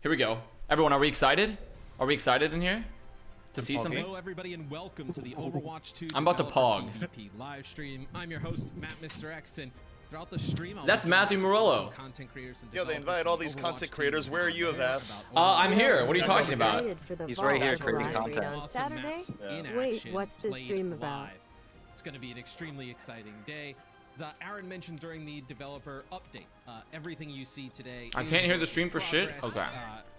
Here we go. Everyone, are we excited? Are we excited in here to see something? Hello, everybody, and welcome to the Overwatch 2 I'm about to pog. PvP live stream. I'm your host, Matt Mr. X, and throughout the stream, That's Matthew Morello. Content creators and Yo, they invite all these content creators. Where are you, Avast? I'm here. What are you talking about? He's right here creating content. On Saturday? Yeah. Wait, what's this stream about? It's going to be an extremely exciting day. As Aaron mentioned during the developer update, everything you see today. I can't hear the stream for shit? progress, Okay.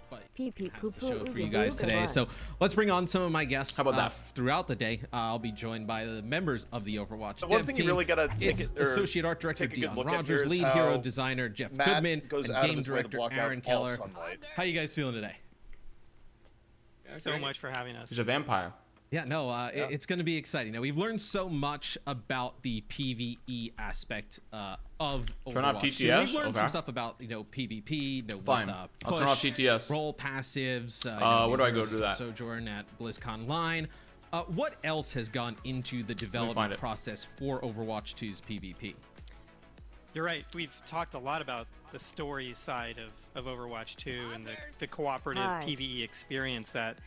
But Pee pee has poo to poo show for you ooga guys booga today. run. So let's bring on some of my guests. How about that? Throughout the day, I'll be joined by the members of the Overwatch The one dev thing team. you really gotta It's Associate Art Director take a good Dion look at Rogers, here is Lead how Hero Designer Jeff Matt Goodman, goes and out of Game his way to Director block out Aaron all Keller. sunlight. How you guys feeling today? So much for having us. He's a vampire. Yeah, no, it's going to be exciting. Now, we've learned so much about the PvE aspect of Overwatch. Turn off So TTS? we've learned Okay. some stuff about, PvP, Fine. with, I'll turn off push, TTS. role passives. where do I go to do some that? Sojourn at BlizzCon Line. What else has gone into the find development it. process for Overwatch 2's PvP? You're right. We've talked a lot about the story side of Overwatch 2 and the cooperative Hi. PvE experience that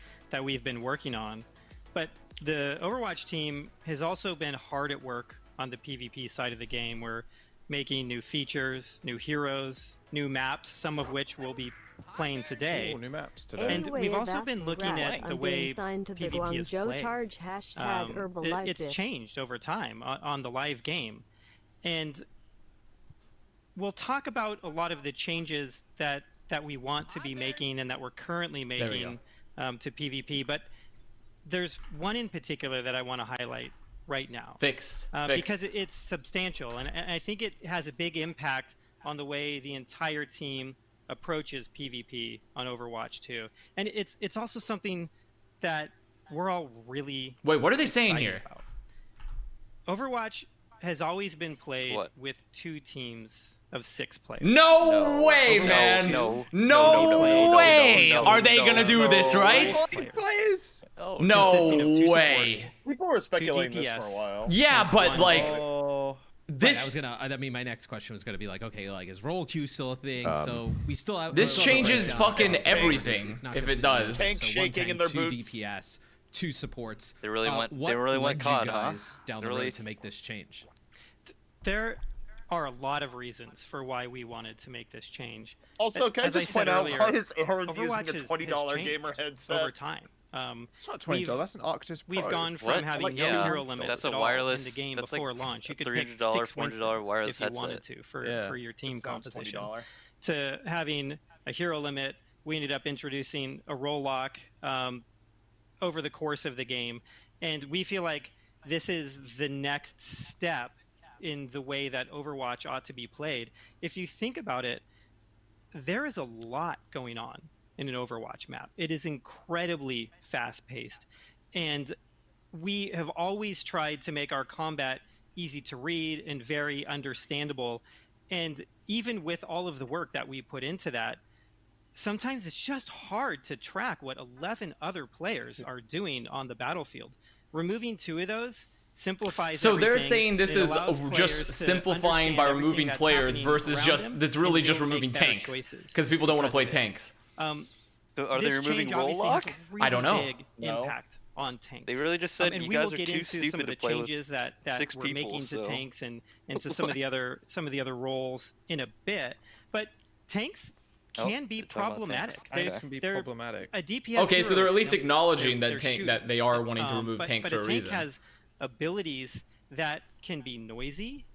we've been working on. But the Overwatch team has also been hard at work on the PvP side of the game. We're making new features, new heroes, new maps, some of which we'll be playing today. Ooh, new maps today. And we've also been looking at the way signed to the PvP is Guangzhou played. charge hashtag Herbalife It's changed over time on the live game. And we'll talk about a lot of the changes that we want to be making and that we're currently There we making to PvP. But there's one in particular that I want to highlight right now. Fixed. Because it's substantial, and I think it has a big impact on the way the entire team approaches PvP on Overwatch 2. And it's also something that we're all really Wait, what are they saying excited here? about. Overwatch has always been played What? with 2 teams of 6 players. No way, No, man. no, No way. no, Are they no, gonna do this, right? Plays. Oh, consisting of No 2 way. People were speculating this DPS. for a while. Yeah, but like Oh. this. My next question was gonna be like, okay, like, is role queue still a thing? So we still have This still have a changes breakdown fucking across everything it's not if gonna it be, does. Tank so one shaking in tank, their 2 boots. DPS, 2 supports. They really went- What they really went led COD, you huh? guys down They the really- road to make this change? There are a lot of reasons for why we wanted to make this change. Also, can I As I just said point out earlier, why is Aaron using Overwatch a has $20 changed gamer headset? over time. It's not $20. We've- That's an Arctis Pro. We've gone from What? having Like, no yeah, hero limits that's at a all wireless- in the game that's before like launch. You a could pick $300, 6 $400 Winstons wireless if you headset. wanted to for your team Sounds composition. $20. To having a hero limit, we ended up introducing a role lock over the course of the game, and we feel like this is the next step in the way that Overwatch ought to be played. If you think about it, there is a lot going on in an Overwatch map. It is incredibly fast-paced, and we have always tried to make our combat easy to read and very understandable. And even with all of the work that we put into that, sometimes it's just hard to track what 11 other players are doing on the battlefield. Removing 2 of those simplifies So they're everything. saying this It is allows players just to simplifying by understand everything removing that's players happening versus around just them, that's and really be just able to removing make better tanks choices because people don't want to play because of it. tanks. So are they This removing change role obviously has lock? a really I don't know. big No. impact on tanks. They really just said and you we guys will are get too into some stupid of the to play with changes that 6 we're people, making to so- tanks and to some of the other roles in a bit. But tanks Oh, can be you're talking about problematic. tanks. They- Tanks can be they're- problematic. A DPS Okay, so hero they're at is least simple. acknowledging They're that shooting. that they are wanting to remove but, tanks but for a tank reason. has abilities that can be noisy,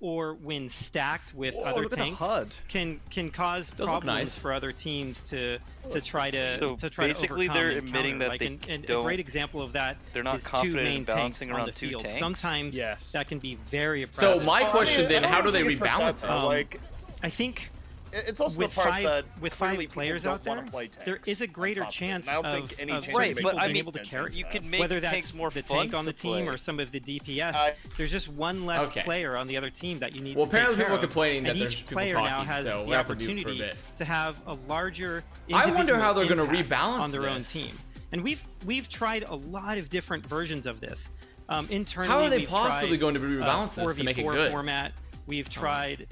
or when stacked with Whoa, other look at the tanks, HUD. can cause Does look problems nice. for other teams to try So to try basically to overcome they're and admitting counter. that Like, they and a don't- great example of that they're not is 2 confident in main tanks balancing on around the 2 field. tanks? Sometimes Yes. that can be very So oppressive. my Well, I question mean, then, I how do don't they think it's rebalance that, it? Like, I think it's also with the part five that with clearly 5 players people out don't there, wanna play tanks there is a on greater top of it. chance And I don't of, think any of change Right, makes but people I being mean, able to carry. you could make Whether tanks that's more the fun tank on the to team play. or some of the DPS, I- there's just one less Okay. player on the other team that you need Well, to take apparently care people are of, complaining that and there's each people player now talking, has so we the have to mute for a opportunity bit. to have a larger I wonder how they're individual gonna impact rebalance on their own this. team. And we've tried a lot of different versions of this. Internally, How are they we've possibly tried, going to rebalance this to make it 4v4 good? format. We've tried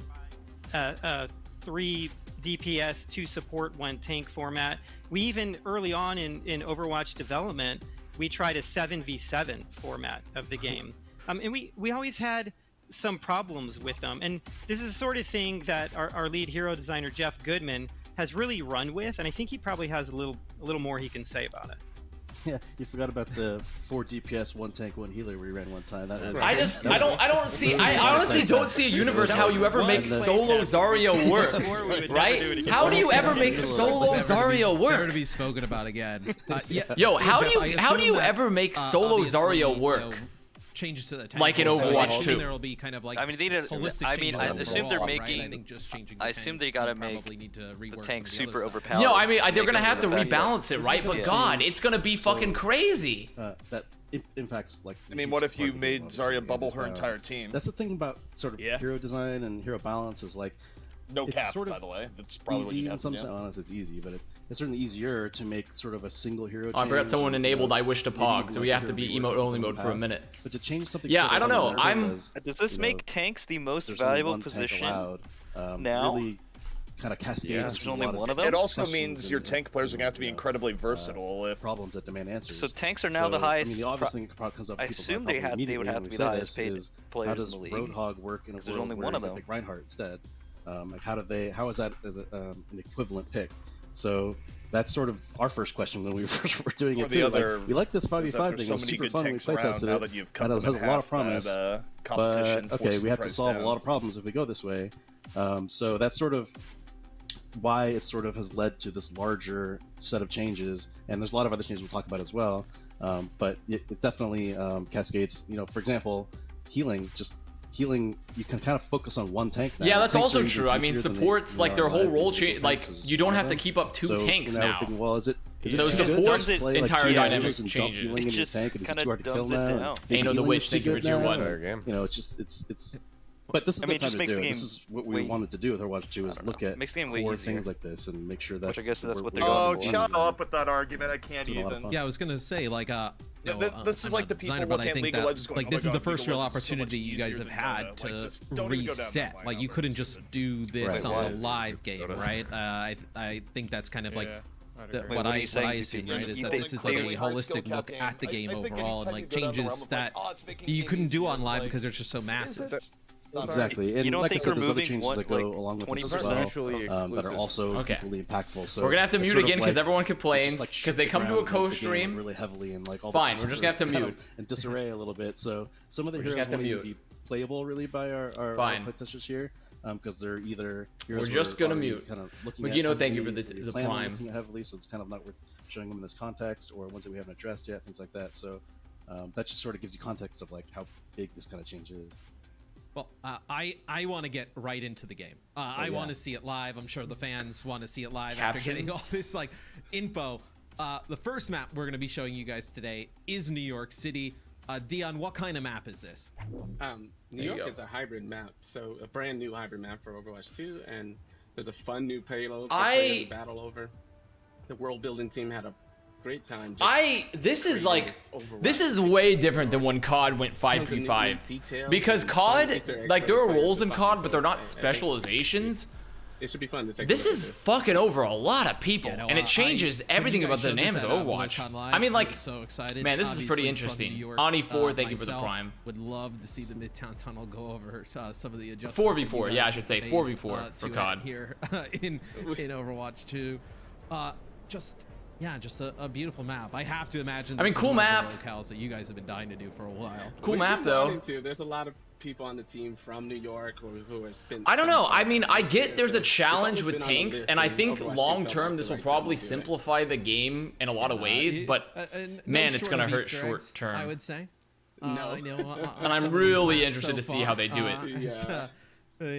3 DPS, 2 support, 1 tank format. We even early on in Overwatch development, we tried a 7v7 format of the game. And we always had some problems with them. And this is the sort of thing that our lead hero designer, Jeff Goodman, has really run with. And I think he probably has a little more he can say about it. Yeah, you forgot about the 4 DPS, 1 tank, 1 healer we ran one time. That was, I honestly don't see a universe how you ever make solo Zarya work, right? How do you ever make solo Zarya Never work? to be spoken about again. Yo, how do you ever make solo Zarya work? Changes to the tank Like in also, Overwatch I 2. There will be kind of like I mean, they didn't. holistic I mean, I changes assume they're overall, right? making. I think just changing I the assume tanks, they gotta you make probably need to the rework tank some of the super other stuff. overpowered. No, I mean they're Make gonna them have to the fact that- rebalance it, right? But Yeah. God, it's gonna be fucking crazy. that impacts like. I mean, what if you made Zarya bubble her entire team? That's the thing about sort of Yeah. hero design and hero balance is like No it's cap, sort of by the way. That's probably what easy you in have some to sense. do. Honestly, it's easy, but it's certainly easier to make sort of a single hero. Oh, I forgot change someone and, enabled you know, I wish to maybe pog, even, so like, we a have to hero be rework emote that's only in the mode for a past. minute. But to change something. Yeah, so I don't know, fundamental I'm- as, Does this you make know, tanks the most there's only valuable one tank position? allowed, now? really kind of cascades. Yeah. into There's a only lot of one of them? It also questions means your and, tank players are going to have to be you know, incredibly versatile if problems that demand answers. So tanks are now the So, highest. I mean, the obvious thing that comes up. I people's assume mind they probably would immediately have when to we be say the this highest paid is, players how in does the league. Roadhog work in a Because there's world only where one of you them. pick Reinhardt instead? Like how is that an equivalent pick? So that's sort of our first question when we first were doing Or it the too. other Like, we like this is that 5v5 there's thing. so It was many super good fun. We tanks play around tested now it. that you've That cut has them a in lot of half, promise. that, But competition okay, forces we have the to price solve a down. lot of problems if we go this way. So that's sort of why it sort of has led to this larger set of changes, and there's a lot of other changes we'll talk about as well. But it definitely cascades. You know, for example, healing. You can kind of focus on one tank now. Yeah, that's Tanks also are even true. I mean, easier than they supports like are their whole live role individual change. Like tanks is you don't one have of to them. keep up 2 So, tanks you know, now. thinking, well, is it So too good to support's just play, like, entire two dynamic characters and dump changes. healing in your Just tank, and is it kinda too hard to kill dumbs it now? down. Maybe Ano the healing Witch, is thank too you for good tier now, 1. or, you know, it's just it's. But this is I the mean, it time just to makes do the it. This game is what we way- wanted to do with Overwatch 2 is I don't look know. at Makes the game way core easier. things like this and make sure that. Which I guess that's what they're we're Oh, going for. shut up with that argument. I can't Doing a lot of even. fun. Yeah, I was gonna say like This is I'm like not the a people designer, who but I can't think League of that Legends going, like "Oh this my is the God, first League of real Legends is so much opportunity you guys easier have than had Dota." Like, to just don't even go down that reset. line. Like you I'm couldn't gonna just just do this Right. on a Why? live game, right? I think that's kind of like Wait, what are I you saying? assume, You right? Is think that this is they- like a holistic look at the game overall and like changes that you couldn't do on live because they're just so massive. Exactly, and You don't like I think said, there's other removing changes one, that go like, along with this as 20% well, that are also Okay. equally impactful. So We're gonna have to it's mute sort of again because like- everyone it complains just, like, because they shifted come to a around, like, the game, co-stream. really heavily, and like all Fine, the we're just pieces gonna have to are kind mute. of in disarray a little bit. So some of the We're just heroes gonna have won't to even mute. be playable really by our Fine. playtesters here, because they're either heroes We're just we're gonna already mute. kind of looking Magino, at thank you heavily, for the we plan on prime. looking at heavily, so it's kind of not worth showing them in this context, or ones that we haven't addressed yet, things like that. So that just sort of gives you context of like how big this kind of change is. Well, I want to get right into the game. I yeah. want to see it live. I'm sure the fans want to see it live after getting all Captions? this like info. The first map we're going to be showing you guys today is New York City. Dion, what kind of map is this? New you go. York is a hybrid map, so a brand new hybrid map for Overwatch 2, and there's a fun new payload to play the battle over. The world building team had a great time. This is creating like Overwatch this is way different than when COD went 5v5 because COD, like there are roles in COD, but they're not specializations. It should be fun to take. This a look is at this. fucking over a lot of people, Yeah, no, and it changes when everything you about guys the showed this dynamic of at, Overwatch. BlizzCon Live, I mean, like, was so excited. man, this is Obviously, pretty from interesting. New York, Ani4, thank you for the myself prime. Would love to see the Midtown Tunnel go over some of the adjustments. 4v4, that you yeah, I guys should say made, 4v4 to for it COD. here in Overwatch 2. Just a beautiful map. I have to imagine. I mean, this is cool one of map. the locales that you guys have been dying to do for a while. Cool We've map been though. wanting to. There's a lot of people on the team from New York who have spent. I don't some know. I time mean, there, I get so there's a it's challenge always with been on the tanks, list, and I think Overwatch 2 long felt term like this the will right time probably to do it. simplify the game in a lot of ways, but man, it's gonna hurt short term. I would say. No. I know, And I'm some of these really maps interested so to see how they do it. Yeah.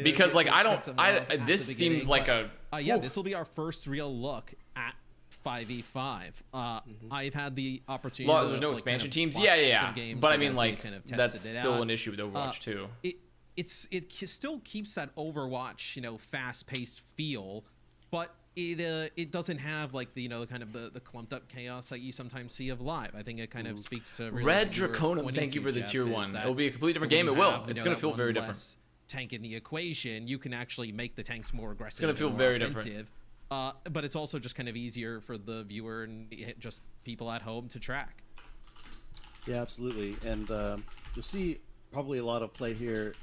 Because like I don't, at the this beginning, seems like but, a yeah, this will be our first real look at 5v5. I've had the opportunity. Well, to, there's no like, expansion kind of teams. watch Yeah. some games But I as mean, they like kind of tested that's it still out. an issue with Overwatch too. It still keeps that Overwatch, fast-paced feel, but it doesn't have like the kind of the clumped up chaos that you sometimes see of live. I think it kind of speaks to really Red what you were Draconum, pointing thank you to, for the Jeff, tier is 1. that It'll be a completely different when game. you It will. have, It's that gonna feel one very different. less tank in the equation, you can actually make the tanks more aggressive. It's gonna feel and more very offensive. different. But it's also just kind of easier for the viewer and just people at home to track. Yeah, absolutely. And you'll see probably a lot of play here.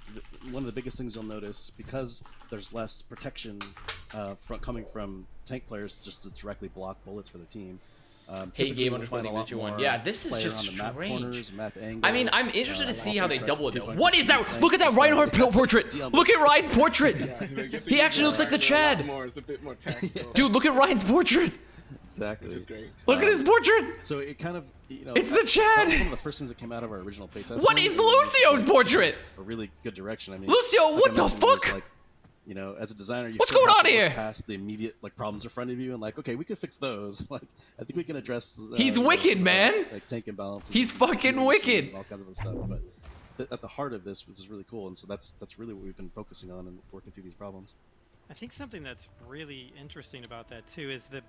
One of the biggest things you'll notice, because there's less protection coming from tank players just to directly block bullets for the team. Hey, Typically game we'll find a understanding lot that you won. more Yeah, this is player just on the map corners, strange. map angles, I mean, I'm interested to see how they double it though. pinpoint What is that? tanks Look at that instead of Reinhardt portrait. Look at Ryan's portrait. He actually looks like the Chad. It's a bit more tactical. Dude, look at Ryan's portrait. Exactly. Which is great. Look at his portrait. So it kind of, It's the that was Chad. one of the first things that came out of our original playtest. What is Lucio's portrait? A really good direction. I mean, Lucio, like what I the mentioned, there's, fuck? like, as a designer, you What's sort of going have on to look here? past the immediate problems in front of you and okay, we can fix those. Like, I think we can address. He's wicked, man. Like tank imbalance. He's fucking wicked. And all kinds of other stuff, but at the heart of this, which is really cool, and so that's really what we've been focusing on and working through these problems. I think something that's really interesting about that too is the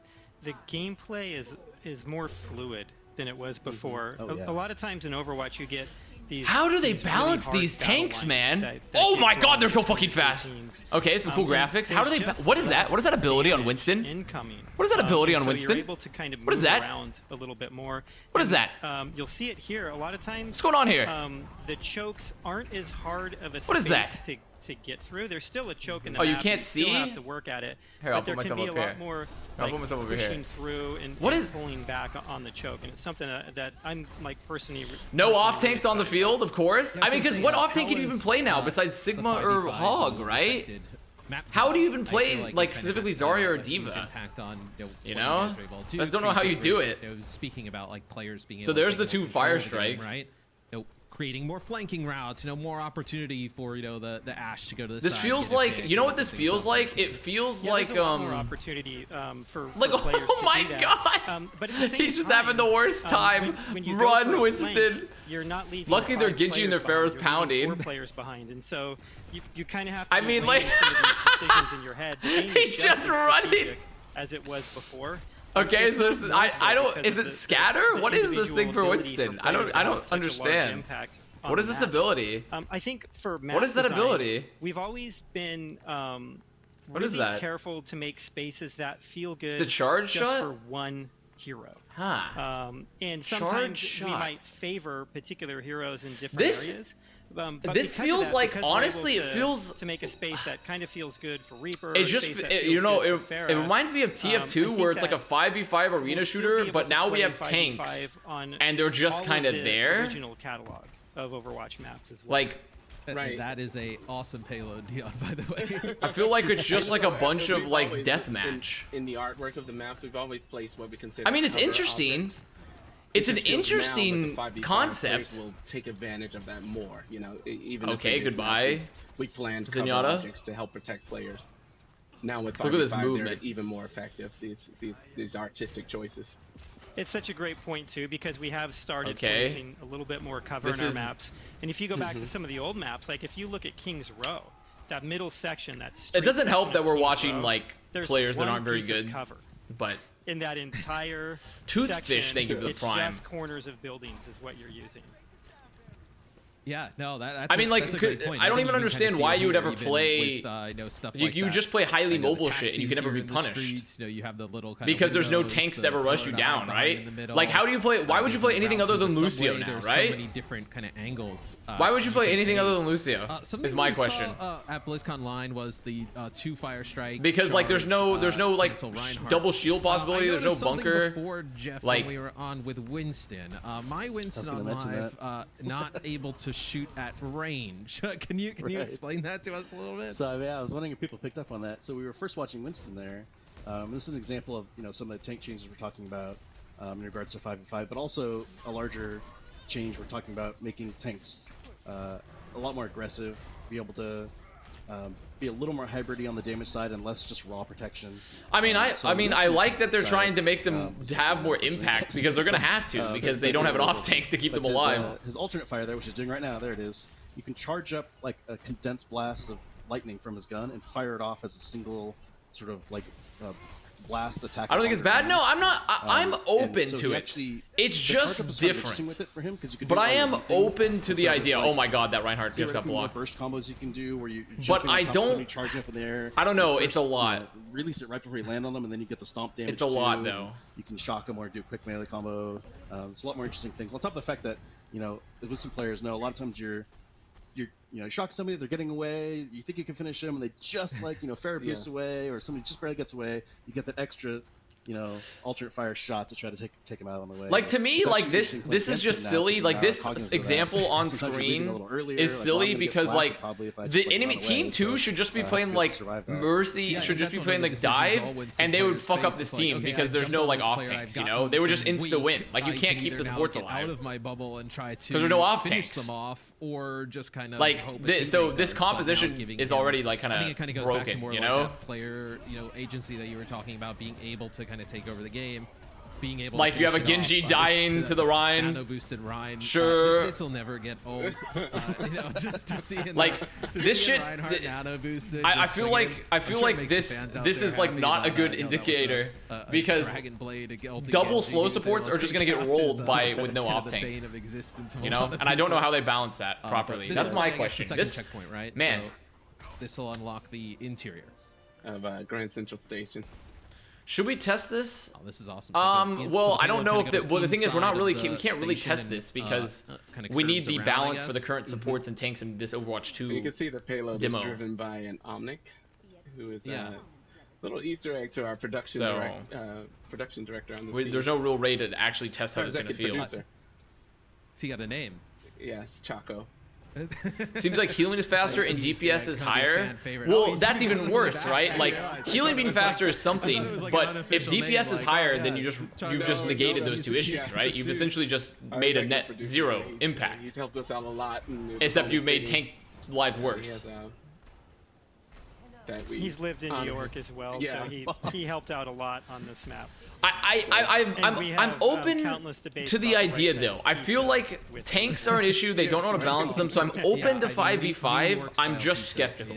gameplay is more fluid than it was before. Oh, yeah. A lot of times in Overwatch you get these. How do they these balance really these hard battle tanks, lines man? that Oh get my drawn god, they're so between fucking two fast. teams. Okay, some cool And graphics. How do they? there's just What is that? What is that ability on damage Winston? Incoming. What is that ability And on so Winston? You're able to kind of move What is that? around a little bit more. What is that? You'll see it here a lot of times. What's going on here? The chokes aren't as hard of a What is space that? to get through. There's still a choke in the Oh, you map. can't Still have see? to work at it. Here, I'll but there put can myself be a up lot here. more I'll like, put myself over here. pushing through and, What and is- pulling back on the choke, and it's something that I'm like personally. No personally off tanks really on the excited field, of course. I mean, because what off tank can you even play now besides The Sigma or 5v5 Hog, right? affected map How do you even design. I play, feel like, it kinda specifically has Zarya or a huge Diva? impact on, You what know? guys are able to I just don't know how you do create, it. Speaking about like players being So able to there's take the more two control fire of the game, strikes. right? Creating more flanking routes, more opportunity for the Ashe to go to the This side. feels get a like, pick, you know what and this things feels like like? that. It feels Yeah, like there's a lot more opportunity for like, players oh to my do that. god! But at the same He's just time, having the worst time. when you go Run, for a Winston. flank, you're not leaving. Luckily, they're 5 Genji and their players Pharaoh's behind, you're leaving pounding. 4 players behind, and so you kind of have to. I mean, weigh like- some of these decisions in your head. The game He's is just as running. strategic as it was before. Okay, It's so not this, more so I don't. because Is of it the scatter? What is this individual thing for ability Winston? for I players don't to have such a large understand. impact on What is the this map. ability? I think for map What is that design, ability? We've always been What is really that? careful to make spaces that feel good. The charge just shot? for one hero. Huh. And Charge sometimes we shot. might favor particular heroes in different This- areas. But this because of feels that, like, because we're able honestly, it to- feels- to make a space that kind of feels good for Reaper. It a just, space that it, feels you know, good it, for it Pharah. reminds me of I TF2 think where it's like a that 5v5 arena we'll still be shooter, able but to now we play have 5v5 tanks, on and they're just all of kind of the there. Original catalog of Overwatch maps as well. Like, Right. That is a awesome payload, Dion, by the way. I feel like it's just like a We've bunch of like always, deathmatch. in the artwork of the maps, we've always placed what we consider. I mean, it's cover interesting. objects. It's It an just feels now interesting with the 5v5 concept. players will take advantage of that more. Even in Okay, previous goodbye. maps, we planned cover Zenyatta. objects to help protect players. Now with 5v5, Look at this they're movement. even more effective. These artistic choices. It's such a great point too, because we have started Okay. placing a little bit more cover This in our is- maps. And if you go back to some of the old maps, like if you look at King's Row, that middle section, It doesn't help section that of we're King's watching Row, like there's players that one aren't very piece of good, cover but in that entire Toothfish, section, thank you for the it's prime. just corners of buildings is what you're using. Yeah, no, that's I mean, like, that's a great point. I don't think even you can kinda understand see why it you would here, ever even play- with, stuff you like you that. just play highly The mobile shit and you can taxis never here be in the punished. streets, you have the little kind Because of there's no windows, tanks the that ever rush you pillar down, behind right? in the middle. Like, how do you play? Why would you play There's a anything route other to than the Lucio subway. now, There's right? So many different kind of angles. Why would you play anything other than Lucio? Something Is my we question. Saw, at BlizzCon Line was the 2 fire strike. Because like there's no like cancel Reinhardt. double shield possibility. I There's no noticed something bunker. Before Jeff, Like- when we were on with Winston, my Winston gonna on mention live, not able to shoot at range. Can you Right. explain that to us a little bit? So yeah, I was wondering if people picked up on that. So we were first watching Winston there. This is an example of some of the tank changes we're talking about in regards to 5v5, but also a larger change we're talking about making tanks a lot more aggressive, be able to be a little more hybridy on the damage side and less just raw protection. I mean, So I on mean, this I like that they're side, trying to make them was have more unfortunately, impact because they're gonna have to because they don't have an off tank to keep but them alive. His alternate fire there, which he's doing right now, there it is. You can charge up like a condensed blast of lightning from his gun and fire it off as a single sort of like blast attack. I don't think it's bad. No, I'm not. I'm open to it. It's just different. With it for him, you can but do I am open to the idea. Like, oh my god, that Reinhardt just got theoretically, blocked. burst combos you can do where you. But I don't. Charge up in the air. I don't know. Burst, it's a lot. You know, release it right before you land on them, and then you get the stomp damage. It's a lot, too, though. You can shock them or do a quick melee combo. It's a lot more interesting things. On top of the fact that with some players, a lot of times you're shock somebody, they're getting away, you think you can finish them, and they just fair boost away, or somebody just barely gets away. You get that extra, alternate fire shot to try to take him out on the way. Like to me, like this is just silly. Like this example on screen is silly because like the enemy team 2 should just be playing like Mercy, should just be playing like Dive, and they would fuck up this team because there's no like off tanks. They would just insta win. Like you can't keep the supports alive out of my bubble and try to because there's no off finish tanks. them off, or just kind of like so this composition is already like kind of broken. Back to more like that player agency that you were talking about, being able to kind of take over the game, being able like to you have a Genji dying to the Rhine, nano boosted Rhine. Sure, this will never get old. Just seeing like this shit. Nano boosted, I feel like this is like not a good indicator because double slow supports are just gonna get rolled with no off tank. And I don't know how they balance that properly. That's my question. This checkpoint, right? Man, this will unlock the interior of Grand Central Station. Should we test this? Oh, this is awesome. Well, I don't know if that. Well, the thing is, we can't really test this because we need the balance for the current supports and tanks in this Overwatch 2 You can see the payload demo. is driven by an Omnic, who is a little Easter egg to our production director on the team. There's no real way to actually test how it's going to feel. Producer. So he got a name. Yes, Chaco. Seems like healing is faster and DPS is higher. Well, that's even worse, right? Like healing being faster is something, but if DPS is higher, then you've just negated those two issues, right? You've essentially just made a net 0 impact. He's helped us out a lot. Except you've made tank lives worse. He's lived in New York as well, so he helped out a lot on this map. I'm open to the idea though. I feel like tanks are an issue. They don't know how to balance them, so I'm open to 5v5. I'm just skeptical.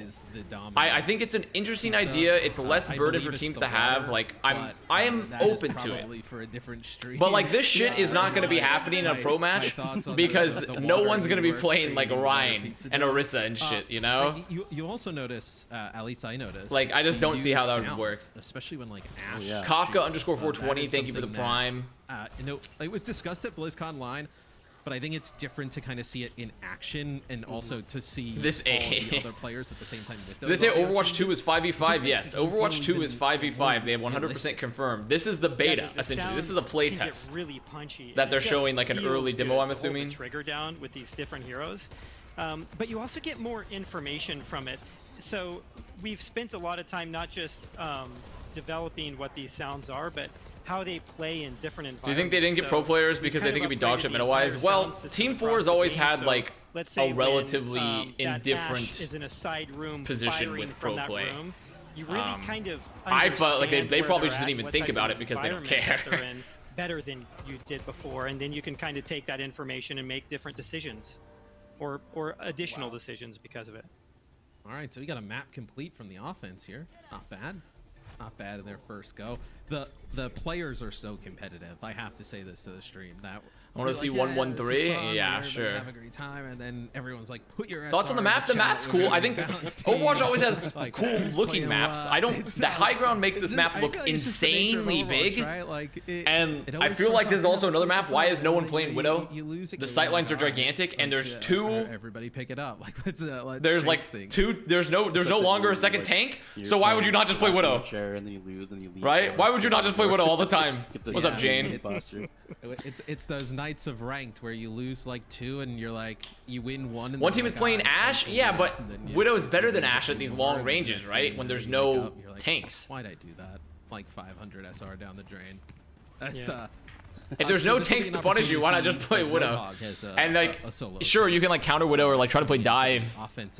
I think it's an interesting idea. It's less burden for teams to have. Like I am open to it. But like this shit is not going to be happening in a pro match because no one's going to be playing like Ryan and Orisa and shit. You also notice, at least I noticed. Like I just don't see how that would work. Especially when like Ash. Kafka_420. Thank you for the prime. It was discussed at BlizzCon Line, but I think it's different to kind of see it in action and also to see this all the other players at the same time with those. They say Overwatch 2 is 5v5. Yes, Overwatch 2 is 5v5. They have 100% confirmed. This is the beta, essentially. This is a play test really punchy, that they're showing like an early demo, I'm assuming. Trigger down with these different heroes, but you also get more information from it. So we've spent a lot of time not just developing what these sounds are, but how they play in different environments. Do you think they didn't get pro players because they think it'd be dog shit meta-wise? Well, Team 4 has always had like a relatively indifferent is in a side room position with pro play. You really kind of I felt like they probably just didn't even think about it because they don't care. Better than you did before, and then you can kind of take that information and make different decisions, or additional decisions because of it. All right, so we got a map complete from the offense here. Not bad. Not bad in their first go. The players are so competitive. I have to say this to the stream. That I want to see 1-1-3. Yeah, sure. Have a great time, and then everyone's like, "Put your thoughts on the map." The map's cool. I think Overwatch always has cool looking maps. I don't. The high ground makes this map look insanely big, and I feel like this is also another map. Why is no one playing Widow? The sightlines are gigantic, and there's two. Everybody pick it up. Like there's like two. There's no longer a second tank. So why would you not just play Widow? Right? Why would you not just play Widow all the time? What's up, Jane? It's those nights of ranked where you lose like 2 and you're like you win 1. And one team is playing Ashe, yeah, but Widow is better than Ashe at these long ranges, right? When there's no tanks. Why'd I do that? Like 500 SR down the drain. That's if there's no tanks to punish you, why not just play Widow? And like, sure, you can like counter Widow or like try to play dive.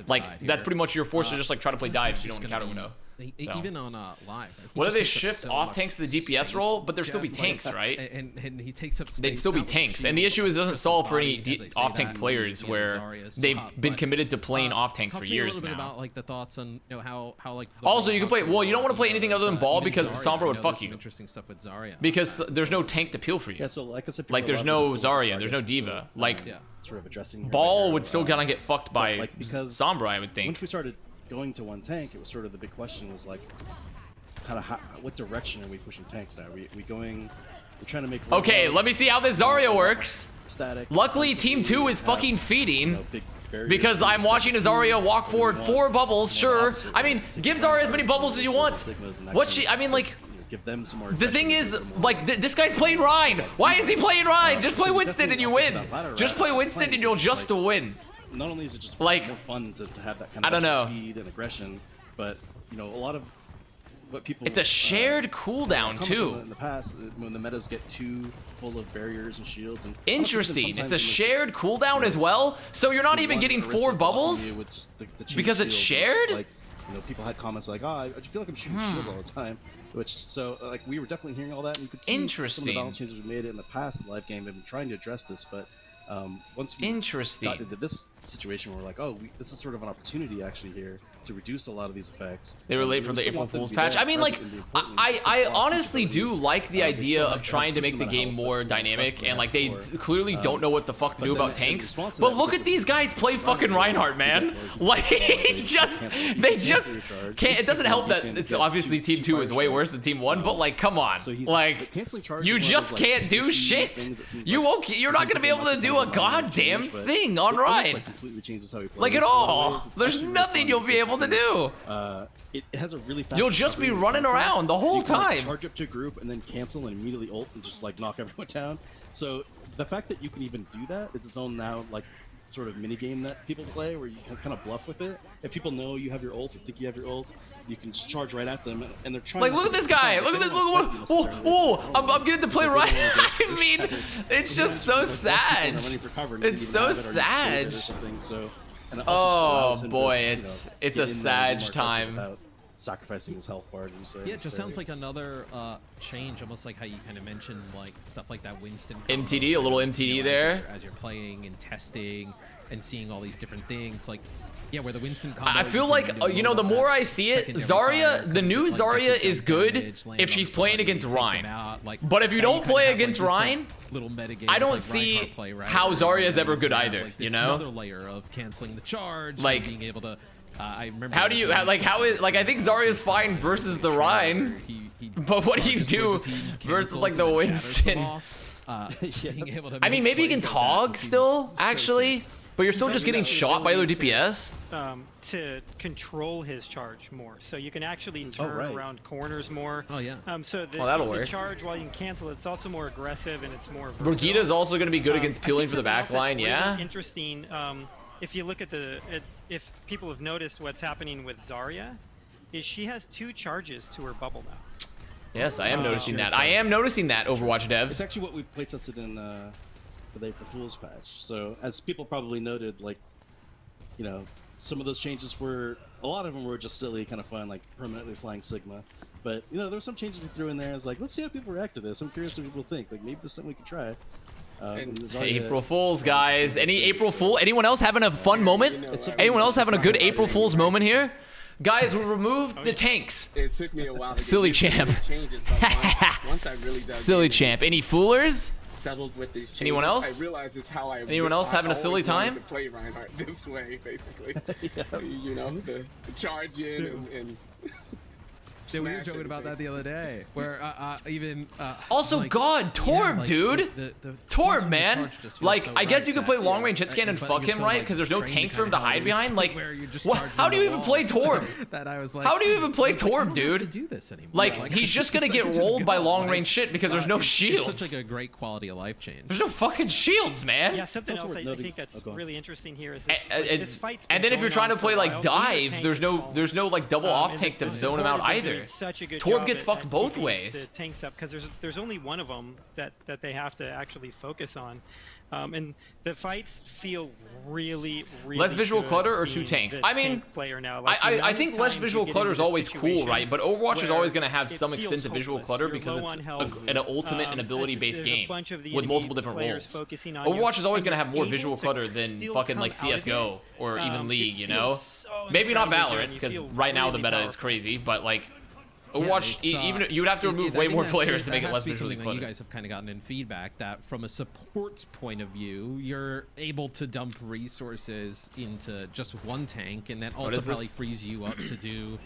Like that's pretty much your force to just like try to play dive if you don't counter Widow. even on live. Whether they shift off tanks to the DPS role, but there'd still be tanks, right? And he takes up space. They'd still be tanks, and the issue is it doesn't solve for any off-tank players where they've been committed to playing off-tanks for years a little bit now. about like the thoughts on how like. Also, you can play. Well, you don't want to play anything other than ball because Sombra would fuck you. Interesting stuff with Zarya. Because there's no tank to peel for you. Yeah, so like I said, Like there's no Zarya, there's no Diva. Like sort of addressing ball would still kind of get fucked by like, because Sombra, I would think. Once we started going to one tank, it was sort of the big question was like, kind of what direction are we pushing tanks now? Are we going? We're trying to make. Okay, let me see how this Zarya works. Static. Luckily, Team 2 is fucking feeding. Because I'm watching a Zarya walk forward 4 bubbles, sure. I mean, give Zarya as many bubbles as you want. What she, I mean, like, give them some more. The thing is, like, this guy's playing Rhine. Why is he playing Rhine? Just play Winston and you win. Just play Winston and you'll just win. Not only is it just like more fun to have that kind of I don't know. speed and aggression, but you know, a lot of what people. It's a shared cooldown too. In the past, when the metas get too full of barriers and shields and. Interesting. It's a shared cooldown as well, so you're not even getting 4 bubbles because it's shared. Like, you know, people had comments like, "Oh, I feel like I'm shooting shields all the time," which so like we were definitely hearing all that, and you could see some of the balance changes we made in the past in the live game. They've been trying to address this, but once we got into this situation, we're like, oh, this is sort of an opportunity actually here to reduce a lot of these effects. They were late for the April Fool's patch. I mean, like, I honestly do like the idea of trying to make the game more dynamic, and like they clearly don't know what the fuck to do about tanks. But look at these guys play fucking Reinhardt, man. Like, he's just, they just can't. It doesn't help that it's obviously Team 2 is way worse than Team 1, but like, come on, like, you just can't do shit. You won't. You're not gonna be able to do a goddamn thing on Ryan. Like at all. There's nothing you'll be able to do. It has a really fast. You'll just be running around the whole time. Charge up to a group and then cancel and immediately ult and just like knock everyone down. So the fact that you can even do that is its own now like sort of mini game that people play where you can kind of bluff with it. If people know you have your ult or think you have your ult, you can just charge right at them, and they're trying. Like, look at this guy! Look at this! Look! I'm getting to play right. I mean, it's just so sad. It's so sad. Oh boy, it's a sad time. Sacrificing his health bar. Yeah, it just sounds like another change, almost like how you kind of mentioned like stuff like that Winston MTD, a little MTD there as you're playing and testing and seeing all these different things, like. Yeah, where the Winston combo, I feel like, you know, the more I see it, Zarya, the new Zarya is good if she's playing against Rhine. But if you don't play against Rhine, I don't see how Zarya is ever good either, you know? Another layer of canceling the charge, like, being able to, I remember how do you, like, I think Zarya's fine versus the Rhine, but what do you do versus, like, the Winston? I mean, maybe against Hog still, actually. But you're still just getting shot by other DPS? To control his charge more. So you can actually turn around corners more. Oh, yeah. So the charge, while you can cancel, it's also more aggressive and it's more versatile. Brigitte is also going to be good against peeling for the back line, yeah? Really interesting, if you look at if people have noticed what's happening with Zarya, is she has 2 charges to her bubble now. Yes, I am noticing that. I am noticing that, Overwatch devs. It's actually what we playtested in the April Fool's patch. So as people probably noted, like, you know, some of those changes were, a lot of them were just silly, kind of fun, like permanently flying Sigma. But, you know, there were some changes we threw in there. I was like, let's see how people react to this. I'm curious what people think. Like, maybe this is something we could try. April Fools, guys. Any April Fool? Anyone else having a fun moment? Anyone else having a good April Fool's moment here? Guys, we removed the tanks. It took me a while to Silly champ. Once I really dug Silly champ. Any foolers? Settled with these changes. Anyone else? I realized it's how Anyone else having a silly time? To play Reinhardt this way, basically. You know, the charge in and Yeah, we were joking about that the other day, where also, like, God, Torb, like, dude. The Torb, man. Like, so I guess you could play long that, range hit scan and but fuck you're him, so, right? like, Because there's no trained tanks to for him to kind of hide behind. Like, where you're just what? How do you even play Torb? That I was like, How do you even play I Torb, don't have to dude? do this anymore. Like, he's just gonna get rolled by long range shit because there's no shields. It's such like a great quality of life change. There's no fucking shields, man. Yeah, something else I think that's really interesting here is this, this fight's and then if you're trying to play like dive, there's no like double off tank to zone him out either. either. Such a good Torb job gets fucked at both keeping ways. The tanks up because there's only one of them that they have to actually focus on, and the fights feel really less visual good clutter or being 2 tanks. the I mean, tank player now. Like, I think less visual clutter is always cool, right? But Overwatch is always going to have some extent of visual clutter because it's an ultimate and ability-based game with multiple different roles. Overwatch is always going to have more visual clutter than fucking like CS:GO or even League, you know? Maybe not Valorant because right now the meta is crazy, but like Overwatch, even you would have to remove way more players to make it less visually cluttered. You guys have kind of gotten in feedback that from a support's point of view, you're able to dump resources into just one tank, and that also probably frees you up to do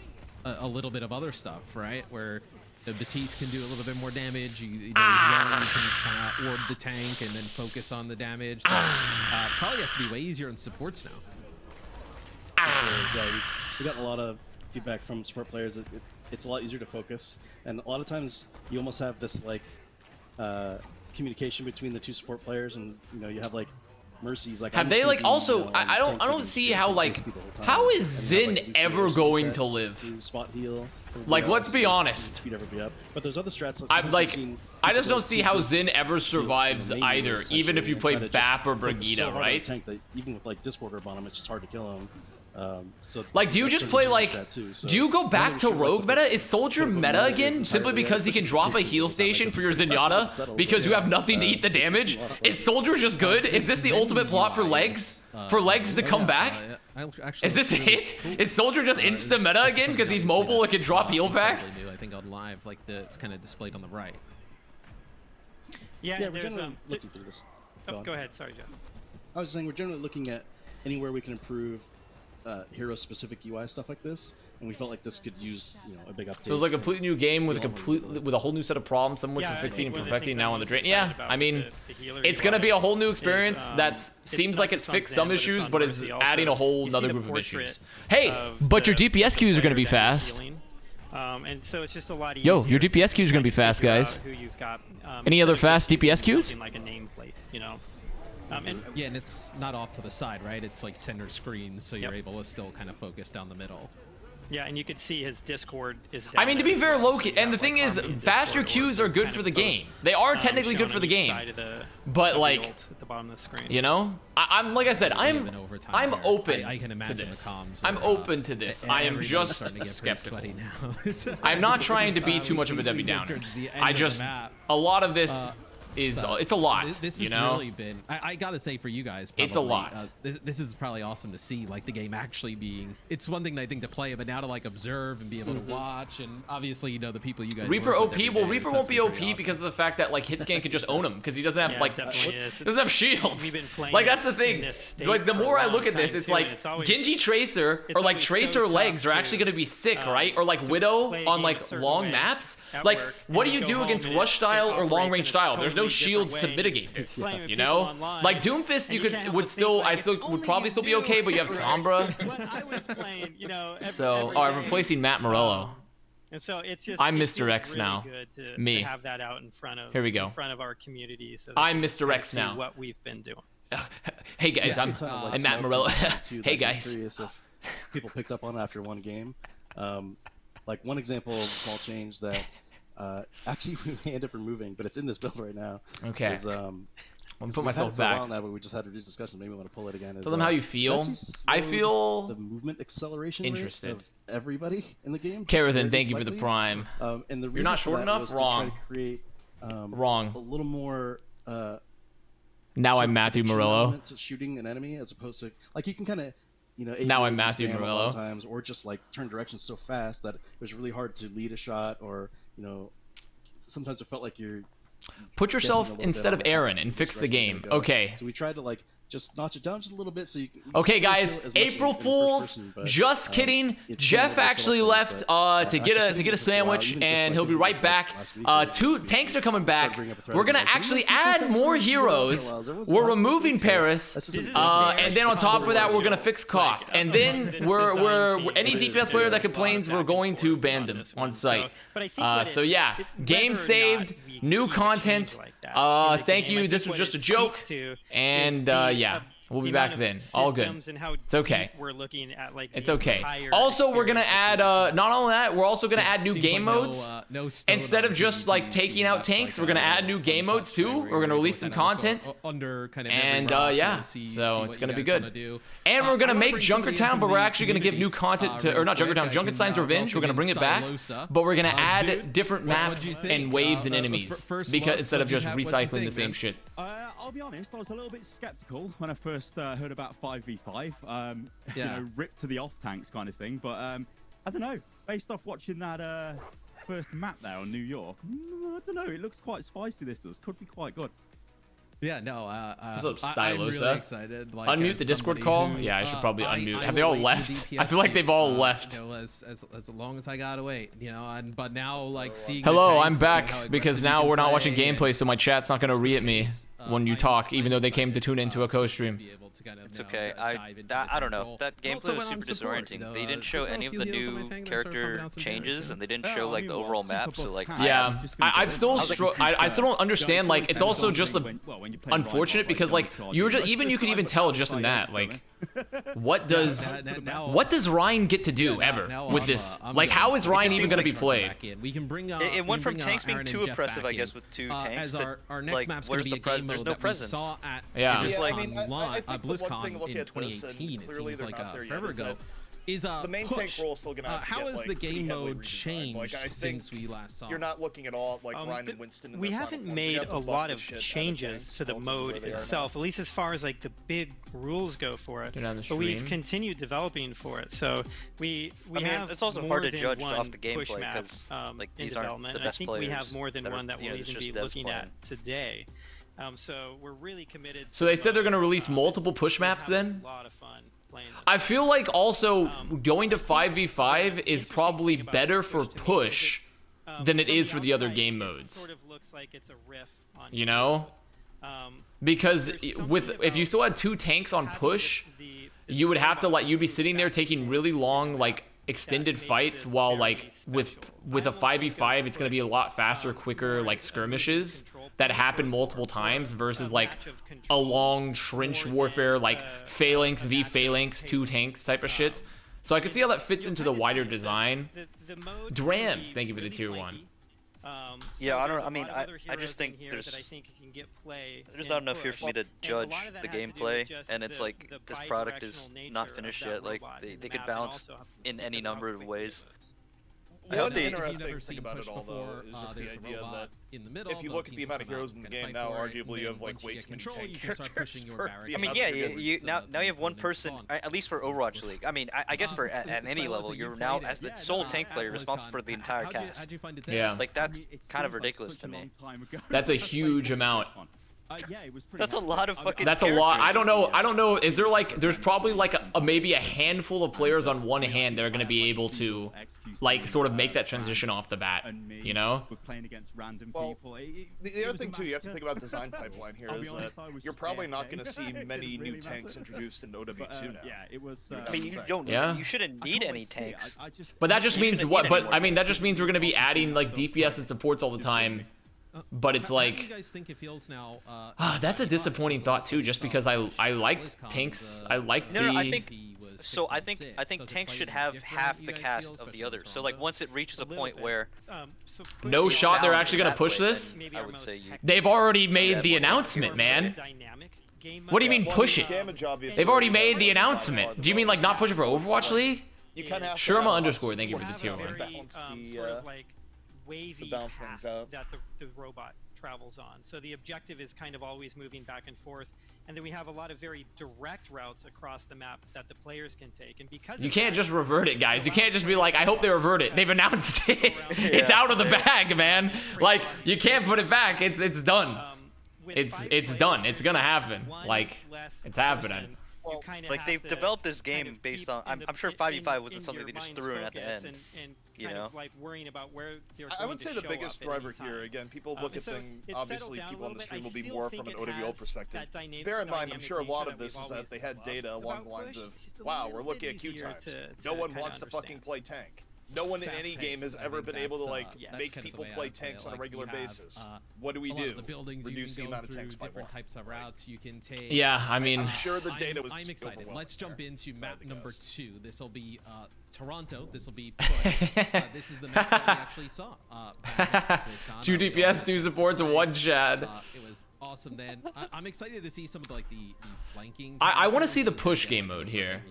a little bit of other stuff, right? Where the Batiste can do a little bit more damage. Zone, you can kind of orb the tank and then focus on the damage. So, probably has to be way easier in supports now. Yeah, we got a lot of feedback from support players. It's a lot easier to focus, and a lot of times you almost have this like communication between the 2 support players, and you know you have like Mercy's like. Have they like also? I don't see how like how is Xin ever going to live? Spot heal. Like, let's be honest. But there's other strats. I'm like, I just don't see how Xin ever survives either, even if you play BAP or Brigitte, right? Tank that even with like Discord Orb on him, it's just hard to kill him. So like, do you just play like, do you go back to Rogue meta? Is Soldier meta again simply because he can drop a heal station for your Zenyatta because you have nothing to eat the damage? Is Soldier just good? Is this the ultimate plot for Legs? For Legs to come back? Is this it? Is Soldier just insta meta again because he's mobile and can drop heal back? I think on live, like it's kind of displayed on the right. Yeah, we're generally looking through this. Go ahead, sorry, Jeff. I was saying we're generally looking at anywhere we can improve hero-specific UI stuff like this, and we felt like this could use a big update. So it was like a completely new game with a whole new set of problems, some of which we're fixing and perfecting now on the drain. Yeah, I mean, it's gonna be a whole new experience that seems like it's fixed some issues, but is adding a whole another group of issues. Hey, but your DPS queues are gonna be fast. And so it's just a lot easier. Yo, your DPS queues are gonna be fast, guys. Any other fast DPS queues? Like a nameplate, and it's not off to the side, right? It's like center screen, so you're able to still kind of focus down the middle. Yeah, and you can see his Discord is down. I mean, to be fair, Loki, and the thing is, faster queues are good for the game. They are technically good for the game. But like, at the bottom of the screen. You know, I'm like I said, I'm open I can to imagine this. the comms I'm open to this. I am just skeptical. I'm not trying to be too much of a Debbie Downer. A lot of this is it's a lot. This you has know? really been. I gotta say for you guys, probably, it's a lot. This is probably awesome to see, like the game actually being. It's one thing I think to play, but now to like observe and be able to watch, and obviously the people you guys. Reaper OP. Well, Reaper won't be OP because of the fact that like Hitscan could just own him because he doesn't have like doesn't have shields. Like that's the thing. Like the more I look at this, it's like Genji Tracer or like Tracer legs are actually gonna be sick, right? Or like Widow on like long maps. Like what do you do against rush style or long range style? There's no shields to mitigate this, you know? Like Doomfist, you would probably still be okay, but you have Sombra. I was playing, So, I'm replacing Matt Morello. And so it's just. I'm Mr. X really now. Good Me. to have that out in front of. Here we go. In front of our community. So I'm Mr. X now. What we've been doing. Hey guys, I'm Matt Morello. Hey guys. Curious if people picked up on it after one game. Like one example of a small change that. Actually, we may end up removing, but it's in this build right now. Okay. I'm gonna put myself back. For a while now, but we just had these discussions. Maybe we want to pull it again. Tell them how you feel. I feel the movement acceleration interested rate of everybody in the game. Karathan, thank you for the prime. And the You're not short enough. Wrong. To try to create, wrong. A little more. Now I'm Matthew Morello. To shooting an enemy as opposed to like you can kind of. Now I'm Matthew Morello. Times, or just like turn directions so fast that it was really hard to lead a shot, or sometimes it felt like you're. Put yourself instead of Aaron and fix the game. Okay. So we tried to like just notch it down just a little bit so you can. Okay, guys. April Fools. Just kidding. Jeff actually left to get a sandwich, and he'll be right back. 2 tanks are coming back. We're gonna actually add more heroes. We're removing Paris, and then on top of that, we're gonna fix Koth, and then we're any DPS player that complains, we're going to ban them on site. So yeah, game saved. New content. Thank you. This was just a joke, and yeah, We'll be the back amount of then. All good. systems and how It's okay. deep we're looking at like It's the okay. entire Also, we're gonna experience add not only that, we're also gonna add new Seems game like modes. Instead of just like taking out tanks, we're gonna add new game modes too. We're gonna release some content. Under kind of And yeah, so it's gonna be good. And we're gonna make Junkertown, but we're actually gonna give new content to, or not Junkertown, Junkenstein's Revenge. We're gonna bring it back, but we're gonna add different maps and waves and enemies because instead of just recycling the same shit. I'll be honest, I was a little bit skeptical when I first heard about 5v5. You know, ripped to the off tanks kind of thing. But I don't know. Based off watching that first map there on New York, I don't know. It looks quite spicy. This does. Could be quite good. Yeah, no. What's up, I'm Stylosa? really excited. Like, Unmute the Discord call? Yeah, I should probably unmute. Have they all left? I feel like they've all left. You know, as long as I gotta wait, you know, but now like seeing. Hello, I'm back because now we're not watching gameplay, so my chat's not gonna re at me when you talk, even though they came to tune into a co-stream. It's okay. I don't know. That gameplay was super disorienting. They didn't show any of the new character changes, and they didn't show like the overall map. So like, yeah, I still don't understand. Like, it's also just unfortunate because like you could even tell just in that like what does Ryan get to do ever with this? Like, how is Ryan even gonna be played? We can bring it went from tanks being too oppressive, I guess, with 2 tanks. As our next map's gonna be a game mode that we saw at BlizzCon in 2018. It seems like forever ago. Is the main tank role still gonna have to how get, has like, the game mode redesigned. changed Like, I since think we last saw? You're not looking at all like Ryan and Winston. We haven't made a lot of changes to the mode itself, at least as far as like the big rules go for it. But we've continued developing for it, so we have. It's also more hard to than judge one off the push gameplay map, because like these in aren't development. the And I best think we players have more than that are- one that we'll it's even just be devs looking playing. at today. So we're really committed. So they said they're gonna release multiple push maps then? A lot of fun playing. I feel like also going to 5v5 is probably better for push than it is for the other game modes. Sort of looks like it's a riff on, you know? Because if you still had 2 tanks on push, you would have to like you'd be sitting there taking really long like extended fights while like with a 5v5 it's going to be a lot faster, quicker like skirmishes that happen multiple times versus like a long trench warfare like phalanx v phalanx 2 tanks type of shit. So I could see how that fits into the wider design. Drams, thank you for the tier 1. Yeah, I don't know. I mean, I just think there's not enough here for me to judge the gameplay, and it's like this product is not finished yet. Like they could balance in any number of ways. One interesting thing about it all, though, is just the idea that if you look at the amount of heroes in the game now, arguably you have like way too many tank characters. I mean, yeah, now you have one person, at least for Overwatch League. I mean, I guess for at any level, you're now as the sole tank player responsible for the entire cast. Yeah, like that's kind of ridiculous to me. That's a huge amount. That's a lot of fucking. That's a lot. I don't know. Is there like? There's probably like maybe a handful of players on one hand that are going to be able to, like, sort of make that transition off the bat. You know. Well, the other thing too, you have to think about design pipeline here is that you're probably not going to see many new tanks introduced in OW2 now. Yeah, it was. I mean, you don't. Yeah. You shouldn't need any tanks. But that just means what? But I mean, that just means we're going to be adding like DPS and supports all the time. But it's like, how do you guys think it feels now? That's a disappointing thought too. Just because I liked tanks, I like No, I think so. I think tanks should have half the cast of the others. So like once it reaches a point where no shot they're actually gonna push this. I would say they've already made the announcement, man. What do you mean push it? They've already made the announcement. Do you mean like not push it for Overwatch League? Sherma underscore. Thank you for the tier 1. Wavy path that the robot travels on. So the objective is kind of always moving back and forth, and then we have a lot of very direct routes across the map that the players can take. And because you can't just revert it, guys. You can't just be like, I hope they revert it. They've announced it. It's out of the bag, man. Like, you can't put it back. It's done. It's done. It's gonna happen. Like, it's happening. Well, like they've developed this game based on. I'm sure 5v5 wasn't something they just threw in at the end. You know, like worrying about where they're I would say the biggest driver here, again, people look at things. Obviously, people on the stream will be more from an OWO perspective. Bear in mind, I'm sure a lot of this is that they had data along the lines of, wow, we're looking at queue times. No one wants to fucking play tank. No one in any game has ever been able to like make people play tanks on a regular basis. What do we do? Reduce the amount of tanks by different types of routes you can take. Yeah, I mean, I'm sure the data was. I'm excited. Let's jump into map number 2. This will be Toronto. This will be push. This is the map that we actually saw. 2 DPS, 2 supports, 1 Shad. It was awesome. Then I'm excited to see some of the flanking. I want to see the push game mode here,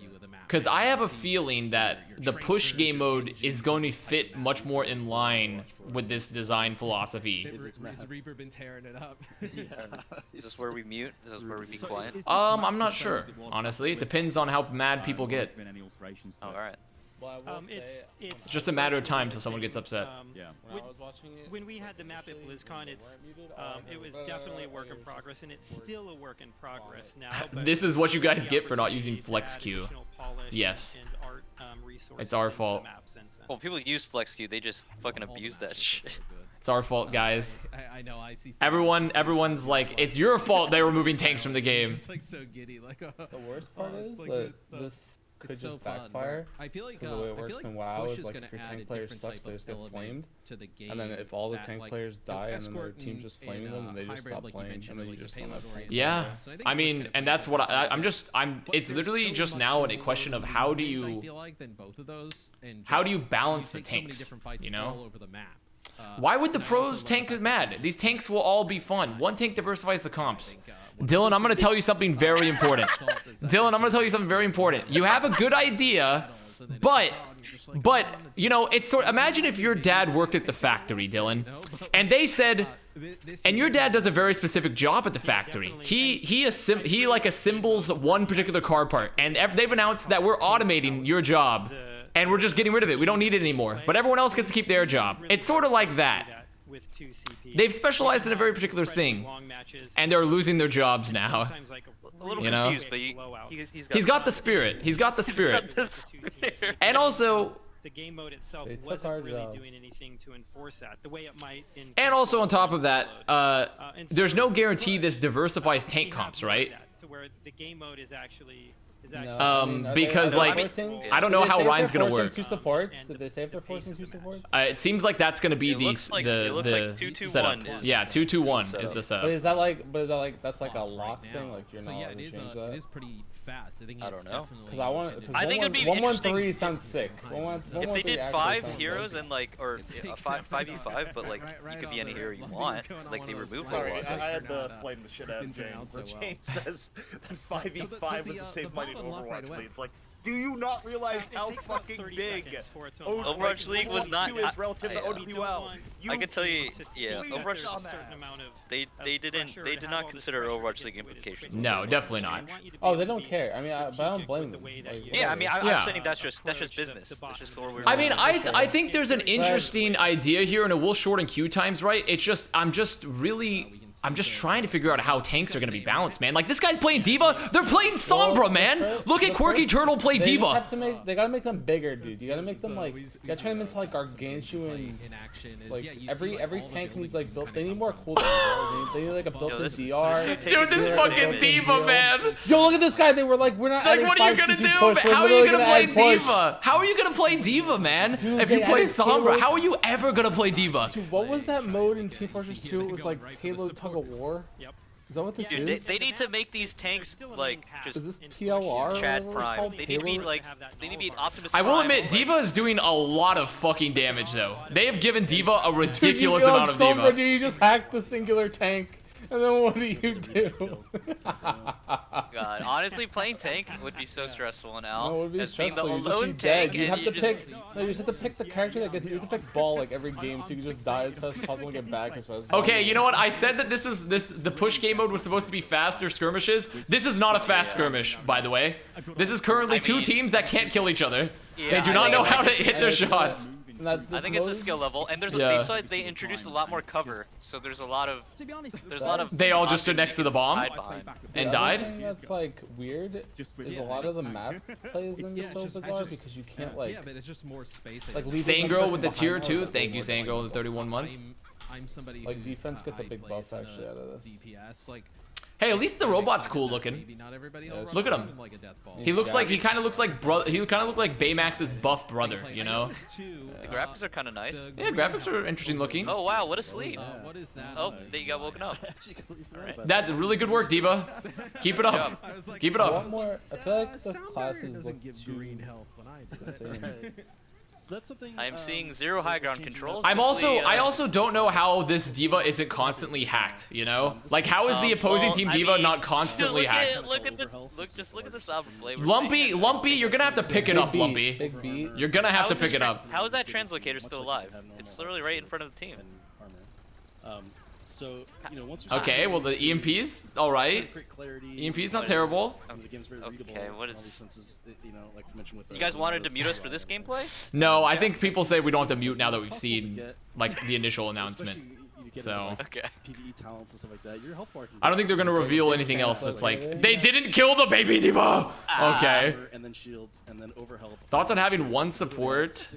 because I have a feeling that the push game mode is going to fit much more in line with this design philosophy. Has Reaper been tearing it up? Is this where we mute? Is this where we be quiet? I'm not sure. Honestly, it depends on how mad people get. Oh, all right. Well, It's just a matter of time till someone gets upset. When we had the map at BlizzCon, it was definitely a work in progress, and it's still a work in progress now. This is what you guys get for not using Flex Q. Yes. It's our fault. Well, people use Flex Q, they just fucking abuse that shit. It's our fault, guys. I know. I see. Everyone's like, it's your fault they were moving tanks from the game. It's like so giddy. Like the worst part is that this could just backfire. I feel like the way it works in WoW is like if your tank player sucks, they just get flamed. And then if all the tank players die and then their team's just flaming them, and they just stop playing, and then you just don't have tanks. Yeah, I mean, and that's what it's literally just now a question of how do you balance the tanks, you know? Why would the pros tank mad? These tanks will all be fun. One tank diversifies the comps. Dylan, I'm going to tell you something very important. You have a good idea, but you know, it's sort. Imagine if your dad worked at the factory, Dylan, and they said, and your dad does a very specific job at the factory. He like assembles one particular car part, and they've announced that we're automating your job. And we're just getting rid of it. We don't need it anymore. But everyone else gets to keep their job. It's sort of like that. They've specialized in a very particular thing. And they're losing their jobs now. A little confused, but he's got the spirit. He's got the spirit. And also, the game mode itself wasn't really doing anything to enforce that the way it might in. And also on top of that, there's no guarantee this diversifies tank comps, right? To where the game mode is actually. Because like I don't know how Ryan's gonna work. 2 supports? Did they say if they're forcing 2 supports? It seems like that's gonna be the setup. Yeah, 2-2-1 is the setup. But is that like that's like a lock thing? Like you're not allowed to change that? It is pretty fast. I don't know. I think it'd be 1-1-3 sounds sick. If they did 5 heroes and like, or 5v5, but like you could be any hero you want. Like they removed Overwatch. I had to blame the shit out of James. James says that 5v5 was the same money to Overwatch League. It's like, do you not realize how fucking big Overwatch League was not is relative to OWL? I can tell you, yeah, Overwatch. They did not consider Overwatch League implications. No, definitely not. Oh, they don't care. I mean, but I don't blame them. Yeah, I mean, I'm saying that's just business. That's just what we're. I mean, I think there's an interesting idea here, and it will shorten queue times, right? It's just I'm just trying to figure out how tanks are going to be balanced, man. Like, this guy's playing D.Va. They're playing Sombra, man. Look at Quirky Turtle play D.Va. They got to make them bigger, dude. You got to make them, like, you got to turn them into, like, gargantuan. Like, every tank needs, like, built. They need more cooldowns. They need, like, a built-in DR. Dude, this fucking D.Va, man. Yo, look at this guy. They were like, we're not like, what are you going to do? How are you going to play D.Va? How are you going to play D.Va, man? If you play Sombra, how are you ever going to play D.Va? Dude, what was that mode in Team Fortress 2? It was, like, payload tug of war. Yep. Is that what this is? They need to make these tanks like just. Is this PLR? Chad Prime. They need to be like. They need to be an Optimus. I will admit, D.Va is doing a lot of fucking damage, though. They have given D.Va a ridiculous amount of D.Va. Dude, you just hack the singular tank. And then what do you do? God, honestly, playing tank would be so stressful now. No, it would be stressful. Being the alone tank, you have to pick. No, you just have to pick the character that gets. You have to pick ball like every game, so you can just die as fast as possible and get back as fast as possible. Okay, you know what? I said that the push game mode was supposed to be faster skirmishes. This is not a fast skirmish, by the way. This is currently 2 teams that can't kill each other. They do not know how to hit their shots. I think it's a skill level, and there's they introduced a lot more cover, so there's a lot of They all just stood next to the bomb and died. The thing that's like weird is a lot of the map plays in this so bizarre because you can't like. Yeah, but it's just more space. Like Sangirl with the tier 2. Thank you, Sangirl, with the 31 months. I'm somebody like defense gets a big buff actually out of this. DPS like. Hey, at least the robot's cool looking. Look at him. He looks like, he kind of looks like Baymax's buff brother, you know? The graphics are kind of nice. Yeah, graphics are interesting looking. Oh wow, what a sleep. Oh, there you got woken up. That's really good work, Diva. Keep it up. Keep it up. I feel like the classes look too the same. So that's something. I'm seeing 0 high ground control. I also don't know how this Diva isn't constantly hacked, you know? Like, how is the opposing team Diva not constantly hacked? Look at the sovereign flavor. Lumpy, you're gonna have to pick it up, Lumpy. You're gonna have to pick it up. How is that translocator still alive? It's literally right in front of the team. So, you know, once okay, well, the EMP's all right. EMP's not terrible. Okay, what is... You guys wanted to mute us for this gameplay? No, I think people say we don't have to mute now that we've seen, like, the initial announcement. So, okay. I don't think they're gonna reveal anything else that's like, they didn't kill the baby Diva! Okay. Thoughts on having one support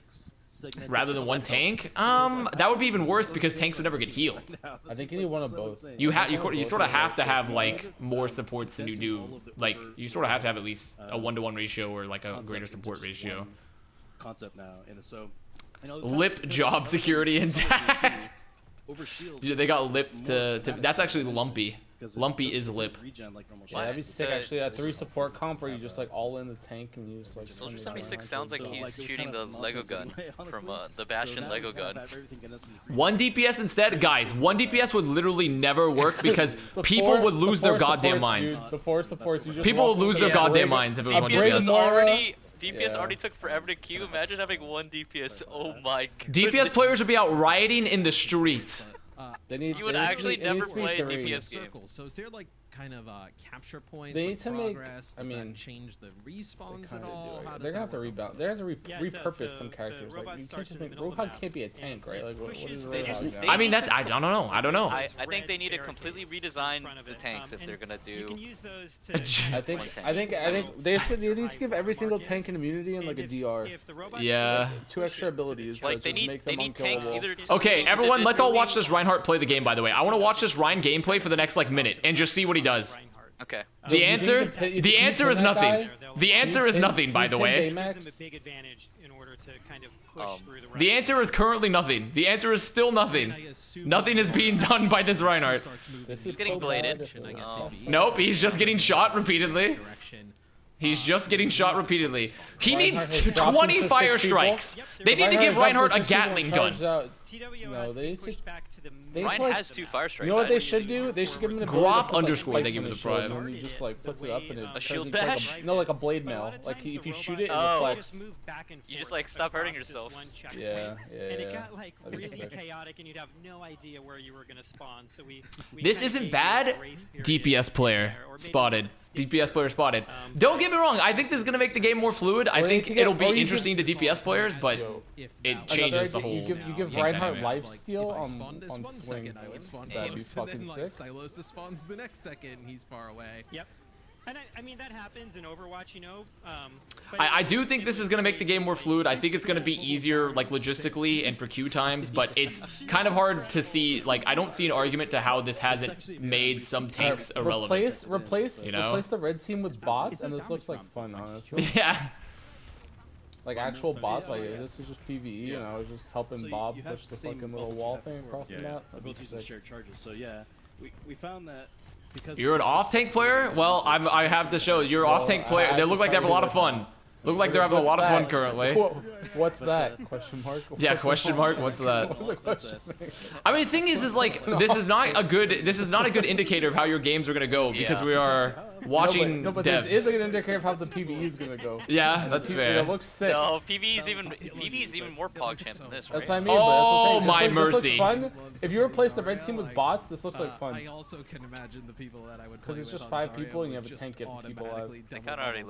rather than one tank? That would be even worse because tanks would never get healed. I think you need one of both. You sort of have to have like more supports than you do. Like you sort of have to have at least a 1-to-1 ratio or like a greater support ratio. Concept now, and so lip job security intact. Dude, they got lip to that's actually Lumpy. Lumpy is lip. Yeah, that'd be sick actually. That 3 support comp where you just like all in the tank and you just like. Soldier 76 sounds like he's shooting the Lego gun from the Bastion Lego gun. 1 DPS instead, guys. 1 DPS would literally never work because people would lose their goddamn minds. The 4 supports. People would lose their goddamn minds if it was 1 DPS. DPS already took forever to queue. Imagine having 1 DPS. Oh my god. DPS players would be out rioting in the streets. You would actually never play a DPS game. So is there like kind of capture points? They need to make. I mean, change the respawns at all. They're gonna have to rebound. They're gonna have to repurpose some characters. Like you can't just make Roadhog can't be a tank, right? Like what is Roadhog? I mean that I don't know. I don't know. I think they need to completely redesign the tanks if they're gonna do. I think they need to give every single tank an immunity and like a DR. Yeah. 2 extra abilities. Like they need tanks either. Okay, everyone, let's all watch this Reinhardt play the game. By the way, I want to watch this Rein gameplay for the next like minute and just see what he does. Okay. The answer is nothing. The answer is nothing, by the way. The answer is currently nothing. The answer is still nothing. Nothing is being done by this Reinhardt. He's getting bladed. Nope, he's just getting shot repeatedly. He's just getting shot repeatedly. He needs 20 fire strikes. They need to give Reinhardt a Gatling gun. No, Ryan has 2 fire strikes. You know what they should do? They should give him the Grop underscore. They give him the prime. And he just like puts it up and it a shield bash. Like no, like a blade mail. Like if you shoot it, it reflects. You just like stop hurting yourself. Yeah. And it got like really chaotic, and you'd have no idea where you were gonna spawn. So we this isn't bad. DPS player spotted. DPS player spotted. Don't get me wrong. I think this is gonna make the game more fluid. I think it'll be interesting to DPS players, but it changes the whole. You give Reinhardt lifesteal on swing. I would spawn That'd be fucking sick. Stylosa spawns the next second. He's far away. Yep. And I mean that happens in Overwatch, you know. I do think this is gonna make the game more fluid. I think it's gonna be easier, like logistically and for queue times. But it's kind of hard to see. Like I don't see an argument to how this hasn't made some tanks irrelevant. Replace the red team with bots, and this looks like fun, honestly. Yeah. Like actual bots, like this is just PvE, and I was just helping Bob push the fucking little wall thing across the map. Both using shared charges. So yeah, we found that because you're an off-tank player. Well, I have to show you're an off-tank player. They look like they have a lot of fun. Look like they're having a lot of fun currently. What's that? Question mark? Yeah, question mark. What's that? I mean, the thing is like this is not a good indicator of how your games are gonna go because we are watching but devs. This is a good indicator of how the PvE is gonna go. Yeah, that's fair. It looks sick. No, PvE is even more PogChamp than this, right? That's what I mean. Oh my mercy! This looks fun. If you replace the red team with bots, this looks like fun. I also can imagine the people that I would play because it's just 5 people and you have a tank get people alive. It kind of already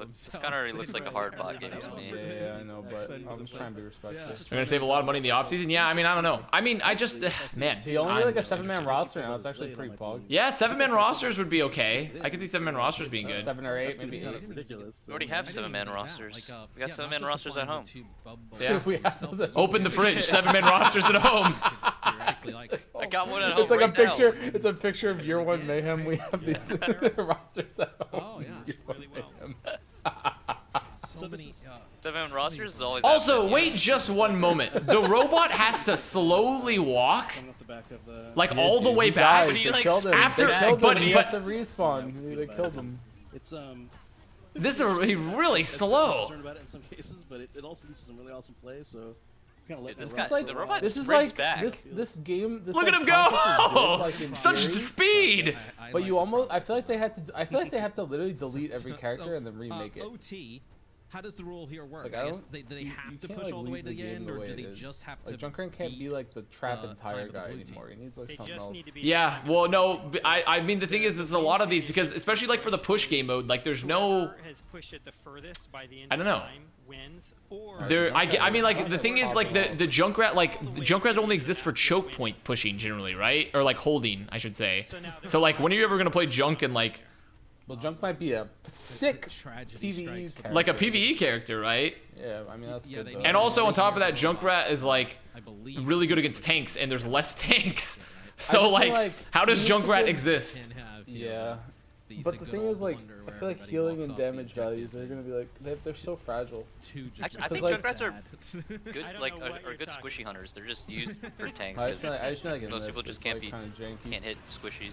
looks like a hard bot game to me. Yeah, I know, but I'm just trying to be respectful. We're gonna save a lot of money in the off season. Yeah, I mean, I don't know. I mean, I just man. He only like a 7-man roster now. It's actually pretty pog. Yeah, 7-man rosters would be okay. I could see 7-man rosters being good. 7 or 8, maybe 8. Ridiculous. We already have 7-man rosters. We got 7-man rosters at home. Yeah. Open the fridge. 7-man rosters at home. exactly. Like I got one at home. It's like right a picture. Now. It's a picture of year one mayhem. We have these rosters at home. Oh yeah, really well. So many. 7 rosters is always. Also, wait just one moment. The robot has to slowly walk, like all the way back. They killed him. After, They killed but him. He has to respawn. They killed him. It's this is really slow. Concerned about it in some cases, but it also leads to some really awesome play. So kind of let This that guy, run. the robot This is sprints like back. this game. This, Look like, at him go! concept is good, like, in Such theory, speed. But you almost. I feel like they had to. I feel like they have to literally delete every character and then remake it. OT. How does the rule here work? Like, I I guess don't. they have to can't, push like, all the way leave to the game end, the or way do it they is. just have to? Like Junkrat can't be like the trap and tire guy anymore. He needs like something else. Yeah, well, no, I mean the thing is a lot of these because especially like for the push game mode, like there's no. Has pushed it the furthest by the end I don't know. of time wins, or There, I mean, like the thing is, like the Junkrat, the Junkrat only exists for choke point pushing generally, right? Or like holding, I should say. So like, when are you ever gonna play Junk and like? Well, Junk might be a sick PvE character. Like a PvE character, right? Yeah, I mean that's good. Though. And also on top of that, Junkrat is like really good against tanks, and there's less tanks. So like, how does Junkrat exist? Yeah. But the thing is, like, I feel like healing and damage values are gonna be like they're so fragile. I think like, Junkrats are good, like are good squishy hunters. They're just used for tanks. I just feel like Most people just can't can't hit squishies.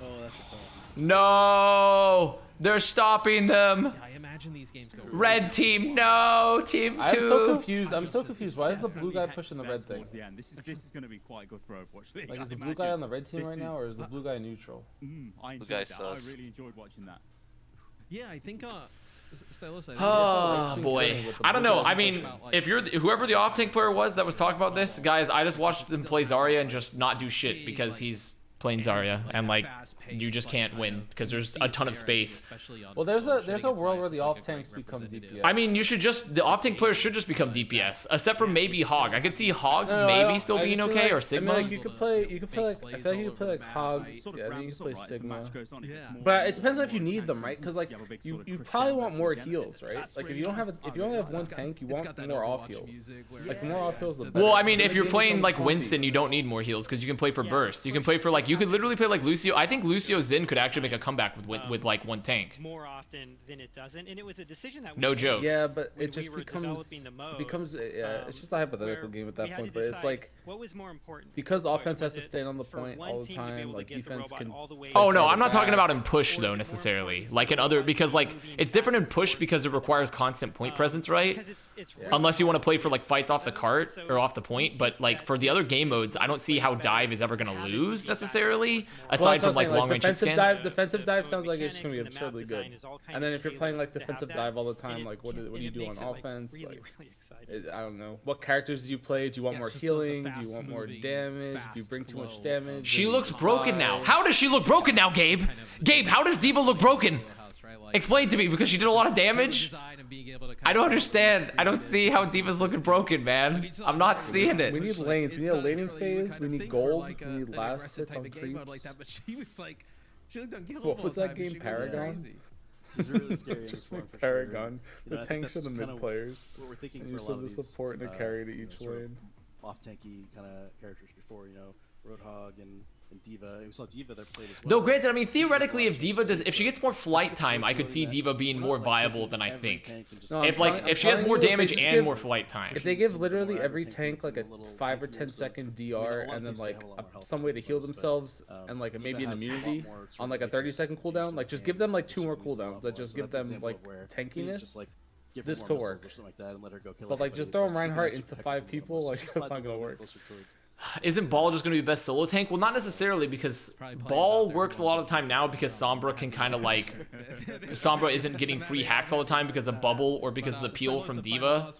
Oh, that's a problem. No, they're stopping them. I imagine these games go. Red team, no, team 2. I'm so confused. I'm so confused. Why is the blue guy pushing the red thing? This is going to be quite good for Overwatch. Like, is the blue guy on the red team right now, or is the blue guy neutral? I Blue guy enjoyed that. I sus. really enjoyed watching that. Yeah, I think Stylus. Oh boy, I don't know. I mean, if you're whoever the off tank player was that was talking about this, guys, I just watched him play Zarya and just not do shit because he's playing Zarya and like you just can't win because there's a ton of space. Well, there's a world where the off tanks become DPS. I mean, the off tank players should just become DPS, except for maybe Hog. I could see Hog maybe still being okay, or Sigma. I mean, like, you could play like I feel like you could play like Hog. Yeah, I think you could play Sigma. But it depends on if you need them, right? Because like you probably want more heals, right? Like if you only have one tank, you want more off heals. Like the more off heals, the better. Well, I mean, if you're playing like Winston, you don't need more heals because you can play for burst. You can play for like you could literally play like Lucio. I think Lucio Zin could actually make a comeback with like one tank. More often than it doesn't, and it was a decision that no joke. Yeah, but it just becomes it's just a hypothetical game at that point. But it's like what was more important because offense has to stand on the point all the time. Like defense can. Oh no, I'm not talking about in push though necessarily. Like in other because like it's different in push because it requires constant point presence, right? Unless you want to play for like fights off the cart or off the point. But like for the other game modes, I don't see how dive is ever gonna lose necessarily. Aside from like long range hit scan. Defensive dive sounds like it's gonna be absurdly good. And then if you're playing like defensive dive all the time, like what do you do on offense? Like I don't know. What characters do you play? Do you want more healing? Do you want more damage? Do you bring too much damage? She looks broken now. How does she look broken now, Gabe? Gabe, how does D.Va look broken? Explain to me, because she did a lot of damage? I don't understand. I don't see how D.Va's looking broken, man. I'm not seeing it. We need lanes. We need a laning phase. We need gold. We need last hits on creeps. What was that game, Paragon? This is really scary in this form for Paragon. Sure. The tanks are the mid players. What we're thinking and for you a lot said of the these, support and a carry to each lane. Off-tanky kind of characters before, Roadhog and D.Va. We saw D.Va there played as well. Though granted, I mean theoretically, if she gets more flight time, I could see D.Va being more viable than I think. No, if she has more damage and more flight time. If they give literally every tank like a 5 or 10 second DR and then like some way to heal themselves and like maybe an immunity on like a 30-second cooldown, like just give them like 2 more cooldowns that just give them like tankiness. This could work. But like just throw Reinhardt into 5 people, like that's not gonna work. Isn't Ball just going to be best solo tank? Well, not necessarily, because Ball works a lot of the time now because Sombra can kind of like... Sombra isn't getting free hacks all the time because of Bubble or because of the peel from D.Va.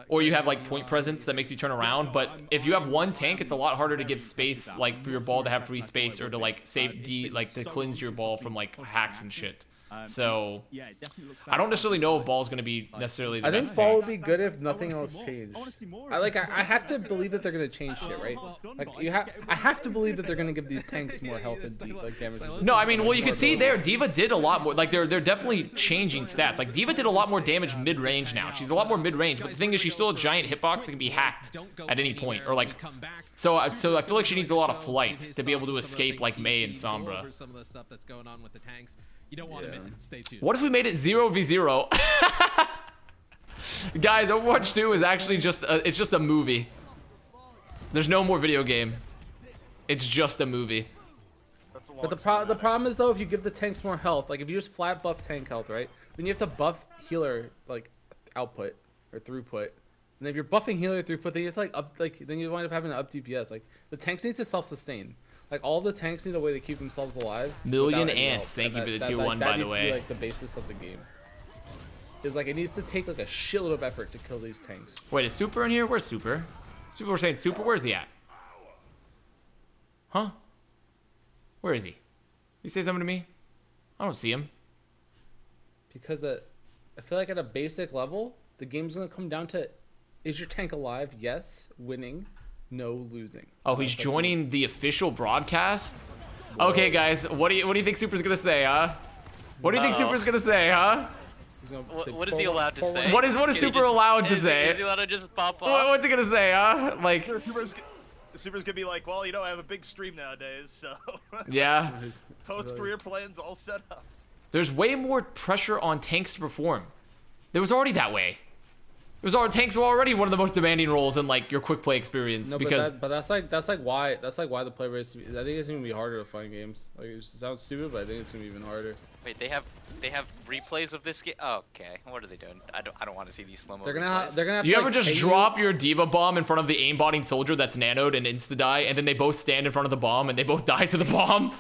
Or you have like point presence that makes you turn around. But if you have one tank, it's a lot harder to give space, like for your Ball to have free space or to like save to cleanse your Ball from like hacks and shit. So yeah, it definitely looks I don't necessarily know if Ball's going to be necessarily the I think best Ball tank. would be good if nothing else changed. I have to believe that they're gonna change shit, right? Like I have to believe that they're gonna give these tanks more health and damage. No, I mean, well, you can see there, D.Va did a lot more. Like they're definitely changing stats. Like D.Va did a lot more damage mid-range now. She's a lot more mid-range, but the thing is, she's still a giant hitbox that can be hacked at any point, or like. So I feel like she needs a lot of flight to be able to escape like Mei and Sombra. Some of the stuff that's going on with the tanks. You don't want to miss it. Stay tuned. What if we made it 0v0? Guys, Overwatch 2 is actually just a movie. There's no more video game. It's just a movie. But the problem is though, if you give the tanks more health, like if you just flat buff tank health, right? Then you have to buff healer like output or throughput. And if you're buffing healer throughput, then you have to then you wind up having to up DPS. Like the tanks need to self-sustain. Like all the tanks need a way to keep themselves alive. Million ants. Thank you for the tier 1, by the way. That needs to be like the basis of the game. Is like it needs to take like a shitload of effort to kill these tanks. Wait, is Super in here? Where's Super? Super, we're saying Super. Where's he at? Huh? Where is he? You say something to me? I don't see him. Because I feel like at a basic level, the game's gonna come down to: is your tank alive? Yes. Winning. No losing. Oh, he's joining the official broadcast? Whoa. Okay, guys, what do you think Super's gonna say, huh? What do you think Super's gonna say, huh? What is he allowed to say? What is Super allowed to say? Is he allowed to just pop off? What's he gonna say, huh? Like Super's gonna be like, well, you know, I have a big stream nowadays, so yeah. Post-career plans all set up. There's way more pressure on tanks to perform. There was already that way. Tanks were already one of the most demanding roles in like your quick play experience. No, because but that's why the play rate. I think it's gonna be harder to find games. Like it sounds stupid, but I think it's gonna be even harder. Wait, they have replays of this game. Oh, okay, what are they doing? I don't want to see these slow mo. They're gonna have. Do you ever just drop your D.Va bomb in front of the aimbotting soldier that's nanoed and insta die, and then they both stand in front of the bomb and they both die to the bomb? Have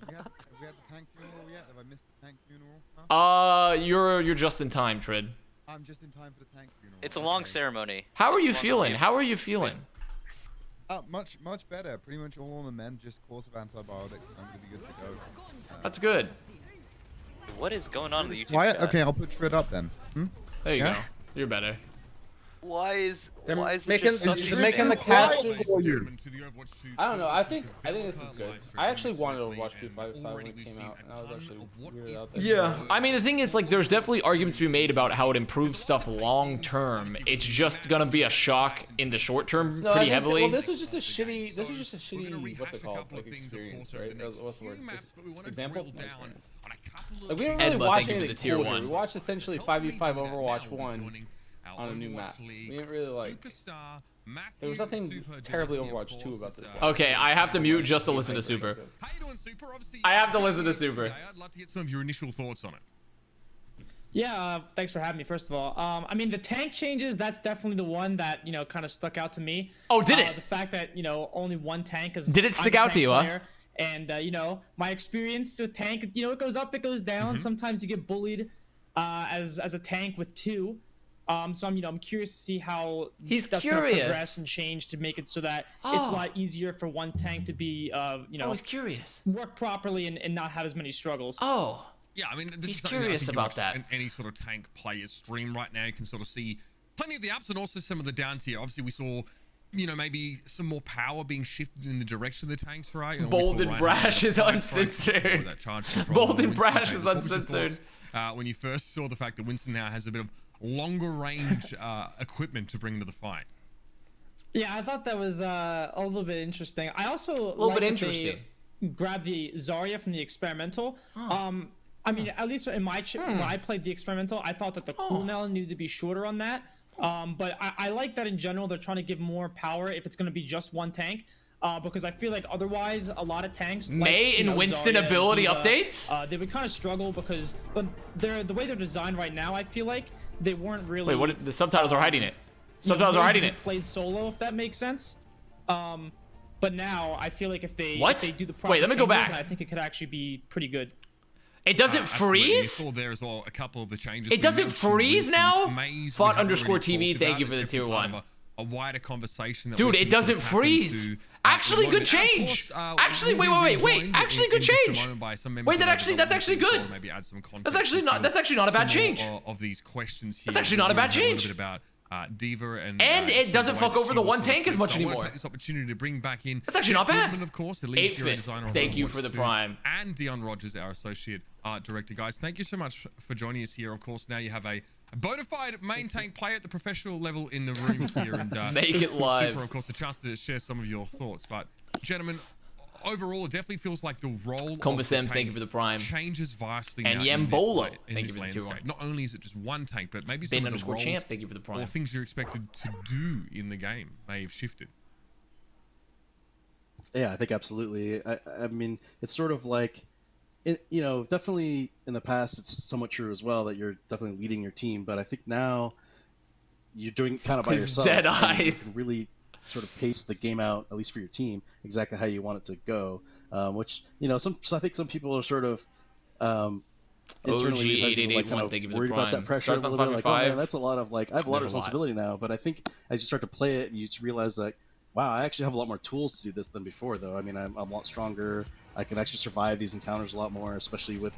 we had the tank funeral yet? Have I missed the tank funeral? You're just in time, Trid. I'm just in time for the tank funeral. It's a long ceremony. How are you feeling? How are you feeling? Much better. Pretty much all on the mend. Just course of antibiotics. I'm gonna be good to go. That's good. What is going on in the YouTube chat? Okay, I'll put Shred up then. There you go. You're better. Why is making the cast? I don't know. I think this is good. I actually wanted Overwatch 2.5 when it came out, and I was actually weirded out there. Yeah, I mean the thing is like there's definitely arguments to be made about how it improves stuff long term. It's just gonna be a shock in the short term pretty heavily. Well, this was just a shitty. What's it called? Like experience, right? What's the word? Example. Experience. Like we didn't really watch anything cool here. We watched essentially 5v5 Overwatch 1. On a new map. We didn't really like. There was nothing terribly Overwatch 2 about this. Okay, I have to mute just to listen to Super. How you doing, Super? Obviously, I have to listen to Super. I'd love to get some of your initial thoughts on it. Yeah, thanks for having me. First of all, I mean the tank changes. That's definitely the one that kind of stuck out to me. Oh, did it? The fact that only one tank is. Did it stick out to you? Huh? And my experience with tank, it goes up, it goes down. Sometimes you get bullied as a tank with two. So I'm curious to see how he's that's gonna progress and change to make it so that it's a lot easier for one tank to be he's curious, work properly and not have as many struggles. Oh. Yeah, I mean, this he's is curious about that. Any sort of tank player's stream right now, you can sort of see plenty of the ups and also some of the downs here. Obviously, we saw, maybe some more power being shifted in the direction of the tanks, right? Bold and brash is uncensored. Bold and brash is uncensored. When you first saw the fact that Winston now has a bit of longer range equipment to bring to the fight. Yeah, I thought that was a little bit interesting. I also a little bit interesting. Grabbed the Zarya from the experimental. I mean, at least in my when I played the experimental, I thought that the cooldown needed to be shorter on that. But I like that in general. They're trying to give more power if it's going to be just one tank. Because I feel like otherwise a lot of tanks Mei and Winston Zarya ability and D.Va, updates they would kind of struggle because the way they're designed right now, I feel like they weren't really. Wait, what? The subtitles are hiding it. Subtitles are hiding it. Played solo, if that makes sense. But now I feel like if they do the proper Wait, let me go back. I think it could actually be pretty good. It doesn't freeze? You saw there as well a couple of the changes. It doesn't freeze now? Fought_TV, thank you for the tier 1. a wider conversation. That dude, it doesn't freeze. Actually, good change. Actually, wait. Actually, good change. Wait, that's actually good. Maybe add some context. That's actually not a bad change. Of these questions here. That's actually not a bad change. About Diva and it doesn't fuck over the one tank as much anymore. I want to take this opportunity to bring back in. That's actually not bad. Of course, the lead designer. Thank you for the prime. And Dion Rogers, our associate art director, guys. Thank you so much for joining us here. Of course, now you have a bona fide main tank player at the professional level in the room here, and make it live. Super, of course, a chance to share some of your thoughts. But gentlemen, overall, it definitely feels like the role of the tank thank you for the prime. Changes vastly and now Yambolo, in this landscape. Not only is it just one tank, but maybe some of the roles champ, thank you for the prime. or things you're expected to do in the game may have shifted. Yeah, I think absolutely. I mean, it's sort of like, definitely in the past, it's somewhat true as well that you're definitely leading your team. But I think now you're doing kind of by yourself. Dead eyes. You can really sort of pace the game out, at least for your team, exactly how you want it to go. Which, so I think some people are sort of internally worried about that pressure a little bit. Like, oh man, that's a lot of I have a lot of responsibility now. But I think as you start to play it, you just realize that, wow, I actually have a lot more tools to do this than before, though. I mean, I'm a lot stronger. I can actually survive these encounters a lot more, especially with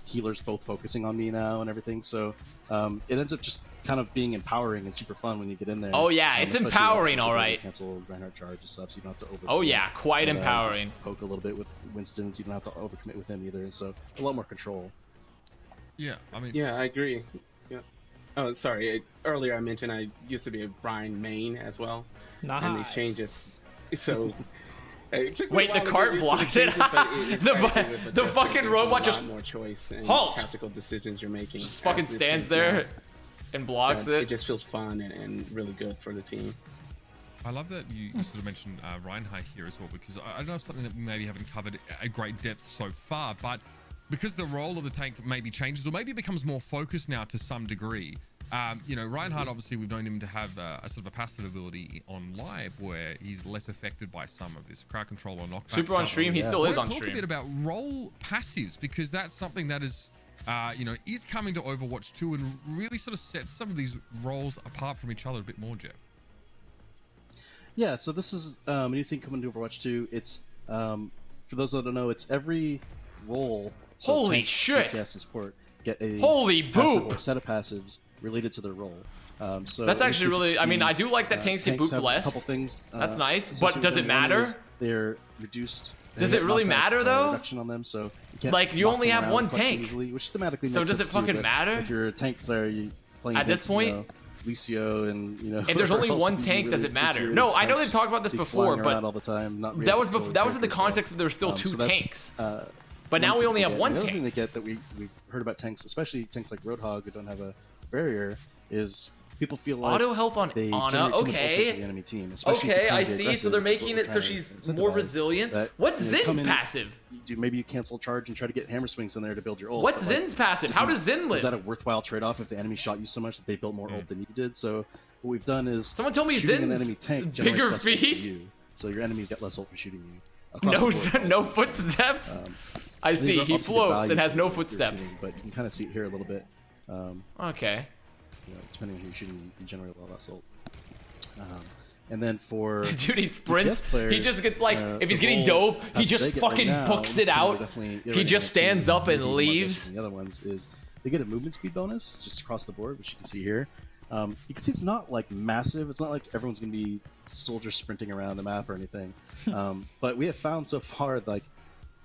healers both focusing on me now and everything. So it ends up just kind of being empowering and super fun when you get in there. Oh yeah, it's empowering, all right. Cancel Reinhardt charge and stuff, so you don't have to over. Oh yeah, quite empowering. Poke a little bit with Winston, so you don't have to overcommit with him either. So a lot more control. Yeah, I mean. Yeah, I agree. Yeah. Oh, sorry. Earlier I mentioned I used to be a Brian main as well. Nice. And these changes, so. Wait, the cart blocked it. The fucking robot just more choice and halt. Tactical decisions you're making. Just fucking stands there and blocks it. It just feels fun and really good for the team. I love that you sort of mentioned Reinhardt here as well, because I don't know if something that we maybe haven't covered at great depth so far, but because the role of the tank maybe changes, or maybe it becomes more focused now to some degree. Reinhardt, obviously, we've known him to have a sort of a passive ability on live where he's less affected by some of this crowd control or knockback. Super on stream, he still is on stream. Talk a bit about role passives, because that's something that is, is coming to Overwatch 2 and really sort of sets some of these roles apart from each other a bit more, Jeff. Yeah, so this is a new thing coming to Overwatch 2. It's, for those that don't know, it's every role. So holy tank, shit! DPS, and support get a holy passive boop! Or set of passives related to their role. So that's actually really. I mean, I do like that tanks get booped less. A couple things. That's nice, but does it matter? They're reduced. Does it really matter though? Reduction on them, so you only have one tank. Easily, which thematically so makes does it sense fucking too, matter? If you're a tank player, you playing at this point. Lucio and if there's only one tank, does it matter? No, I know they've talked about this before, but all the time, that was in the context of there were still two tanks. But now we only have one tank. The other thing they get that we heard about tanks, especially tanks like Roadhog who don't have a barrier, is people feel like auto help on Ana. Okay. The enemy team, okay, I see. So they're making it so she's more resilient. What's Zin's passive? Maybe you cancel charge and try to get hammer swings in there to build your ult. What's Zin's passive? How does Zin live? Is that a worthwhile trade-off if the enemy shot you so much that they built more ult than you did? So what we've done is someone told me shooting Zin's an enemy tank bigger feet. You, so your enemies get less ult for shooting you. No footsteps. I see. He floats and has no footsteps. Shooting, but you can kind of see it here a little bit. Okay. Depending on who you're shooting, you generate a lot less ult. And then for dude, he sprints. players, he just gets like, if he's getting dove, he just fucking books it out. He just stands up and leaves. The other ones is they get a movement speed bonus just across the board, which you can see here. You can see it's not like massive. It's not like everyone's gonna be soldiers sprinting around the map or anything. But we have found so far, like,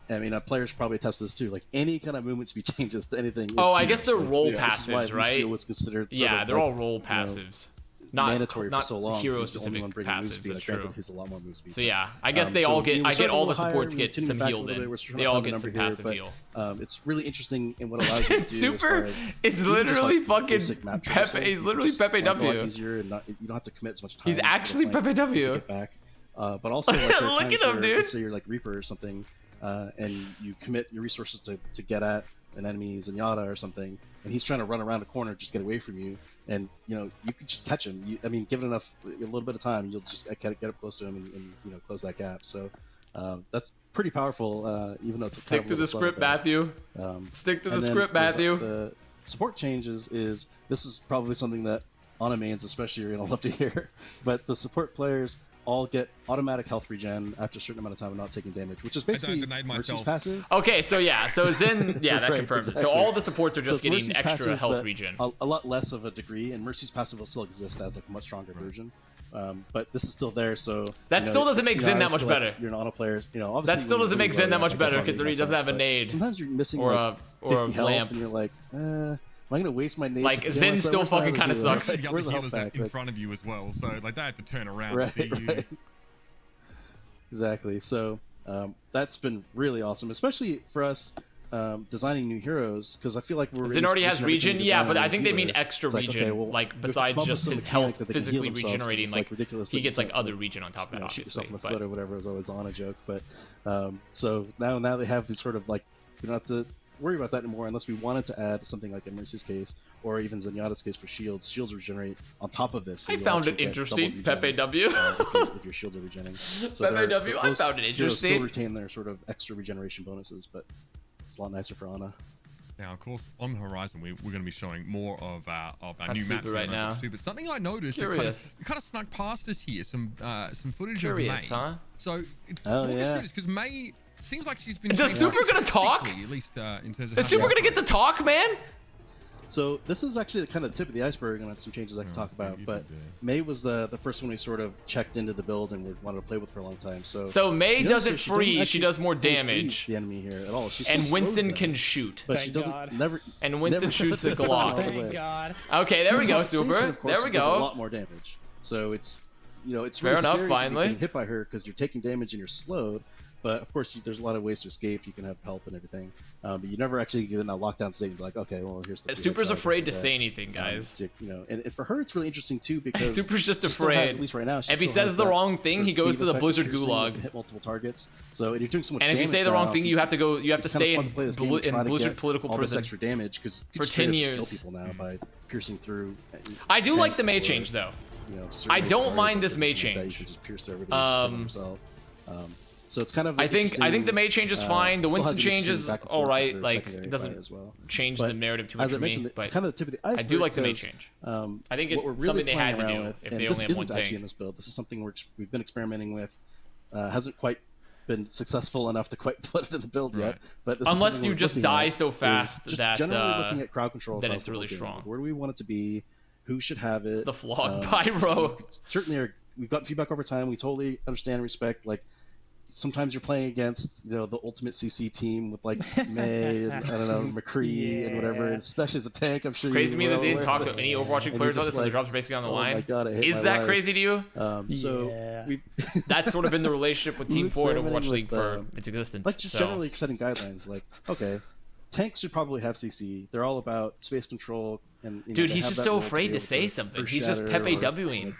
I mean, players probably attest to this too. Like any kind of movement speed changes to anything. Oh, I guess they're role passives, right? Was considered yeah, they're all role passives. Not mandatory for so long. Hero specific passives. That's true. He's a lot more move speed. So yeah, I guess they all get. I get all the supports get some healed in. They all get some passive heal. It's really interesting in what allows you to do. Super is literally fucking Pepe. He's literally Pepe W. Easier and you don't have to commit as much time. He's actually Pepe W. To get back. But also, like, look at him, dude. Let's say you're like Reaper or something, and you commit your resources to get at an enemy Zenyatta or something, and he's trying to run around a corner just get away from you, and you could just catch him. I mean, give it a little bit of time, you'll just get up close to him and close that gap. So that's pretty powerful, even though it's stick to the script, Matthew. Stick to the script, Matthew. The support changes is this is probably something that Ana mains especially are gonna love to hear. But the support players all get automatic health regen after a certain amount of time of not taking damage, which is basically Mercy's passive. Okay, so yeah, so Zen, yeah, that Right, confirms exactly. it. So all the supports are just getting Mercy's extra passive, health but regen. A lot less of a degree, and Mercy's passive will still exist as like a much stronger version. But this is still there, so that still doesn't make Zen I that just much feel better. Like you're an auto player, obviously that still doesn't make Zen that much better because he doesn't have a nade. Sometimes you're missing or like a 50 health, lamp. and you're like, am I gonna waste my nade? Like Zen still fucking kind of sucks. You got the healers in front of you as well, so like they have to turn around to see you. Right. Exactly. So that's been really awesome, especially for us designing new heroes, because I feel like we're. Zen already has regen, yeah, but I think they mean extra regen, like besides just his health physically regenerating, like he gets like other regen on top of that, obviously. Shoot yourself in the foot or whatever is always on a joke, but so now they have these sort of like, we don't have to worry about that anymore unless we wanted to add something like in Mercy's case or even Zenyatta's case for shields. Shields regenerate on top of this. So I found it interesting, Pepe W. if your shields are regenerating. So Pepe W, I found it interesting. Still retain their sort of extra regeneration bonuses, but it's a lot nicer for Ana. Now, of course, on the horizon, we're going to be showing more of our new maps right now. Super. Something I noticed that kind of snuck past us here, some footage of May. Huh? So, yeah, because May seems like she's been. Is Super gonna talk? At least in terms of. Is Super gonna get to talk, man? So this is actually kind of the tip of the iceberg, and some changes I can talk about. But May was the first one we sort of checked into the build and wanted to play with for a long time. So May doesn't freeze; she does more damage. The enemy here at all, and Winston can shoot. But she doesn't never. And Winston shoots a Glock. Thank God. Okay, there we go, Super. There we go. Does a lot more damage. So it's it's fair really enough. scary Finally, getting hit by her because you're taking damage and you're slowed. But of course, there's a lot of ways to escape. You can have help and everything, but you never actually get in that lockdown state and be like, okay, well, here's the. Super's afraid to say anything, guys. And for her, it's really interesting too because Super's just afraid. At least right now, if he says the wrong thing, he goes to the Blizzard Gulag. Hit multiple targets, so you're doing so much. And if you say the wrong thing, you have to go. You have to stay in Blizzard political all prison. This extra damage because for 10 years. Kill people now by piercing through. I do like the May change though. I don't mind this May change. You can just pierce through everybody. So it's kind of. I think the May change is fine. The Winston change is all right. Like it doesn't change the narrative too much for me. But it's kind of the tip of the iceberg. I do like the May change. I think it's something they had to do if they only have one tank. Actually in this build. This is something we've been experimenting with. Hasn't quite been successful enough to quite put it in the buld yet. But this unless you just die so fast that generally looking at crowd control, then it's really strong. Where do we want it to be? Who should have it? The flawed pyro. Certainly, we've gotten feedback over time. We totally understand and respect. Like sometimes you're playing against the ultimate CC team with like May and I don't know McCree and whatever, and especially as a tank. I'm sure. It's crazy to me that they didn't talk to any Overwatch players on this when the drops are basically on the line. My God, Is that crazy to you? So that's sort of been the relationship with Team 4 and Overwatch League for its existence. Like just generally setting guidelines. Like okay. Tanks should probably have CC. They're all about space control and. Dude, he's just so afraid to say something. He's just Pepe Wing,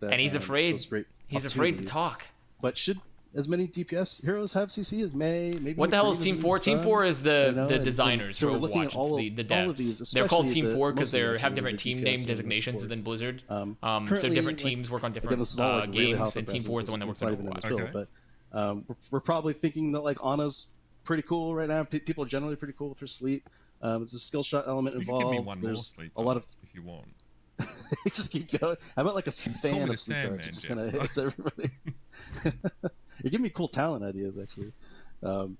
and he's afraid. He's afraid to talk. But should as many DPS heroes have CC as May? Maybe. What the hell is Team 4? Team 4 is the designers for Overwatch. It's the devs. They're called Team 4 because they have different team name designations within Blizzard. So different teams work on different games, and Team 4 is the one that works on Overwatch. But we're probably thinking that like Ana's pretty cool right now. People are generally pretty cool with her sleep. There's a skill shot element involved. Give me one There's more sleep a lot of if you want. Just keep going. How about like a fan of sleep darts? It just kind of hits everybody. You're giving me cool talent ideas actually. Can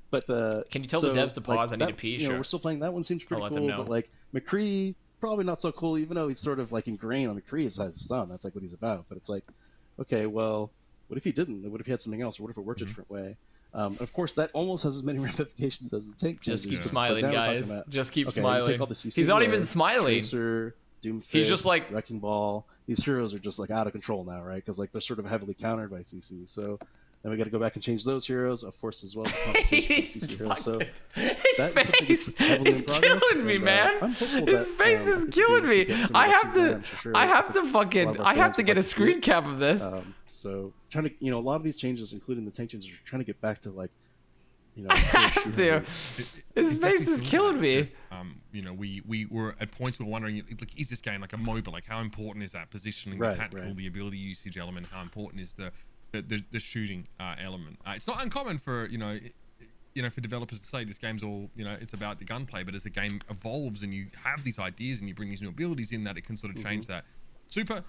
you tell the devs to pause? I need to pee. Sure. We're still playing. That one seems pretty cool. But like McCree, probably not so cool. Even though he's sort of like ingrained on McCree as his son. That's like what he's about. But it's like, okay, well, what if he didn't? What if he had something else? Or what if it worked a different way? Of course, that almost has as many ramifications as the tank. Just keep smiling, guys. Just keep smiling. He's not even smiling. Tracer, Doomfist, he's just like Wrecking Ball. These heroes are just like out of control now, right? Because like they're sort of heavily countered by CC. So then we got to go back and change those heroes, of course, as well as CC heroes. So his face is killing me, man. His face is killing me. I have to get a screen cap of this. So trying to, a lot of these changes, including the tank changes, are trying to get back to like, I have to. His face is killing me. We were at points we were wondering, like, is this game like a MOBA? Like, how important is that positioning, the tactical, the ability usage element? How important is the shooting element? It's not uncommon for for developers to say this game's all it's about the gunplay, but as the game evolves and you have these ideas and you bring these new abilities in, that it can sort of change that. Super.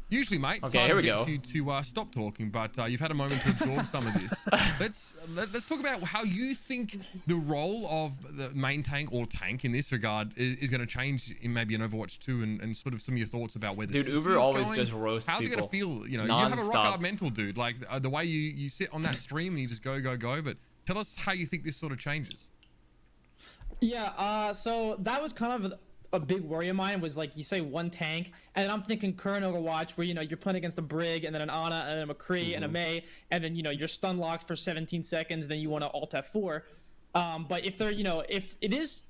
Usually, mate, okay, here we go. You to stop talking, but you've had a moment to absorb some of this. Let's talk about how you think the role of the main tank or tank in this regard is going to change in maybe an Overwatch 2, and sort of some of your thoughts about where the dude, Uber always just roasts How's people. How's it going to feel? You know, non-stop. you have a rock hard mental, dude. Like the way you sit on that stream and you just go. But tell us how you think this sort of changes. Yeah. So that was kind of a big worry of mine, was like you say one tank, and I'm thinking current Overwatch where you're playing against a Brig and then an Ana and then a McCree and a Mei, and then you're stun locked for 17 seconds, then you want to alt F4. But if they're if it is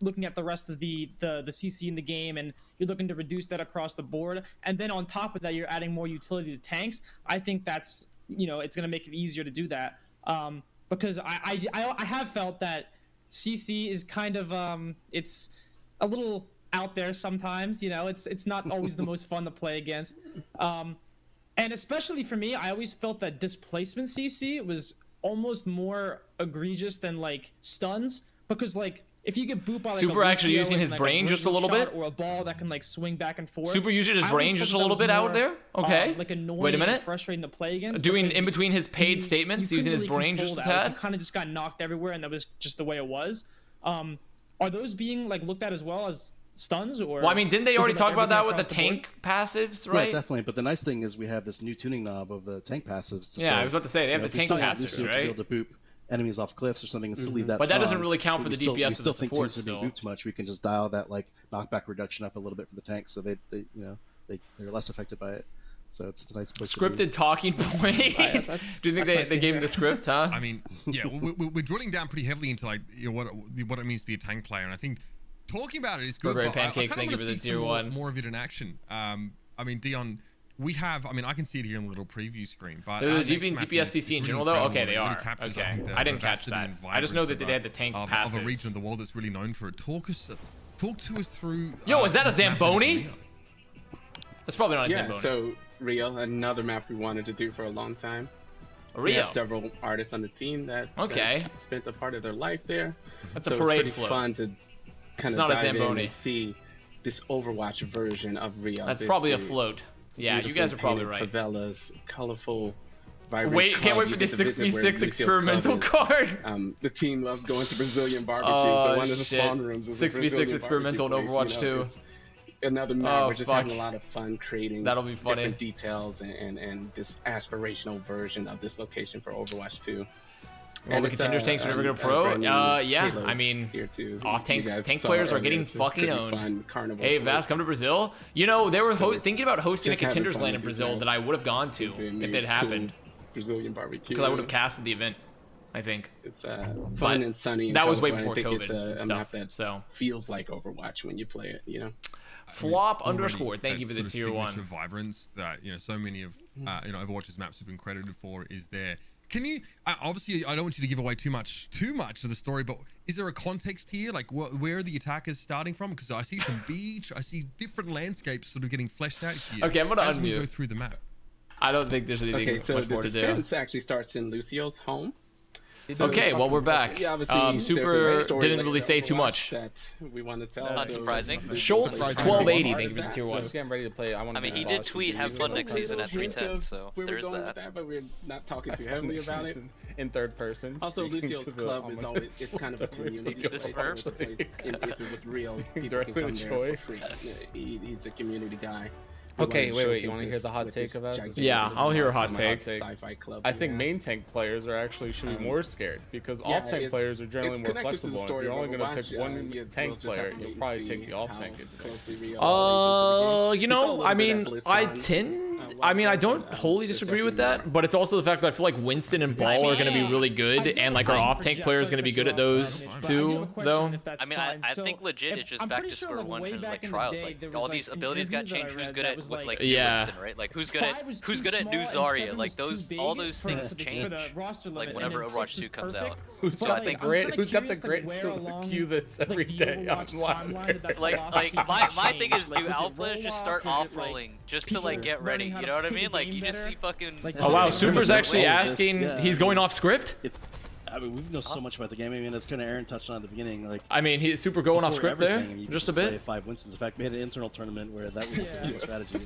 looking at the rest of the CC in the game, and you're looking to reduce that across the board, and then on top of that you're adding more utility to tanks, I think that's it's going to make it easier to do that, because I have felt that CC is kind of it's a little out there sometimes. It's not always the most fun to play against, and especially for me, I always felt that displacement CC was almost more egregious than like stuns, because like if you get booped by like Super actually using his brain just a little bit, or a ball that can like swing back and forth. Super using his brain just a little bit out there. Okay. Like annoying, wait a minute. And frustrating to play against. Doing in between his paid statements, using his brain just a tad. You kind of just got knocked everywhere, and that was just the way it was. Are those being like looked at as well as stuns, or? Well, I mean, didn't they already talk about that with the tank passives, right? Yeah, definitely. But the nice thing is we have this new tuning knob of the tank passives. Yeah, I was about to say they have the tank passives, right? To be able to boop enemies off cliffs or something and still leave that. But that doesn't really count for the DPS of the support. We still think tanks are being booped too much. We can just dial that like knockback reduction up a little bit for the tanks, so they're less affected by it. So it's a nice place. Scripted talking point. Do you think they gave him the script, huh? I mean, yeah, we're drilling down pretty heavily into like what it means to be a tank player, and I think talking about it is good. But Pancakes, thank you for the tier 1. More of it in action. I mean, Dion, we have. I mean, I can see it here on the little preview screen. But they're DPS CC in general, though. Okay, they are. Okay, I didn't catch that. I just know that they had the tank passive of a region of the world that's really known for it. Talk to us through. Yo, is that a Zamboni? That's probably not a Zamboni. Yeah. So Rio, another map we wanted to do for a long time. Rio. We have several artists on the team that spent a part of their life there. That's a parade it's pretty fun to kind of dive in and see this Overwatch version of Rio. That's probably a float. Yeah, you guys are probably right. Favelas, colorful, vibrant. Can't wait for the 6v6 experimental card. The team loves going to Brazilian barbecue, so one of the spawn rooms is 6v6 experimental in Overwatch 2. Another map. We're just having a lot of fun creating different details and this aspirational version of this location for Overwatch 2. All the contenders tanks are never gonna pro. Yeah, I mean, off tanks, tank players are getting fucking owned. Hey, Vaz, come to Brazil. They were thinking about hosting a contenders land in Brazil that I would have gone to if it happened. Brazilian barbecue. Because I would have casted the event, I think. It's fun and sunny. That was way before COVID. It's a map that feels like Overwatch when you play it. Flop _ thank you for the tier 1. Vibrance that so many of Overwatch's maps have been credited for is there. Can you obviously I don't want you to give away too much of the story, but is there a context here, like where are the attackers starting from? Because I see some beach, I see different landscapes sort of getting fleshed out here. Okay, I'm gonna as unmute. We go through the map. I don't think there's anything much more to do. Okay, so the defense actually starts in Lucio's home. Okay, well we're back. Yeah, Super didn't really say too much. That we want to tell. Unsurprising. Schultz 1280, thank you for the tier 1. I'm ready to play. I mean, he did tweet "Have fun next season" at 310, so there's that. But we're not talking too heavily about it. In third person. Also, Lucio's club is always kind of a community place. If it was real, people can come there for free. He's a community guy. Okay, wait. You want to hear the hot take of us? Yeah, I'll hear a hot take. I think main tank players should be more scared because off tank players are generally more flexible. If you're only going to pick one tank player, you'll probably take the off tank. I don't wholly disagree with that, but it's also the fact that I feel like Winston and Ball are going to be really good, and like our off tank player is going to be good at those too, though. I mean, I think legit it's just back to square one from like trials. Like all these abilities got changed. Who's good at with like Winston, right? Like who's good at new Zarya? Like all those things change. Like whenever Overwatch 2 comes out. Who's got the great skill to queue this every day? Like my thing is, do alpha just start off rolling just to like get ready? You know what I mean? Like you just see fucking. Oh wow, Super's actually asking. He's going off script. I mean, we know so much about the game. I mean, as kind of Aaron touched on at the beginning. Like, I mean, he's super going off script there, just a bit. 5 Winstons. In fact, we had an internal tournament where that was the strategy.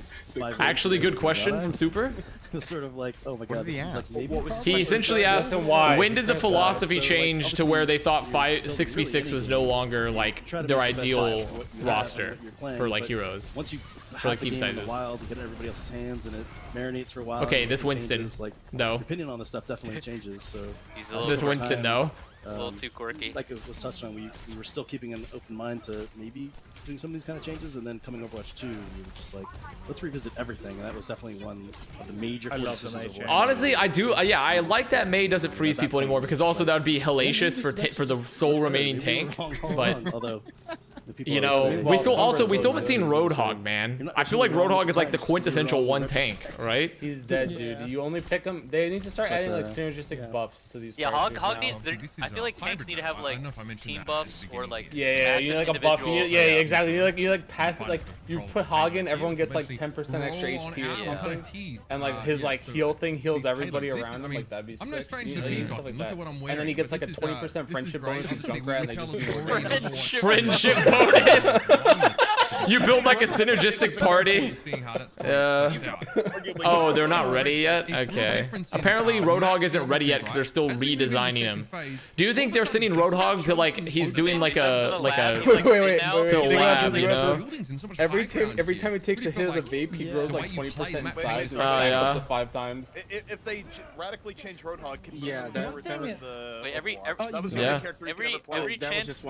Actually, good question from Super. It was sort of like, oh my god, this seems like maybe. He essentially asked him why. When did the philosophy change to where they thought 6v6 was no longer like their ideal roster for like heroes? Once you for like team sizes. Wild, you get in everybody else's hands and it marinates for a while. Okay, this Winston, changes, like, no. Opinion on the stuff definitely changes. So this Winston, no. A little too quirky. Like it was touched on, we were still keeping an open mind to maybe doing some of these kind of changes, and then coming Overwatch 2, we were just like, let's revisit everything, and that was definitely one of the major criticisms of Overwatch. Honestly, I do, yeah, I like that May doesn't freeze people anymore, because also that would be hellacious for the sole remaining tank, but... Although, you know, we still haven't seen Roadhog, man. I feel like Roadhog is like the quintessential one tank, right? He's dead, dude. You only pick him. They need to start adding like synergistic buffs to these. Yeah, Hog needs. I feel like tanks need to have like team buffs or like. Yeah, you need like a buff. Yeah, exactly. You like pass it, like you put Hog in, everyone gets like 10% extra HP or something, and like his like heal thing heals everybody around him. Like that'd be sick. I'm no stranger to Peacock. Look at what I'm wearing. And then he gets like a 20% friendship bonus with Junkrat. Friendship bonus. You build like a synergistic party. Oh, they're not ready yet? Okay. Apparently Roadhog isn't ready yet because they're still redesigning him. Do you think they're sending Roadhog to like he's doing like a wait, to a lab, you know? Every time he takes a hit of the vape, he grows like 20% in size and up to 5 times. If they radically change Roadhog,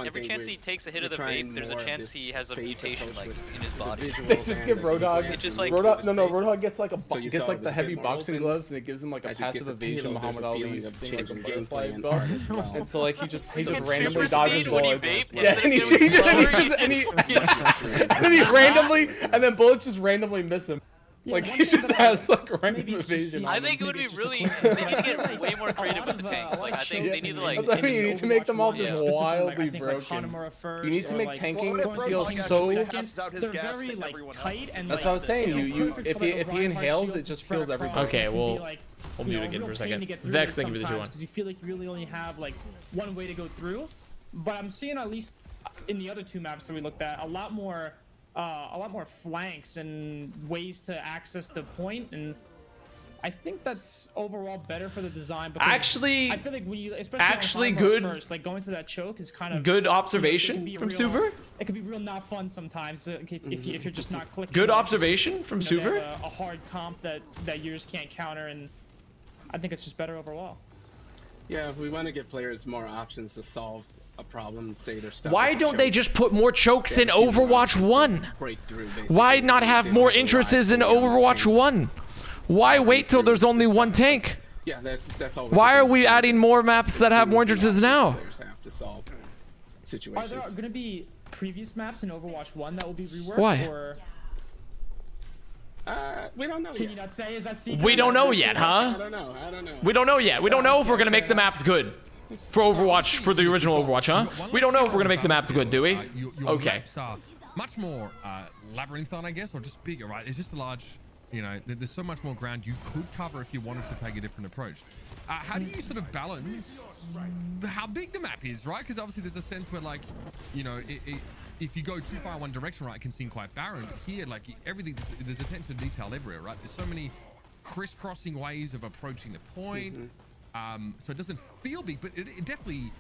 every chance he takes a hit of the vape, there's a chance he has a mutation like in his body. They just give Roadhog. It's just like Roadhog gets like the heavy boxing gloves and it gives him like a passive evasion Muhammad Ali's change of butterfly belt. And so like he just randomly dodges bullets. Yeah, and then bullets just randomly miss him. Like he just has like random evasion. I think it would be really. They need to get way more creative with the tanks. Like I think they need to like. That's what I mean. You need to make them all just wildly broken. You need to make tanking feel so. They're very like tight and. That's what I was saying. If he inhales, it just feels everything. Okay, we'll mute again for a second. Vex, thank you for the 2-1. Because you feel like you really only have like one way to go through, but I'm seeing at least in the other 2 maps that we looked at a lot more flanks and ways to access the point, and I think that's overall better for the design. Actually, I feel like when you, especially good. First, like going through that choke is kind of good observation from Super. It can be real not fun sometimes if you're just not clicking. Good observation from Super. A hard comp that you just can't counter, and I think it's just better overall. Yeah, if we want to give players more options to solve a problem, say they're stuck. Why don't they just put more chokes in Overwatch 1? Why not have more entrances in Overwatch 1? Why wait till there's only one tank? Yeah, that's all. Why are we adding more maps that have more entrances now? Have to solve situations. Are there going to be previous maps in Overwatch 1 that will be reworked? Why? Or... we don't know. Can you not say? Is that secret? We don't know yet, huh? I don't know. We don't know yet. We don't know if we're gonna make the maps good for Overwatch, for the original Overwatch, huh? We don't know if we're gonna make the maps good, do we? Okay. Maps are much more labyrinthine, I guess, or just bigger, right? It's just a large, you know, there's so much more ground you could cover if you wanted to take a different approach. How do you sort of balance how big the map is, right? Because obviously there's a sense where, like, you know, if you go too far one direction, right, it can seem quite barren. But here, like, everything, there's attention to detail everywhere, right? There's so many crisscrossing ways of approaching the point. So it doesn't feel big, but it definitely,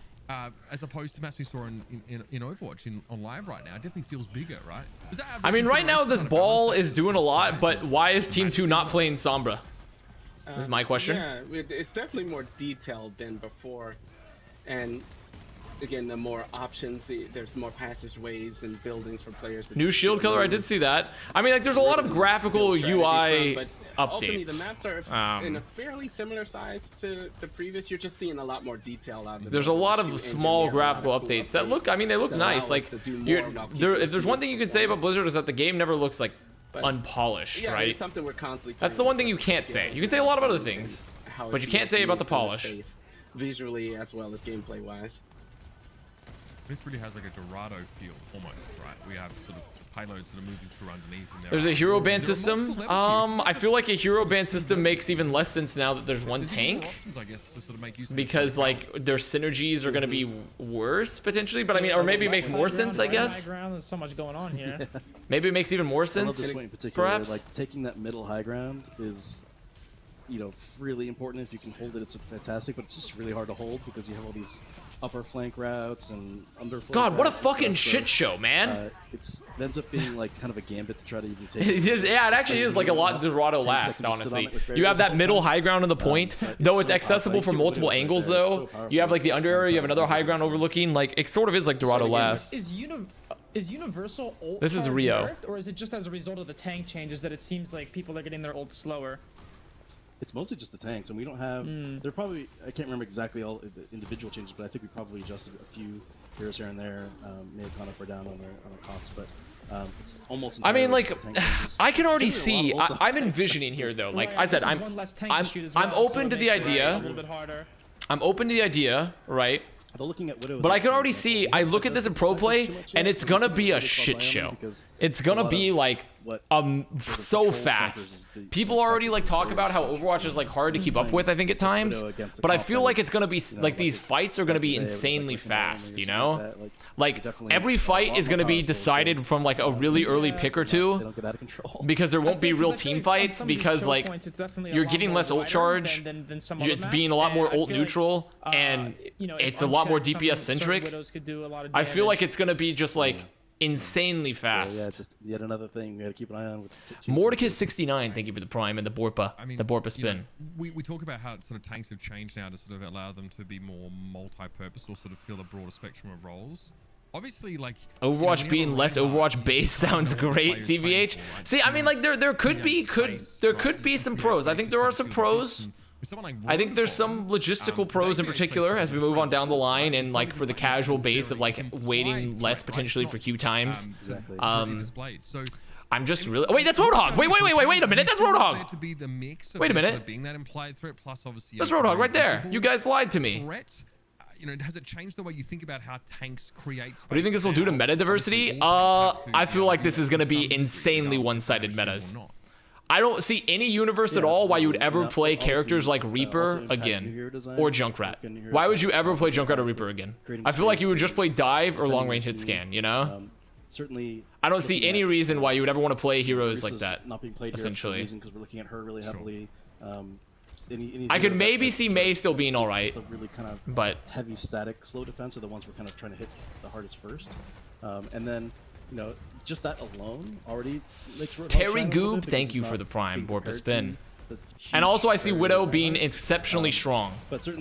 as opposed to maps we saw in Overwatch on live right now, it definitely feels bigger, right? I mean, right now this ball is doing a lot, but why is Team 2 not playing Sombra? This is my question. Yeah, it's definitely more detailed than before, and again, the more options, there's more passageways and buildings for players. New shield color, I did see that. I mean, like, there's a lot of graphical UI updates. Ultimately, the maps are in a fairly similar size to the previous. You're just seeing a lot more detail out of There's a lot of small graphical updates that look, I mean, they look nice. Like, if there's one thing you can say about Blizzard is that the game never looks like unpolished, right? It's something we're constantly. That's the one thing you can't say. You can say a lot of other things, but you can't say about the polish. Visually as well as gameplay wise. This really has like a Dorado feel almost, right? We have sort of payloads that are moving through underneath. And there's a hero ban system. I feel like a hero ban system makes even less sense now that there's one tank, because like their synergies are going to be worse potentially. But I mean, or maybe it makes more sense, I guess. There's so much going on here. Maybe it makes even more sense. I love this point in particular. Perhaps Like taking that middle high ground is, you know, really important. If you can hold it, it's fantastic. But it's just really hard to hold because you have all these upper flank routes and under flank God, what a routes fucking and stuff. shit show, man. It ends up being like kind of a gambit to try to even take Yeah, it actually is like a lot Dorado last, honestly. You have that middle high ground on the point, though it's accessible from multiple angles, though. You have like the under area, you have another high ground overlooking. Like, it sort of is like Dorado last. Is Universal ult This is Rio. nerfed, or is it just as a result of the tank changes that it seems like people are getting their ult slower? It's mostly just the tanks, and we don't have. They're probably, I can't remember exactly all the individual changes, but I think we probably adjusted a few heroes here and there. May have gone up or down on their costs, but it's almost. I mean, like, I can already see. I'm envisioning here, though. Like I said, I'm open to the idea. I'm open to the idea, right? But I can already see, I look at this in pro play, and it's gonna be a shit show. It's gonna be like so fast. People already like talk about how Overwatch is like hard to keep up with, I think, at times. But I feel like it's gonna be like these fights are gonna be insanely fast, you know? Like every fight is gonna be decided from like a really early pick or two, because there won't be real team fights, because like you're getting less ult charge, it's being a lot more ult neutral, and it's a lot more DPS centric. I feel like it's gonna be just like insanely fast. So, yeah, just yet another thing we gotta keep an eye on. Mordecai69, thank you for the prime and the Borpa, the Borpa spin. We talk about how sort of tanks have changed now to sort of allow them to be more multi-purpose or sort of fill a broader spectrum of roles. Obviously, like Overwatch being less Overwatch based sounds great. TVH. See, I mean, like there could be some pros. I think there are some pros. I think there's some logistical pros in particular as we move on down the line, and like for the casual base of like waiting less potentially for queue times. I'm just really. Wait, that's Roadhog. Wait a minute. That's Roadhog. Wait a minute. That's Roadhog right there. You guys lied to me. You know, has it changed the way you think about how tanks create space? What do you think this will do to meta diversity? I feel like this is going to be insanely one-sided metas. I don't see any universe at all why you would ever play characters like Reaper again, or Junkrat. Why would you ever play Junkrat or Reaper again? I feel like you would just play Dive or Long Range Hit Scan, you know? Certainly, I don't see any reason why you would ever want to play heroes like that, not being played essentially. Because we're looking at her really heavily. I could maybe see Mei still being all right, really kind of but heavy static slow defense are the ones we're kind of trying to hit the hardest first, and then you know just that alone already makes Terry Goob, thank you for the prime Borpa spin. And also I see Widow being exceptionally strong.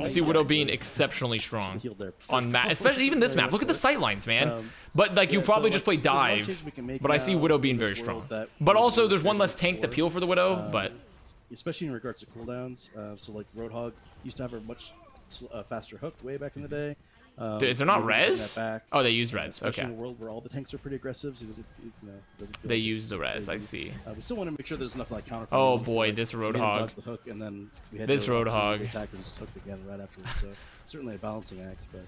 I see Widow being exceptionally strong on map, especially even this map. Look at the sight lines, man. But like you probably just play Dive, but I see Widow being very strong. But also there's one less tank to peel for the Widow, but especially in regards to cooldowns. So like Roadhog used to have a much faster hook way back in the day. Is there not res? Oh, they use res. Okay. In a world where all the tanks are pretty aggressive, so doesn't they use the res. I see. We still want to make sure there's enough like counter. Oh boy, this Roadhog. The hook, and then we had this Roadhog attack and just hooked again right afterwards. So it's certainly a balancing act, but.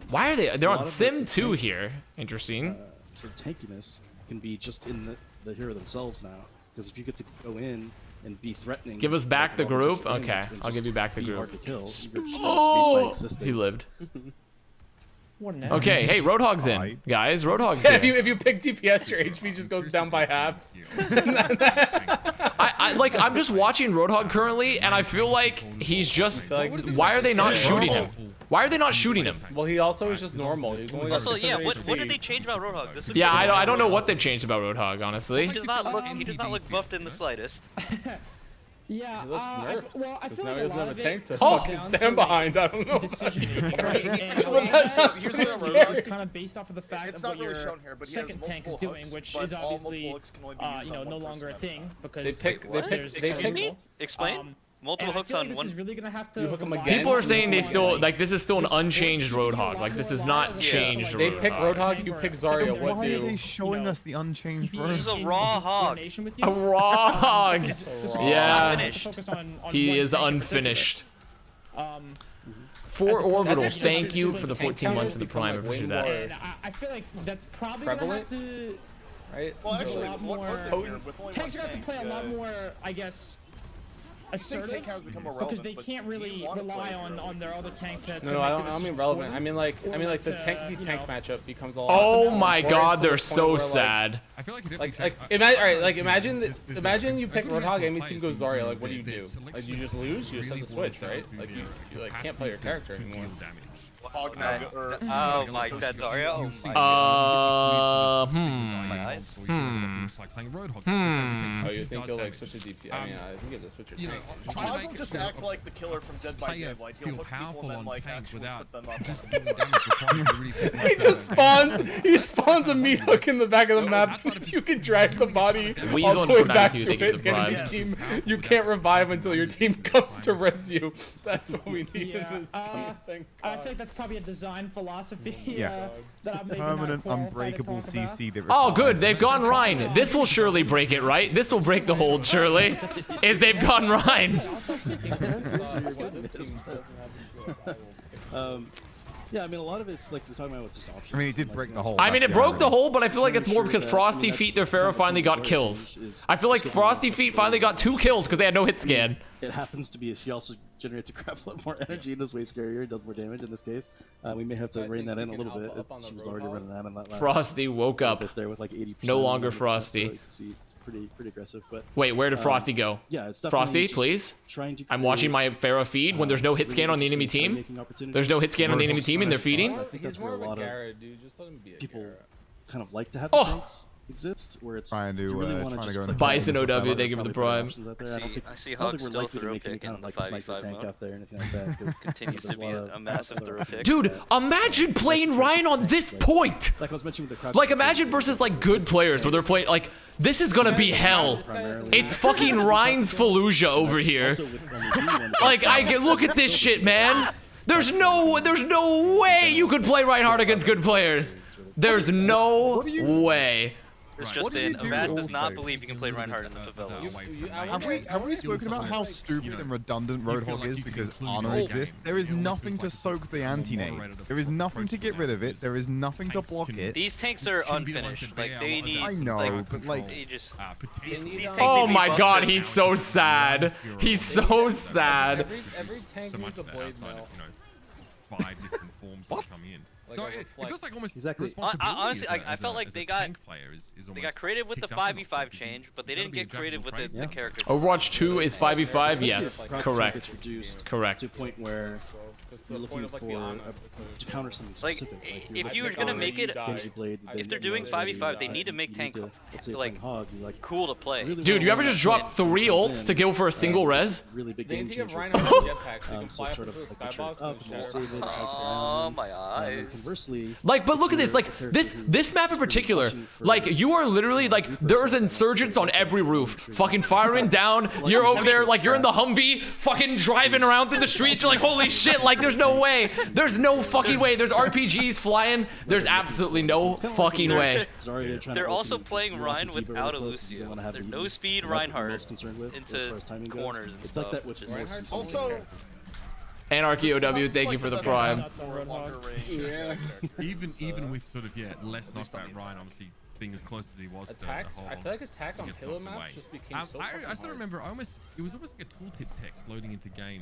Why are they? They're on Sim 2 here. Interesting. Sort of tankiness can be just in the hero themselves now, because if you get to go in and be threatening. Give us back the group? Okay, I'll give you back the group. Oh, he lived. Okay, hey, Roadhog's in, guys. Roadhog's in. If you pick DPS, your HP just goes down by half. I'm just watching Roadhog currently, and I feel like he's just like, why are they not shooting him? Why are they not shooting him? Well, he also is just normal. Also, yeah, what did they change about Roadhog? Yeah, I don't know what they've changed about Roadhog, honestly. He does not look buffed in the slightest. Yeah, he looks nerfed. Well, I feel now like he doesn't have a tank to fucking stand behind. I don't know. Here's kind of based off of the fact of what your second tank is doing, which is obviously, no longer a thing because they pick. Explain. Multiple hooks on one. Really gonna have to hook him again. People are saying they still like this is still an unchanged Roadhog. Like this is not changed. They pick Roadhog, you pick Zarya. What Why are they showing us the unchanged Roadhog? This is a raw hog. A raw hog. Yeah. He is unfinished. For Orbital, thank you for the 14 months of the Prime. I appreciate that. I feel like that's probably gonna have to. Right? Well, actually, a lot more. Tanks are gonna have to play a lot more, I guess, assertive, because they can't really rely on their other tank to. No, I don't mean relevant. I mean like the tank matchup becomes a lot. Oh my God, they're so sad. I feel like imagine you pick Roadhog and your team goes Zarya. Like, what do? Like, you just lose. You just have to switch, right? Like you like can't play your character anymore. Oh my God, Zarya. Oh my Oh, you think he'll like switch to DP? I mean, I think he'll just switch your tank. Hog just acts like the killer from Dead by Daylight. He'll hook people and then like actually put them up. He spawns a meat hook in the back of the map. You can drag the body all the way back to it, and your team, you can't revive until your team comes to rescue. That's what we need in this thing. I think that's probably a design philosophy. Yeah. That I'm maybe Permanent not unbreakable CC that Oh, good. They've gone Rhine. This will surely break it, right? This will break the hold, surely. Is they've gone Rhine. Yeah, I mean, a lot of it's like we're talking about with just options. I mean, it did break the hole. I mean, it broke the hole, but I feel like it's more because Frosty Feet, their Pharaoh, finally got kills. I feel like Frosty Feet finally got 2 kills because they had no hit scan. It happens to be she also generates a crap lot more energy and is way scarier, does more damage in this case. We may have to rein that in a little bit. She was already running out on that last Frosty woke up. There with like 80%. No longer Frosty. So it's pretty aggressive, but wait, where did Frosty go? Yeah, it's Frosty, please. I'm watching my Pharaoh feed when there's no hit scan on the enemy team. There's no hit scan on the enemy team and they're feeding. I think that's where a lot of people kind of like to have Oh! tanks exist, where it's trying to go Bison OW, thank you for the Prime. I see Hog still throw picking in the 5v5 mode. out there or anything like that. Continues to be a massive throw pick. Dude, imagine playing Ryan on this point. Like I was mentioning with the crowd. Like, imagine versus like good players where they're playing like this is gonna be hell. It's fucking Ryan's Fallujah over here. Like, look at this shit, man. There's no way you could play Reinhardt against good players. There's no way. It's just in. Avast does not believe you can play Reinhardt in the favelas. Have we spoken about how stupid and redundant Roadhog is because Ana exists? There is nothing to soak the anti-nade. There is nothing to get rid of it. There is nothing to block it. These tanks are unfinished. Like, they need. I know, but like. They just. Oh my God, he's so sad. He's so sad. Every tank needs a blade now. 5 different forms that come in. So it feels like almost exactly. Honestly, I felt like they got creative with the 5v5 change, but they didn't get creative with the characters. Overwatch 2 is 5v5. Yes, correct. Correct. To a point where you're looking for to counter something like, specific. If you're gonna make it, if they're doing 5v5, they need to make tank like cool to play. Dude, you ever just drop 3 ults to go for a single res? Really big game changer. Oh my eyes. Conversely, like, but look at this, like this map in particular, like you are literally like there's insurgents on every roof, fucking firing down. You're over there, like you're in the Humvee, fucking driving around through the streets. You're like, holy shit, like there's no way, there's no fucking way. There's RPGs flying. There's absolutely no fucking way. They're also playing Ryan without a Lucio. They're no speed Reinhardt into corners and stuff. Also. Anarchy OW, thank you for the Prime. Even with sort of less knockback Ryan obviously being as close as he was to the whole. I feel like attack on pillow maps just became so I still remember it was almost like a tooltip text loading into game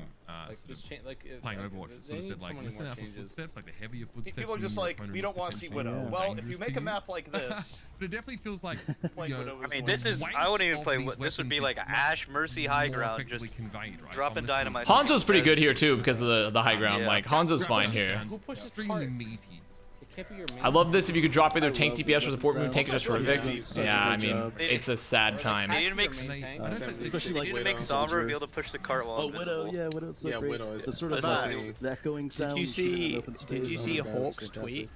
playing Overwatch. It sort of said like listen out for footsteps, like the heavier footsteps. People are just like, we don't want to see Widow. Well, if you make a map like this, but it definitely feels like I mean, this is I wouldn't even play. This would be like Ash Mercy high ground, just dropping dynamite. Hanzo's pretty good here too because of the high ground. Like Hanzo's fine here. Extremely meaty. I love this. If you could drop in their tank DPS for support move, tank is just terrific. Yeah, I mean, it's a sad time. They need to make, especially like Sombra be able to push the cart while Widow, Widow's so great. It's sort of that going sound. Did you see Hawk's tweet?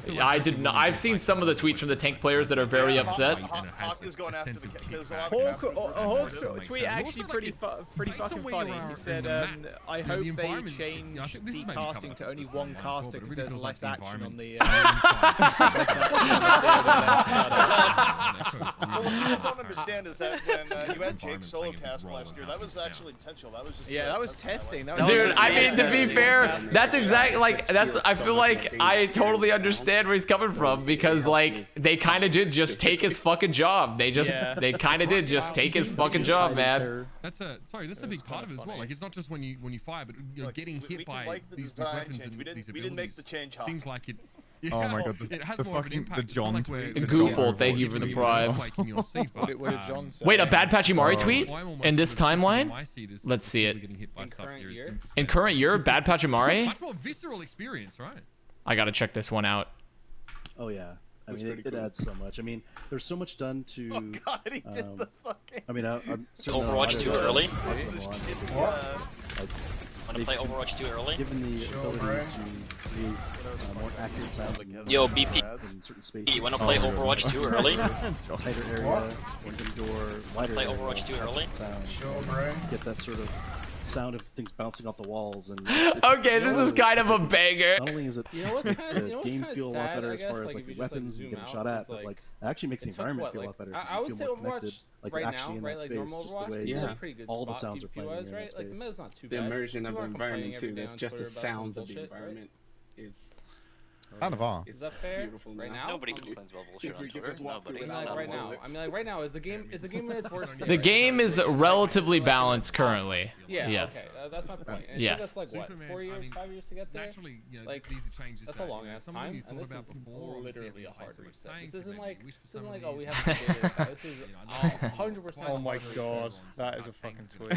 Yeah, I did not. I've seen some of the tweets from the tank players that are very upset. Hawk is going after Hawk's tweet actually pretty fucking funny. He said, "I hope they change the casting to only one caster because there's less action on the." Well, what people don't understand is that when you had Jake solo cast last year, that was actually intentional. That was just that was testing. Dude, I mean, to be fair, that's exactly like I feel like I totally understand where he's coming from because like they kind of did just take his fucking job. They kind of did just take his fucking job, man. That's a big part of it as well. Like it's not just when you fire, but you're getting hit by these weapons and these abilities. We didn't make the change. Seems like it. Oh my god, it has the more of an impact. John tweet. Goople, thank you for the prime. What did John say? Wait, a Bad Pachimari tweet in this timeline? Let's see it. In current year, Bad Pachimari? Much more visceral experience, right? I gotta check this one out. Oh yeah. I mean, it adds so much. I mean, there's so much done to. Oh god, he did the fucking. I mean, I'm Overwatch too early. Want to play Overwatch too early? Given the ability to create more accurate sounds. Yo, BP. In certain spaces. You want to play Overwatch too early? Tighter area, indoor, wider. Play Overwatch too early? Sound. Get that sort of sound of things bouncing off the walls and okay, this is kind of a banger. Not only is it the game feel a lot better as far as like weapons and getting shot at, but like it actually makes the environment feel a lot better. I would say Overwatch like right actually now, in that space, normal just the way all the sounds are playing in that space. Like the meta's not too The bad. immersion of the environment too. That's just the sounds of the environment is. Kind of are. Is that fair? Right now? Nobody complains about bullshit on Twitter. Nobody. Right now. I mean, like right now, is the game in its worst state? The game is relatively balanced currently. Yeah. Yes. Okay. That's my point. And yes. That's like what, 4 years, 5 years to get there? Naturally, like these are changes. That's a long ass time, and this is literally a hard reset. This isn't like oh we have to do this. This is 100%. Oh my god, that is a fucking tweet. I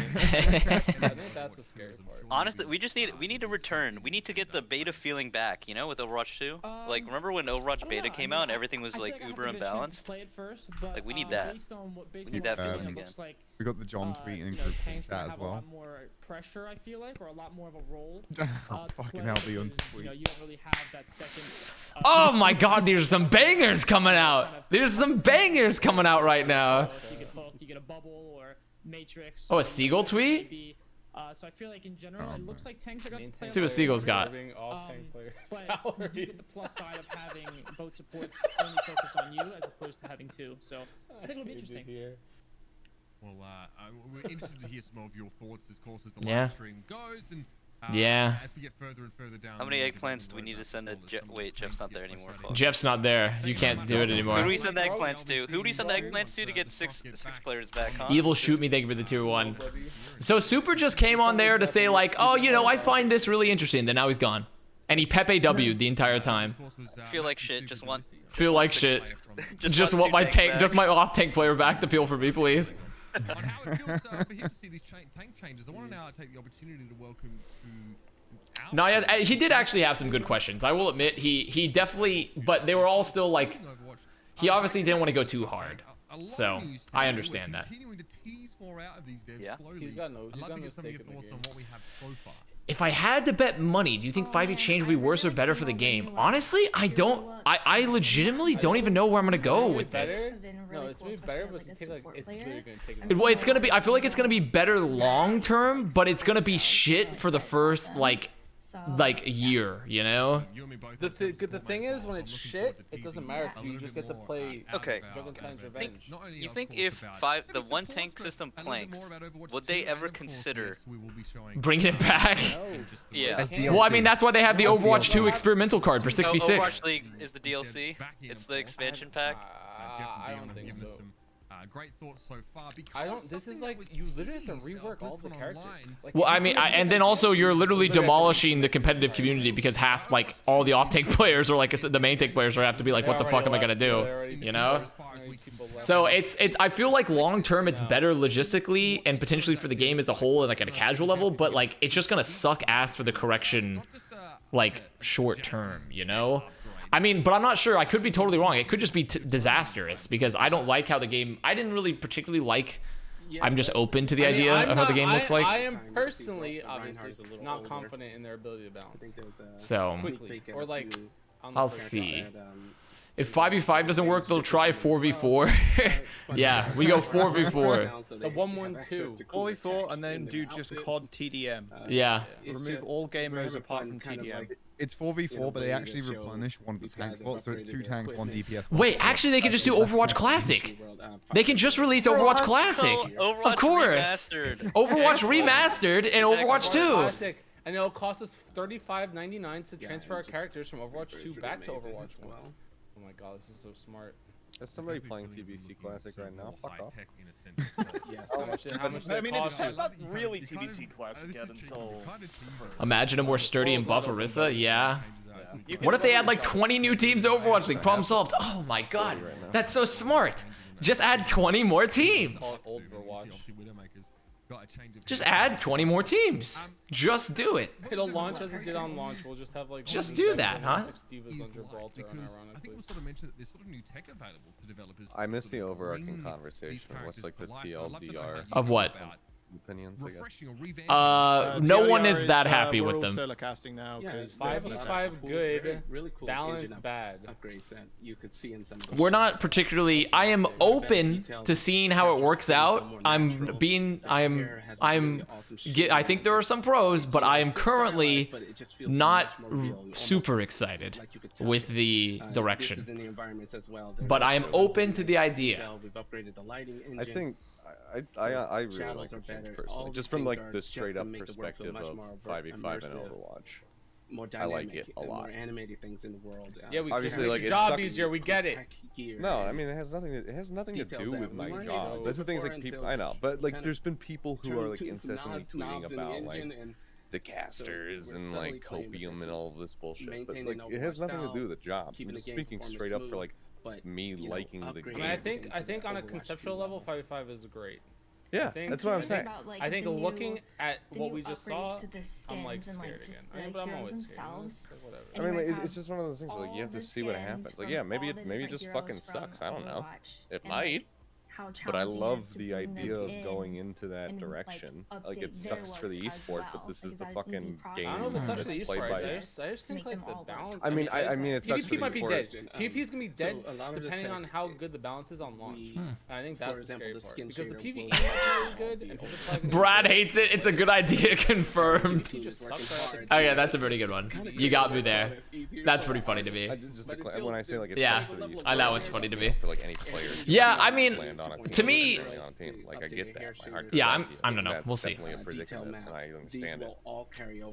think that's the scary part. Honestly, we need to return. We need to get the beta feeling back. You know, with Overwatch 2. Like remember when Overwatch beta came out and everything was like uber imbalanced? Like we need that. We need that feeling again. We got the John tweet in group chat as well. A lot more pressure, I feel like, or a lot more of a role. Fucking hell, the untweet. You don't really have that second. Oh my god, there's some bangers coming out. There's some bangers coming out right now. You get hooked, you get a bubble or matrix. Oh, a Seagull tweet? So I feel like in general, it looks like tanks are going to play. See what Seagull's got. But you do get the plus side of having both supports only focus on you as opposed to having two. So I think it'll be interesting. Well, we're interested to hear some of your thoughts, of course, as the live stream goes, and as we get further and further down. How many eggplants do we need to send to Wait, Jeff's not there anymore. Folks. Jeff's not there. You can't do it anymore. Who do we send the eggplants to? Who do we send the eggplants to get six players back, huh? Evil shoot me, thank you for the tier 1. So Super just came on there to say like, oh, you know, I find this really interesting. Then now he's gone. And he Pepe W'd the entire time. Feel like shit, just want. Feel like shit. Just want my tank, just my off tank player back to peel for me, please. On how it feels for him to see these tank changes, I want to now take the opportunity to welcome to. No, yeah, he did actually have some good questions. I will admit, he definitely, but they were all still like, he obviously didn't want to go too hard. So I understand that. Yeah. He's got no stake in the game. If I had to bet money, do you think 5e change would be worse or better for the game? Honestly, I don't. I legitimately don't even know where I'm gonna go with this. No, it's gonna be better, but it's literally gonna take. Well, it's gonna be. I feel like it's gonna be better long term, but it's gonna be shit for the first like year, you know? The thing is, when it's shit, it doesn't matter because you just get to play. Okay. You think if the one tank system planks, would they ever consider bringing it back? Yeah. Well, I mean that's why they have the Overwatch 2 experimental card for 6v6. Overwatch League is the DLC. It's the expansion pack. I don't think so. Great thoughts so far. I don't. This is like you literally have to rework all the characters. Like, well, I mean, and then also you're literally demolishing the competitive community because half, like, all the off-tank players or like the main tank players are have to be like, what the fuck am I gonna do? You know? So it's. I feel like long term it's better logistically and potentially for the game as a whole and like at a casual level, but like it's just gonna suck ass for the correction, like short term. You know? I mean, but I'm not sure. I could be totally wrong. It could just be disastrous because I don't like how the game. I didn't really particularly like. I'm just open to the idea of how the game looks like. I am personally, obviously, not confident in their ability to balance. So, or like, I'll see. If 5v5 doesn't work, they'll try 4v4. Yeah, we go 4v4. The 1-1-2. 4v4 and then do just COD TDM. Yeah. Remove all game modes apart from TDM. It's 4v4, but they actually replenish one of the tank slots, so it's 2 tanks, 1 DPS. Wait, actually, they can just do Overwatch Classic. They can just release Overwatch Classic. Overwatch Of course. Overwatch Remastered and Overwatch 2. Classic. And it'll cost us $35.99 to transfer our characters from Overwatch 2 back to Overwatch 1. Oh my god, this is so smart. Is somebody playing TBC Classic right now? Fuck off. Yes, how much I mean, it's not really TBC Classic yet until... Imagine a more sturdy and buff Orisa, yeah. What if they add like 20 new teams to Overwatch League? Problem solved. Oh my god, that's so smart. Just add 20 more teams. Just add 20 more teams. Just do it. It'll launch as it did on launch. We'll just have like just do that, huh? I think we'll sort of mention that there's sort of new tech available to developers. I missed the overarching conversation. What's like the TLDR of what? Opinions, I guess. No one is that happy with them. Solo casting now. Yeah, 5v5 good, really cool balance bad. Upgrades that you could see in some of We're not particularly. I am open to seeing how it works out. I think there are some pros, but I am currently not super excied with the direction. But I am open to the idea. I think. I really like the change personally, just from like the straight up perspective of 5v5 and Overwatch. More I like it a lot. More animated things in the world. Yeah, we obviously like it's job easier. We get it. No, I mean it has nothing to do with my job. That's the things like people. I know, but like there's been people who are like incessantly tweeting about like the casters and like copium and all of this bullshit. But like it has nothing to do with the job. I'm just speaking straight up for like me liking the game. I mean, I think on a conceptual level, 5v5 is great. Yeah, that's what I'm saying. I think looking at what we just saw, I'm like scared again. But I'm always scared. I mean, like, it's just one of those things where like, you have to see what happens. Like, yeah, maybe it just fucking sucks. I don't know. It might. But I love the idea of going into that direction. Like, it sucks for the esport, but this is the fucking game that's played by. I just think like the balance. I mean, it sucks for the esport. PvP might be dead. PvP is gonna be dead depending on how good the balance is on launch. I think that's the scary part because the PvE is good and Brad hates it. It's a good idea. Confirmed. Oh yeah, that's a pretty good one. You got me there. That's pretty funny to me. When I say like it's yeah, I know it's funny to me. For like any player. Yeah, I mean. To me, like I get that. Yeah, I don't know. We'll see. Definitely a predicament, and I understand it.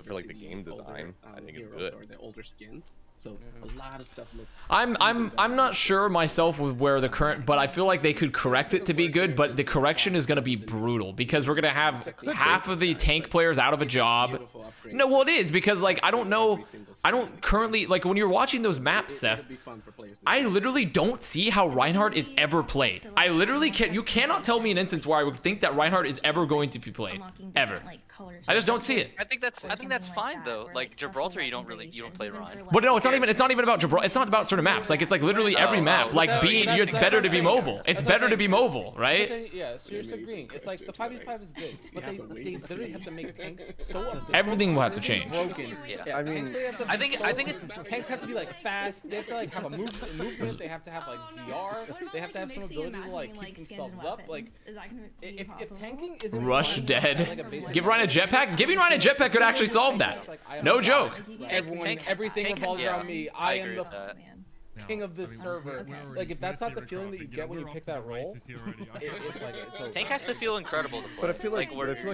For like the game design, I think it's good. The older skins. So a lot of stuff looks. I'm not sure myself with where the current, but I feel like they could correct it to be good. But the correction is going to be brutal because we're going to have half of the tank players out of a job. No, well it is because like I don't currently like when you're watching those maps, Seth. I literally don't see how Reinhardt is ever played. I literally can't. You cannot tell me an instance where I would think that Reinhardt is ever going to be played ever. I just don't see it. I think that's fine though. Like Gibraltar, you don't play Ryan. But no, it's not even about Gibraltar. It's not about certain maps. Like it's like literally every map. Like it's better to be mobile. It's better to be mobile, right? Yeah, so you're agreeing. It's like the 5v5 is good, but they literally have to make tanks so everything will have to change. Broken. Yeah. I mean, I think tanks have to be like fast. They have to like have a movement. They have to have like DR. They have to have some ability to like keep themselves up. Like if tanking isn't Rush dead. Give Ryan a jetpack. Giving Ryan a jetpack could actually solve that. No joke. Everything revolves around me. I am the king of this server. Like if that's not the feeling that you get when you pick that role, it's like it's over. Tank has to feel incredible to play. But I feel like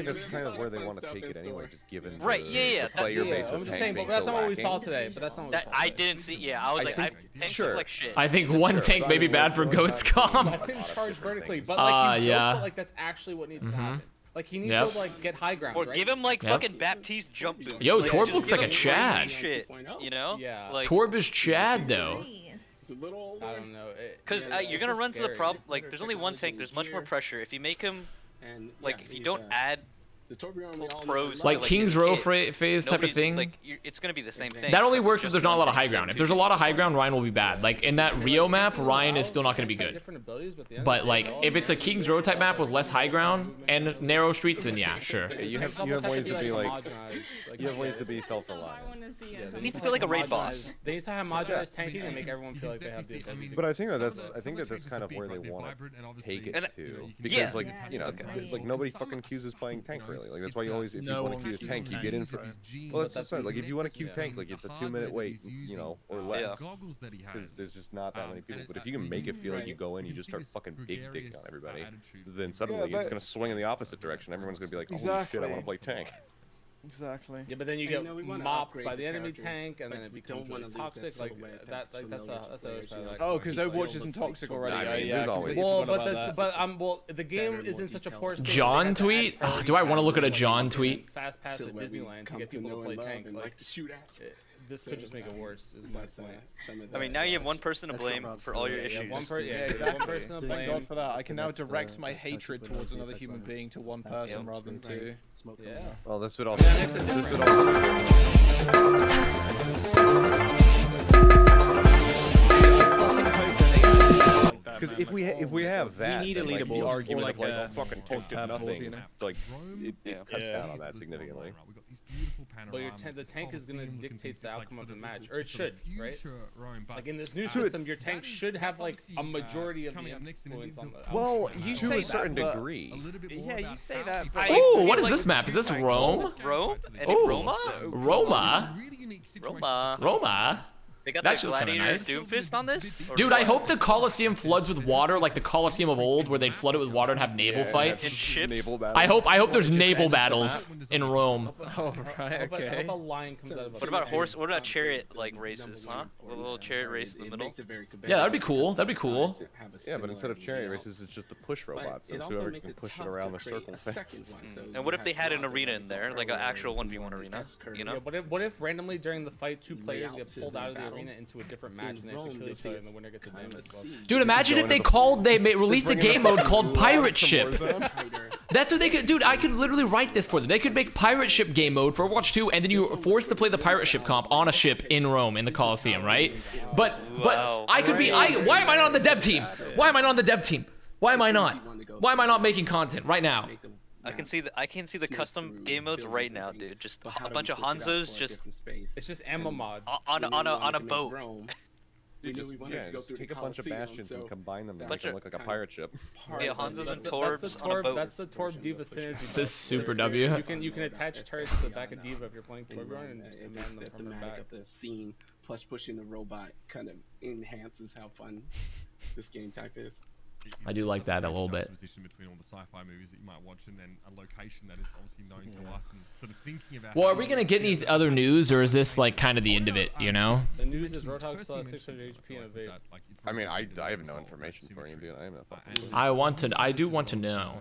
that's kind of where they want to take it anyway, just given the player base of tank being that's not what we saw today. But that's not what we saw. I didn't see. Yeah, I was like, tanks look like shit. I think one tank may be bad for Goat's comp. I couldn't charge vertically, but like yeah. Like that's actually what needs to happen. Like he needs to like get high ground, or give him like fucking Baptiste jump boost. Yo, Torb looks like a Chad. Shit, you know? Yeah. Like, Torb is Chad though. I don't know. Because you're gonna run to the problem. Like, there's only one tank. There's much more pressure. If you make him, like, if you don't add pros, like King's Row phase type of thing. Like, it's gonna be the same thing. That only works if there's not a lot of high ground. If there's a lot of high ground, Ryan will be bad. Like in that Rio map, Ryan is still not gonna be good. But like if it's a King's Row type map with less high ground and narrow streets, then yeah, sure. You have ways to be like you have ways to be self-reliant. They need to feel like a raid boss. They need to have modularized tanking and make everyone feel like they have the. But I think that's kind of where they want to take it to, because like you know like nobody fucking Q's is playing tank really. really. Like that's why you always, if you want to queue as tank, you get in for. Well, that's like if you want to queue tank, like it's a 2-minute wait, you know, or less. Because there's just not that many people. But if you can make it feel like you go in, you just start fucking big dicking on everybody, then suddenly it's gonna swing in the opposite direction. Everyone's gonna be like, holy shit, I want to play tank. Exactly. Yeah, but then you get mopped by the enemy tank, and then it becomes really toxic. Like that's the other side. Oh, because Overwatch isn't toxic already. Yeah, always. Well, the game is in such a poor state. John tweet? Do I want to look at a John tweet? Fast pass at Disneyland to get people to play tank. Like to shoot at. This could just make it worse. Is my point. I mean, now you have one person to blame for all your issues. One person to blame. Thank God for that. I can now direct my hatred towards another human being to one person rather than two. Yeah. Well, this would also. Because if we have that, we need a then, leaderboard the argument or of like, oh, fucking tank did nothing, you know? Like it cuts down on that significantly. But the tank is going to dictate the outcome of the match, or it should, right? Like in this new system, your tank should have like a majority of the influence on the. Well, you to say a certain that, degree. Yeah, you say that. Oh, what is this map? Is this Rome? Roma? Roma? They got that that gladiator Doomfist on this? Dude, I hope the Colosseum floods with water like the Colosseum of old, where they'd flood it with water and have naval fights. And ships. I hope there's naval battles in Rome. Oh, right, okay. A lion comes out of What about what about chariot like races, huh? A little chariot race in the middle. Yeah, that'd be cool. That'd be cool. Yeah, but instead of chariot races, it's just the push robots. And whoever can push it around the circle fastest. And what if they had an arena in there, like an actual 1v1 arena? You know? Yeah, what if randomly during the fight 2 players get pulled out of the arena into a different match and they have to kill each other and the winner gets a damage buff? Dude, imagine if they released a game mode called Pirate Ship. That's what they could. Dude, I could literally write this for them. They could make Pirate Ship game mode for Overwatch 2, and then you're forced to play the Pirate Ship comp on a ship in Rome in the Colosseum, right? But I could be. Why am I not on the dev team? Why am I not on the dev team? Why am I not? Why am I not making content right now? I can see the custom game modes right now, dude. Just a bunch of Hanzos, just it's just ammo mod on a boat. Dude, just take a bunch of bastions and combine them to make them look like a pirate ship. Yeah, Hanzos and Torbs on a boat. That's the Torb Diva synergy. This is super W. You can attach turrets to the back of Diva if you're playing Torbjorn and command them from the back. Of the scene plus pushing the robot kind of enhances how fun this game type is. I do like that a little bit. Between all the sci-fi movies that you might watch and then a location that is obviously known to us and sort of thinking about. Well, are we gonna get any other news, or is this like kind of the end of it? You know. The news is Roadhog still has 600 HP and a vape. I mean, I have no information for you, dude. I have no fucking. I do want to know.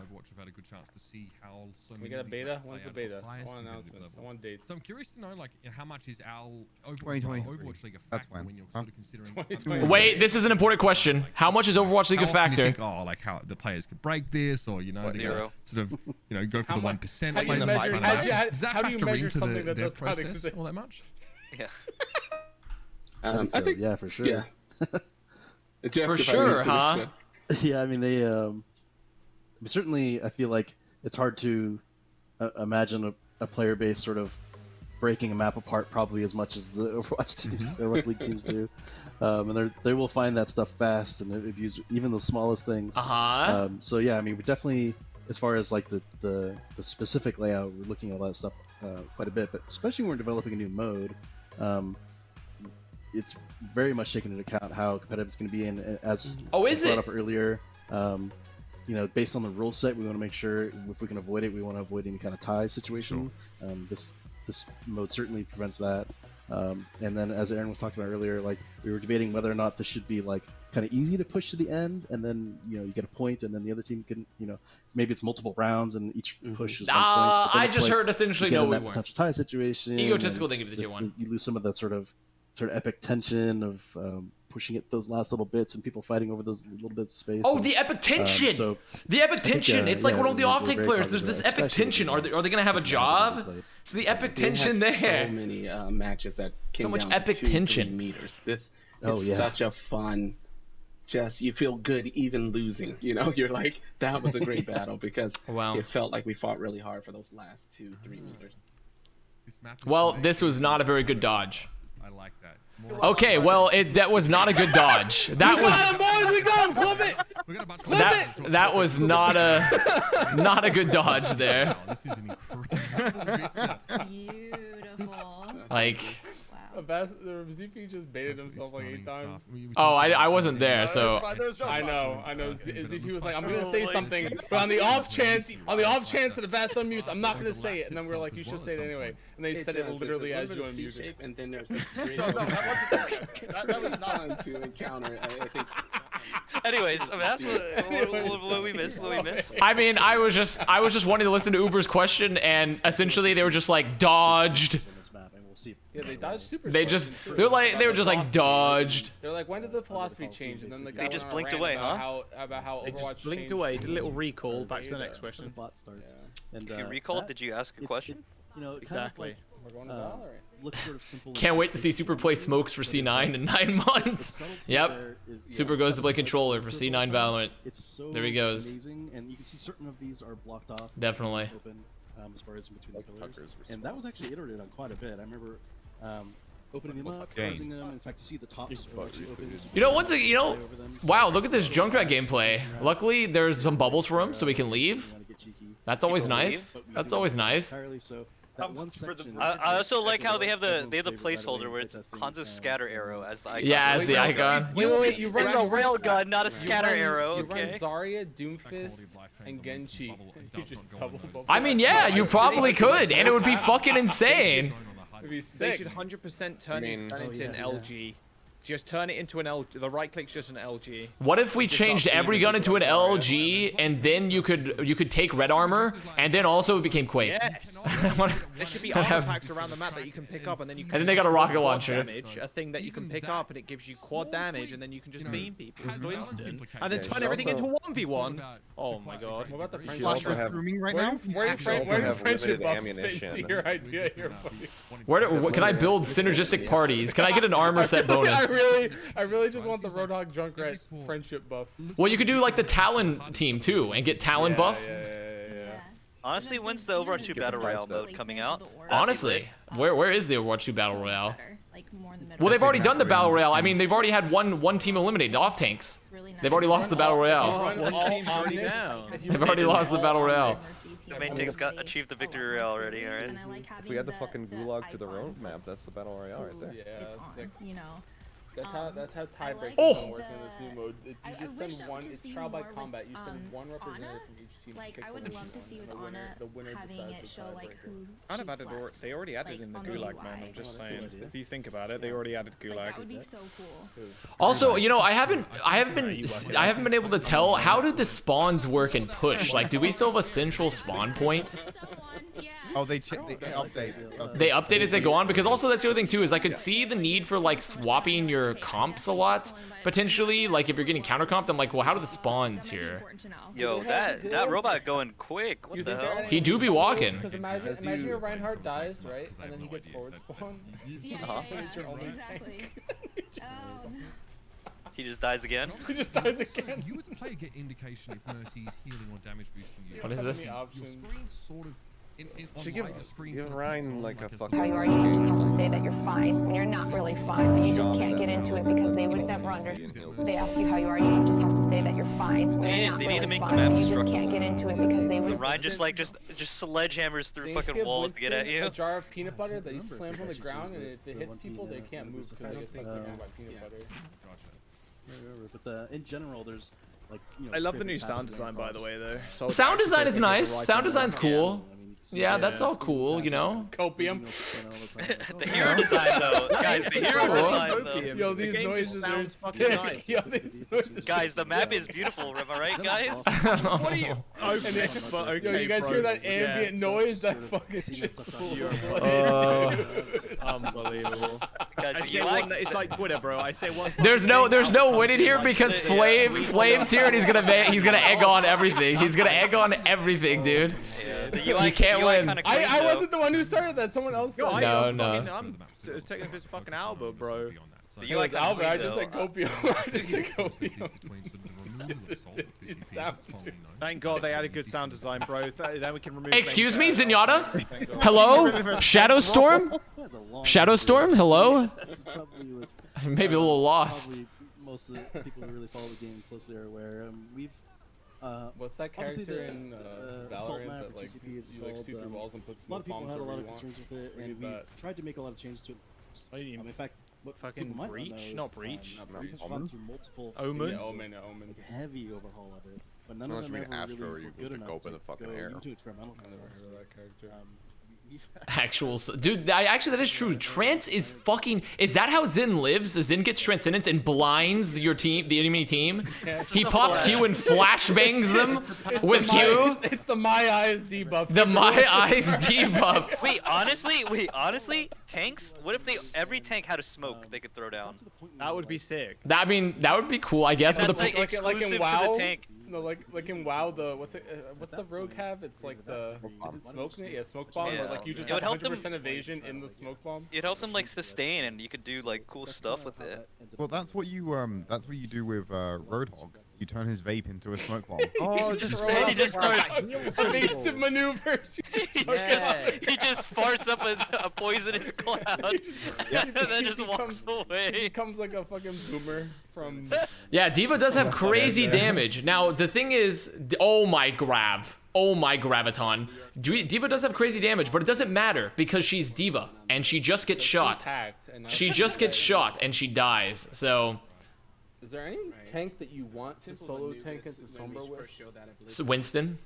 We got a beta. When's the beta? I want announcements. I want dates. So I'm curious to know, like, how much is our 2020. Overwatch League a factor when you're sort of considering? Wait, this is an important question. How much is Overwatch League a factor? Think, oh, like how the players could break this, or you know, sort of, you know, go for the 1%. How do you measure something that does not exist all that much? Yeah. I think yeah, for sure. Yeah. For sure, huh? Yeah, I mean they. Certainly, I feel like it's hard to imagine a player base sort of breaking a map apart probably as much as the Overwatch teams, Overwatch League teams do, and they will find that stuff fast and abuse even the smallest things. So yeah, I mean, we definitely, as far as like the specific layout, we're looking at all that stuff quite a bit, but especially when we're developing a new mode, it's very much taken into account how competitive it's going to be, and as brought up earlier. You know, based on the rule set, we want to make sure if we can avoid it, we want to avoid any kind of tie situation. Sure. This mode certainly prevents that. And then, as Aaron was talking about earlier, like we were debating whether or not this should be like kind of easy to push to the end, and then you know you get a point, and then the other team can, you know, maybe it's multiple rounds, and each push is 1 point. I just heard essentially no, we weren't. Potential tie situation. Egotistical thinking of the tier 1. You lose some of that sort of epic tension of pushing it those last little bits and people fighting over those little bits of space. Oh, the epic tension! The epic tension! It's like one of the off-tank players. There's this epic tension. Are they going to have a job? It's the epic tension there. So many matches that came so much down epic to 2-3 meters. This is such a fun. Just you feel good even losing. You know, you're like that was a great battle because it felt like we fought really hard for those last 2-3 meters. Well, this was not a very good dodge. I like that. Okay, well, that was not a good dodge. That was. We got him, clip it. That was not a good dodge there. Wow, this is an incredible. Beautiful. Like. The ZP just baited himself like 8 times. Oh, I wasn't there, so. I know. ZP was like, I'm gonna say something, but on the off chance that the Vast unmutes, I'm not gonna say it. And then we're like, you should say it anyway. And they said it literally as you unmuted. And then there's this great. That was not to encounter. I think. Anyways, I mean, that's what we missed. What we missed. I mean, I was just wanting to listen to Uber's question, and essentially they were just like dodged. Yeah, they dodged super. They were just like dodged. They're like, when did the philosophy change? And then the guy they just blinked away, huh? About how they Overwatch just blinked changed away. Did a little recall. Back to the next question. If you recalled, did you ask a question? Exactly. We're going to Valorant. Looks sort of simple. Can't wait to see Super play smokes for C9 in 9 months. Yep. Super goes to play controller for C9 Valorant. There he goes. Amazing, and you can see certain of these are blocked off. Definitely. Open, as far as in between the pillars. And that was actually iterated on quite a bit. I remember opening them up, closing them. In fact, you see the tops are actually open. You know, wow, look at this Junkrat gameplay. Luckily, there's some bubbles for him, so we can leave. That's always nice. That's always nice. I also like how they have the placeholder where it's Hanzo's scatter arrow as the icon. Yeah, as the icon. Wait, you run a railgun, not a scatter arrow. You run Zarya, Doomfist, and Genji. You just double bubble. I mean, yeah, you probably could, and it would be fucking insane. It'd be sick. They should 100% turn his gun into an LG. Just turn it into an LG. The right click's just an LG. What if we changed every gun into an LG, and then you could take red armor, and then also it became Quake? Yes. There should be armor packs around the map that you can pick up, and then you can. And then they got a rocket launcher. Damage, a thing that you can pick up, and it gives you quad damage, and then you can just beam people to instant, and then turn everything into 1v1. Oh my god. What about the friendship? Flash is streaming right now. Where do friendship buffs fit into your idea here, buddy? Can I build synergistic parties? Can I get an armor set bonus? I really just want the Roadhog Junkrat friendship buff. Well, you could do like the Talon team too, and get Talon buff. Yeah. Honestly, when's the Overwatch 2 Battle Royale mode coming out? Honestly, where is the Overwatch 2 Battle Royale? Well, they've already done the Battle Royale. I mean, they've already had one team eliminated, the off tanks. They've already lost the Battle Royale. They've already lost the Battle Royale. The main tank's achieved the victory royale already, alright? If we had the fucking gulag to the roadmap, that's the battle royale right there. Yeah, that's sick. You know. That's how tiebreakers Oh! work in this new mode. You just send one. It's trial by combat. You send one representative from each team. Like I would love to see with Ana having it show like who. They already added in the gulag, man. I'm just saying. If you think about it, they already added gulag. That would be so cool. Also, you know, I haven't been able to tell how did the spawns work and push. Like, do we still have a central spawn point? Oh, they update. They update as they go on, because also that's the other thing too is I could see the need for like swapping your comps a lot potentially. Like if you're getting counter comped, I'm like, well, how do the spawns here? Yo, that robot going quick. What the hell? He do be walking. Because imagine your Reinhardt dies, right, and then he gets forward spawn. He just dies again? He just dies again. You as a player get indication if Mercy is healing or damage boosting you. What is this? Your screen's sort of Should give Ryan like a fucking. How you are, you just have to say that you're fine when you're not really fine, but you just can't get into it because they would never understand. They ask you how you are, you just have to say that you're fine when you're not really fine. You just can't get into it because they would. Ryan just sledgehammers through fucking walls to get at you. A jar of peanut butter that he slams on the ground, and if it hits people, they can't move because they get stuck by peanut butter. But in general, there's like, you know, I love the new sound design, by the way, though. So sound design is nice. Sound design's cool. Yeah, that's all cool, you know. Copium. The hero design, though, guys. The hero design, though. Yo, these noises are fucking nice. Yo, these noises. Guys, the map is beautiful. Am I right, guys? What are you? Yo, you guys hear that ambient noise? That fucking shit's cool. Unbelievable. It's like Twitter, bro. I say one. There's no winning here because Flame's here and he's gonna egg on everything. He's gonna egg on everything, dude. You can't win. I wasn't the one who started that. Someone else started. No. I'm taking this fucking Alba, bro. The UI Albert, I just said copium. I just said copium. Thank God they had a good sound design, bro. Then we can remove. Excuse me, Zenyatta? Hello? Shadowstorm? Shadowstorm? Hello? Maybe a little lost. Most of the people who really follow the game closely are aware. We've what's that character in Assault Valorant map that like TCP is you like called, shoot through walls and put a lot of people bombs had a lot wherever of you want? concerns with it, and we tried to make a lot of changes to it. In fact, what fucking Breach? Not Breach. We've gone through multiple Omen. Omen. heavy overhaul of it, but none Unless of them you ever Astro, really you were good can enough go up in to the fucking go air. into experimental. I never heard of that character. Actual dude, actually that is true. Trance is fucking. Is that how Zin lives? Zin gets transcendence and blinds your team, the enemy team. He pops Q and flashbangs them with Q. It's the My Eyes debuff. The My Eyes debuff. Wait, honestly, tanks? What if every tank had a smoke they could throw down? That would be sick. That would be cool, I guess. But Like in WoW. tank. No, like in WoW, what's the rogue have? It's like the is it smoke? Yeah, smoke bomb. Yeah. Where like you just It would have help 100% evasion in the smoke bomb. It'd help them like sustain, and you could do like cool stuff with it. Well, that's what you do with Roadhog. You turn his vape into a smoke bomb. Oh, he just starts evasive maneuvers. He just farts up a poisonous cloud, and then just walks away. He becomes like a fucking boomer from. Yeah, D.Va does have crazy damage. Now the thing is, oh my graviton. D.Va does have crazy damage, but it doesn't matter because she's D.Va and she just gets shot. She just gets shot and she dies. So. Is there any tank that you want to solo tank into Sombra with? So Winston.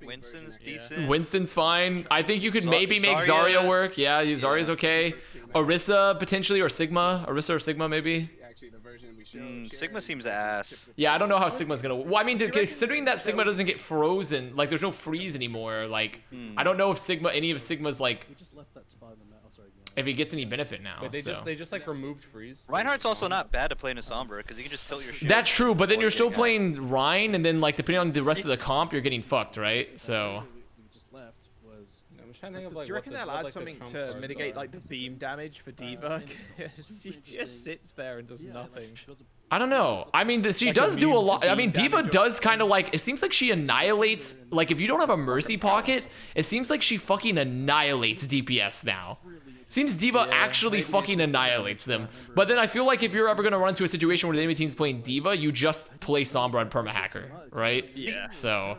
Winston's decent. Winston's fine. I think you could maybe make Zarya work. Yeah, Zarya's okay. Orisa potentially, or Sigma. Orisa or Sigma maybe. Sigma seems ass. Yeah, I don't know how Sigma's gonna. Well, I mean, considering that Sigma doesn't get frozen, like there's no freeze anymore. Like, I don't know if any of Sigma's like. If he gets any benefit now. But they just like removed freeze. Reinhardt's also not bad to play in a Sombra because you can just tilt your shit. That's true, but then you're still playing Rein, and then like depending on the rest of the comp, you're getting fucked, right? So. Do you reckon they'll add something to mitigate like the beam damage for D.Va? She just sits there and does nothing. I don't know. I mean, she does do a lot. I mean, D.Va does kind of like. It seems like she annihilates. Like if you don't have a mercy pocket, it seems like she fucking annihilates DPS now. Seems D.Va actually fucking annihilates them. But then I feel like if you're ever going to run into a situation where the enemy team's playing D.Va, you just play Sombra and permahacker, right? Yeah. So.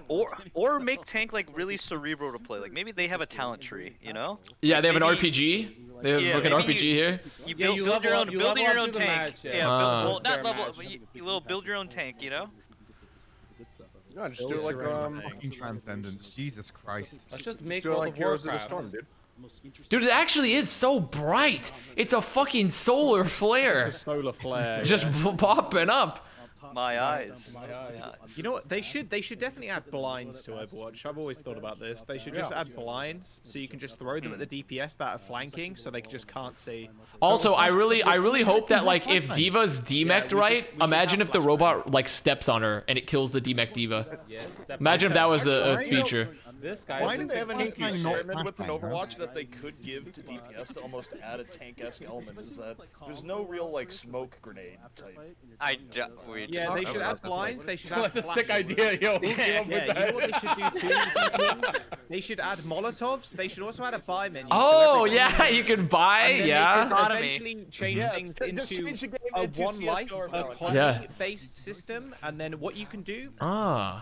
Or make tank like really cerebral to play. Like maybe they have a talent tree, you know? Yeah, like they have an RPG. They have like an RPG here. You build your own tank. Yeah, not level, but you build your own tank, you know? No, just do it like fucking Transcendence. Jesus Christ. Let's just make do it all like the Heroes of the Warcraft. Storm, dude. Dude, it actually is so bright. It's a fucking solar flare. It's a solar flare. Just popping up. My eyes. You know what? They should definitely add blinds to Overwatch. I've always thought about this. They should just add blinds so you can just throw them at the DPS that are flanking, so they just can't see. Also, I really hope that like if D.Va's demeched right, imagine if the robot like steps on her and it kills the demeched D.Va. Imagine if that was a feature. This guy Why do they have an experiment with an Overwatch that they could give to DPS to almost add a tank-esque element? Is that there's no real like smoke grenade type. Yeah, they should add blinds. They should add. That's a sick idea, yo. Yeah, you know what they should do too? They should add Molotovs. They should also add a buy menu. Oh yeah, you can buy. Yeah. Yeah. Eventually change things into a one life, a quality-based system, and then what you can do,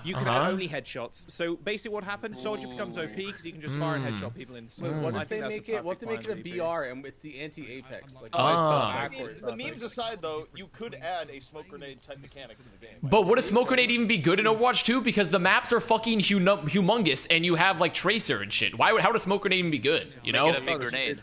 you can add only headshots. So basically, what happens? Soldier becomes OP because he can just fire and headshot people in. What if they make it? What if they make it a BR and it's the anti-Apex? Like backwards. The memes aside, though, you could add a smoke grenade type mechanic to the game. But would a smoke grenade even be good in Overwatch 2? Because the maps are fucking humongous, and you have like Tracer and shit. How would a smoke grenade even be good? You know?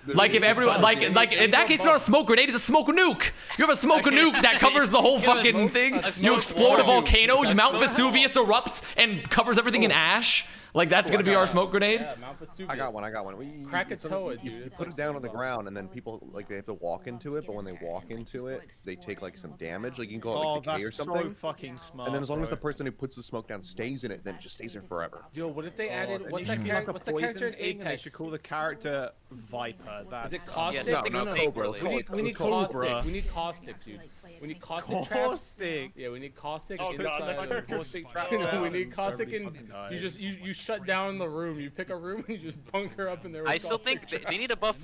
Like if everyone, like in that case, it's not a smoke grenade, it's a smoke nuke. You have a smoke nuke that covers the whole fucking thing. You explode a volcano, Mount Vesuvius erupts and covers everything in ash. Like that's gonna be our smoke grenade? Yeah, Mount Vesuvius. I got one. Crack a toe, dude. You put it down on the ground, and then people like they have to walk into it. But when they walk into it, they take like some damage. Like you can go out like decay or something. So fucking smart. And then as long as the person who puts the smoke down stays in it, then it just stays there forever. Yo, what if they added? What's that character? What's the character in Apex? They should call the character Viper. Is it Caustic? No, We need Caustic. We need Caustic, dude. We need caustic. Yeah, we need caustic. Oh, inside caustic traps. We need caustic, and you just you shut down the room. You pick a room and you just bunker up in there. I still think they need a buff.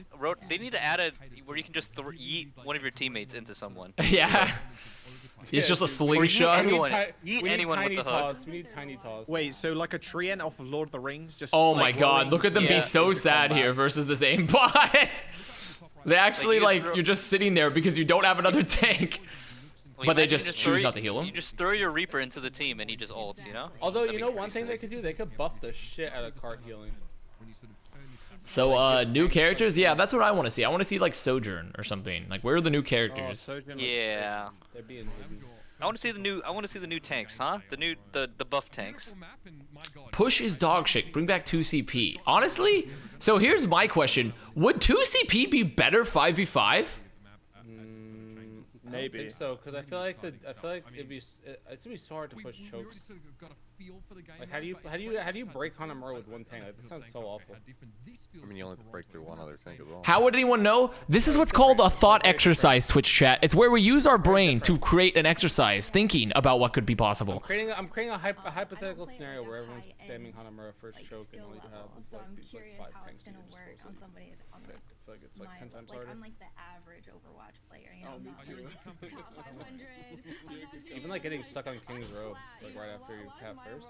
They need to add a where you can just yeet one of your teammates into someone. Yeah. It's just a slingshot. Anyone with the hook. We need tiny toss. Wait, so like a treant off of Lord of the Rings? Just oh my god, look at them be so sad here versus this aimbot. They actually like you're just sitting there because you don't have another tank. Well, but they just choose not to heal him. You just throw your Reaper into the team and he just ults, you know? Although, you know one thing they could do? They could buff the shit out of cart healing. So, new characters? Yeah, that's what I want to see. I want to see, like, Sojourn or something. Like, where are the new characters? Yeah. I want to see the new tanks, huh? The buff tanks. Push is dog shit. Bring back 2CP. Honestly, so here's my question. Would 2CP be better 5v5? Maybe. I don't think so, because I feel like it's gonna be so hard to push chokes. Like how do you break Hanamura with one tank? Like, that sounds so awful. I mean, you only have to break through one other tank as well. How would anyone know? This is what's called a thought exercise, Twitch chat. It's where we use our brain to create an exercise, thinking about what could be possible. I'm creating a hypothetical scenario where everyone's spamming Hanamura first choke and all you have is like these like 5 tanks. I feel like it's like 10 times harder. I'm like the average Overwatch player, you know, not like top 500. Even like getting stuck on King's Row, like right after you cap first.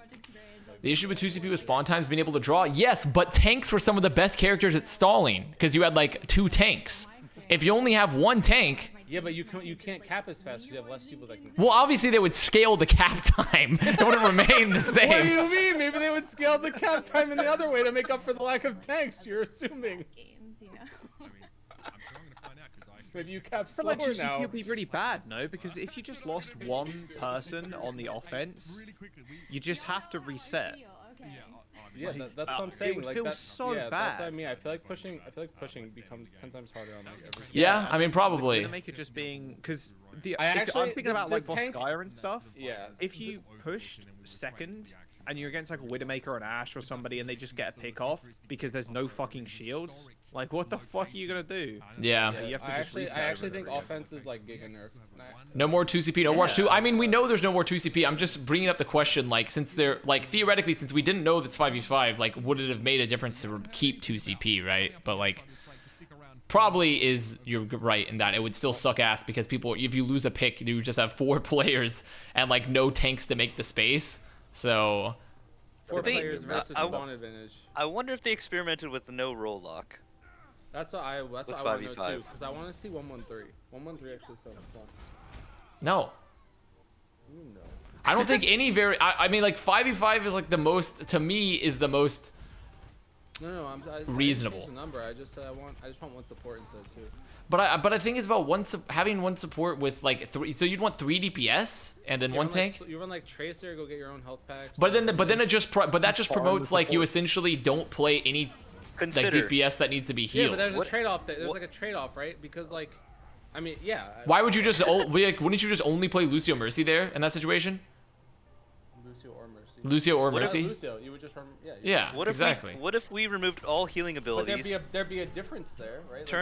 The issue with 2CP was spawn times being able to draw. Yes, but tanks were some of the best characters at stalling because you had like 2 tanks. If you only have 1 tank. Yeah, but you can't cap as fast. You have less people that can. Well, obviously they would scale the cap time. It wouldn't remain the same. What do you mean? Maybe they would scale the cap time in the other way to make up for the lack of tanks. You're assuming. Games, you know. Maybe you cap slower now. You'll be really bad, no? Because if you just lost one person on the offense, you just have to reset. Yeah, that's what I'm saying. It would feel so bad. That's what I mean. I feel like pushing becomes 10 times harder on like every. Yeah, I mean probably. Make it just being because I'm thinking about like Voskaya and stuff. Yeah. If you pushed second and you're against like a Widowmaker or an Ashe or somebody and they just get a pick off because there's no fucking shields, like what the fuck are you gonna do? Yeah. You have to I actually think offense is like giga nerfed. No more 2CP, no Overwatch 2. I mean, we know there's no more 2CP. I'm just bringing up the question, like, since they're, like, theoretically, since we didn't know that's 5v5, like, would it have made a difference to keep 2CP, right? But, like, probably you're right in that it would still suck ass because people, if you lose a pick, you just have 4 players and, like, no tanks to make the space. So 4 players versus spawn advantage. I wonder if they experimented with the no roll lock. That's what I want to know too, because I want to see 113. 113 actually sounds fun. No. No. I don't think any I mean, like 5v5 is like the most, to me, is the most reasonable. I didn't change the number. I just want one support instead of 2. But I think it's about having one support with like 3. So you'd want 3 DPS and then 1 tank. You run like Tracer, go get your own health packs. But then that just promotes like you essentially don't play any like DPS that needs to be healed. Yeah, but there's a trade-off. There's like a trade-off, right? Because like, I mean, yeah. Why would you just wouldn't you just only play Lucio Mercy there in that situation? Lucio or Mercy? Lucio, you would just run, yeah, exactly. What if we removed all healing abilities? But there'd be a difference there, right?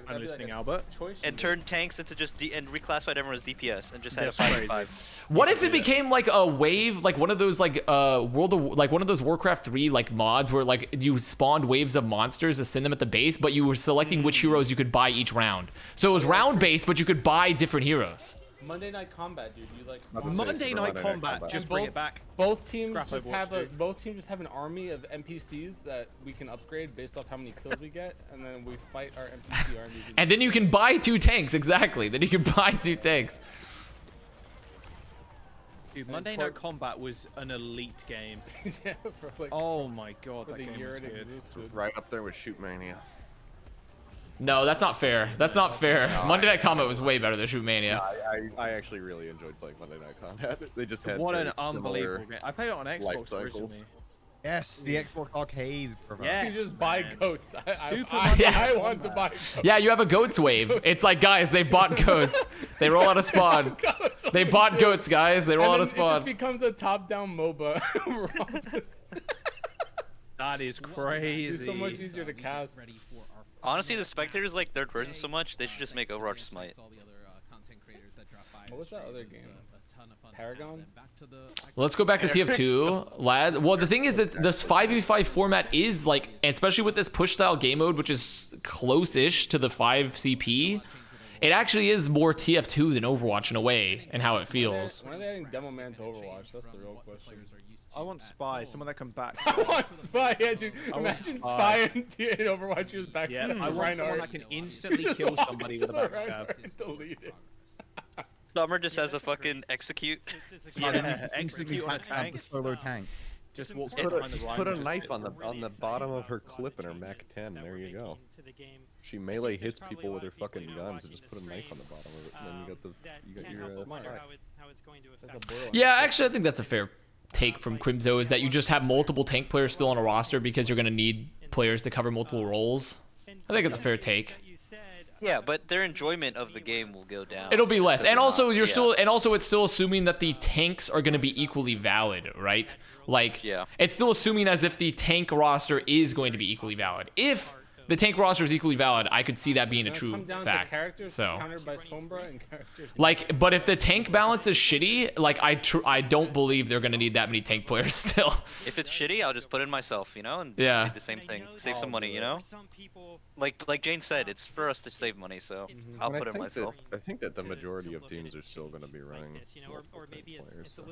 I'm listening, Albert. And turned tanks into and reclassified everyone as DPS and just had a 5v5. What if it became like a wave, like one of those like one of those Warcraft 3 like mods where like you spawned waves of monsters to send them at the base, but you were selecting which heroes you could buy each round. So it was round based, but you could buy different heroes. Monday Night Combat, dude. You like Monday Night Combat. Just bring it back. Both teams just have an army of NPCs that we can upgrade based off how many kills we get, and then we fight our NPC armies. And then you can buy 2 tanks, exactly. Then you can buy 2 tanks. Dude, Monday Night Combat was an elite game. Yeah, like, oh my god, that game was good. Right up there with Shoot Mania. No, that's not fair. That's not fair. No, Monday Night Combat was way better than Shoot Mania. I actually really enjoyed playing Monday Night Combat. They just had what an unbelievable game. I played it on Xbox originally. Yes, the Xbox Arcade. Yeah, you just buy goats. I want to buy goats. Yeah, you have a goats wave. It's like, guys, they bought goats. They roll out of spawn. They bought goats, guys. They roll out of spawn. It just becomes a top-down MOBA. That is crazy. It's so much easier to cast. Honestly, the spectators like third person so much, they should just make Overwatch Smite. What was that other game? Paragon? Let's go back to TF2, lad. Well, the thing is that this 5v5 format is like, and especially with this push style game mode, which is close-ish to the 5 CP, it actually is more TF2 than Overwatch in a way, and how it feels. When are they adding Demo Man to Overwatch? That's the real question. I want Spy, someone that can back. I want Spy, yeah, dude. Imagine Spy in Overwatch. He was back. Yeah, I want someone that can instantly kill somebody with a backstab. Summer just has a fucking execute. Yeah, execute on a tank. Solo tank. Just walks put in behind the line. Put a knife on the bottom of her clip in her Mac 10. There you go. She melee hits people with her fucking guns, and just put a knife on the bottom of it, and then you got your. Yeah, actually, I think that's a fair take from Crimzo, is that you just have multiple tank players still on a roster because you're gonna need players to cover multiple roles. I think it's a fair take. Yeah, but their enjoyment of the game will go down. It'll be less, and also you're still, and also it's still assuming that the tanks are going to be equally valid, right? Like, it's still assuming as if the tank roster is going to be equally valid. If the tank roster is equally valid, I could see that being a true fact. So, like, but if the tank balance is shitty, like I don't believe they're gonna need that many tank players still. If it's shitty, I'll just put in myself, you know, and do the same thing, save some money, you know. Like Jane said, it's for us to save money, so I'll put it myself. I think that the majority of teams are still going to be running multiple tank players. So.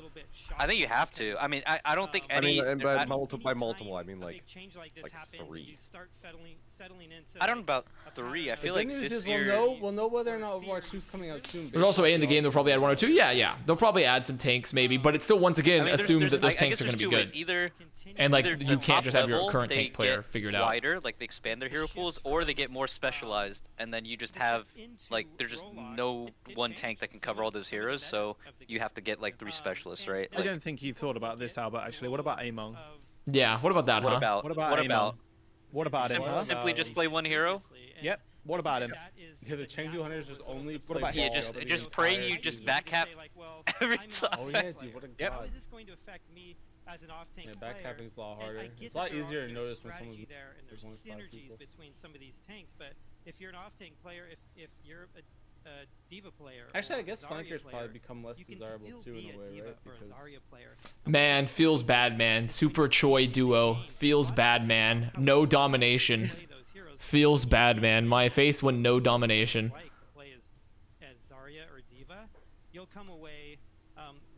I think you have to. I mean, I don't think any. I mean, and by multiple, I mean like 3. I don't know about 3. I feel like this year. We'll know whether or not Overwatch 2's coming out soon. There's also 8 in the game. They'll probably add 1 or 2. Yeah. They'll probably add some tanks maybe, but it's still once again assumed that those tanks are going to be good. And like you can't just have your current tank player figured out. Wider, like they expand their hero pools, or they get more specialized, and then you just have like there's just no one tank that can cover all those heroes, so you have to get like 3 specialists, right? I don't think you thought about this, Albert. Actually, what about Amon? Yeah, what about that? What about him? Simply just play one hero? Yep. What about him? Yeah, the Chengdu Hunters just only play. What about him? Yeah, just pray you just backcap every time. Oh yeah, dude, what a god. How is this going to affect me as an off-tank player? Backcapping's a lot harder. It's a lot easier to notice when someone's there, and there's synergies between some of these tanks. But if you're an off-tank player, if you're a Diva player, actually, I guess flankers probably become less desirable too in a way, right? Because man, feels bad, man. Super Choi duo feels bad, man. No domination. Feels bad, man. My face when no domination. You'll come away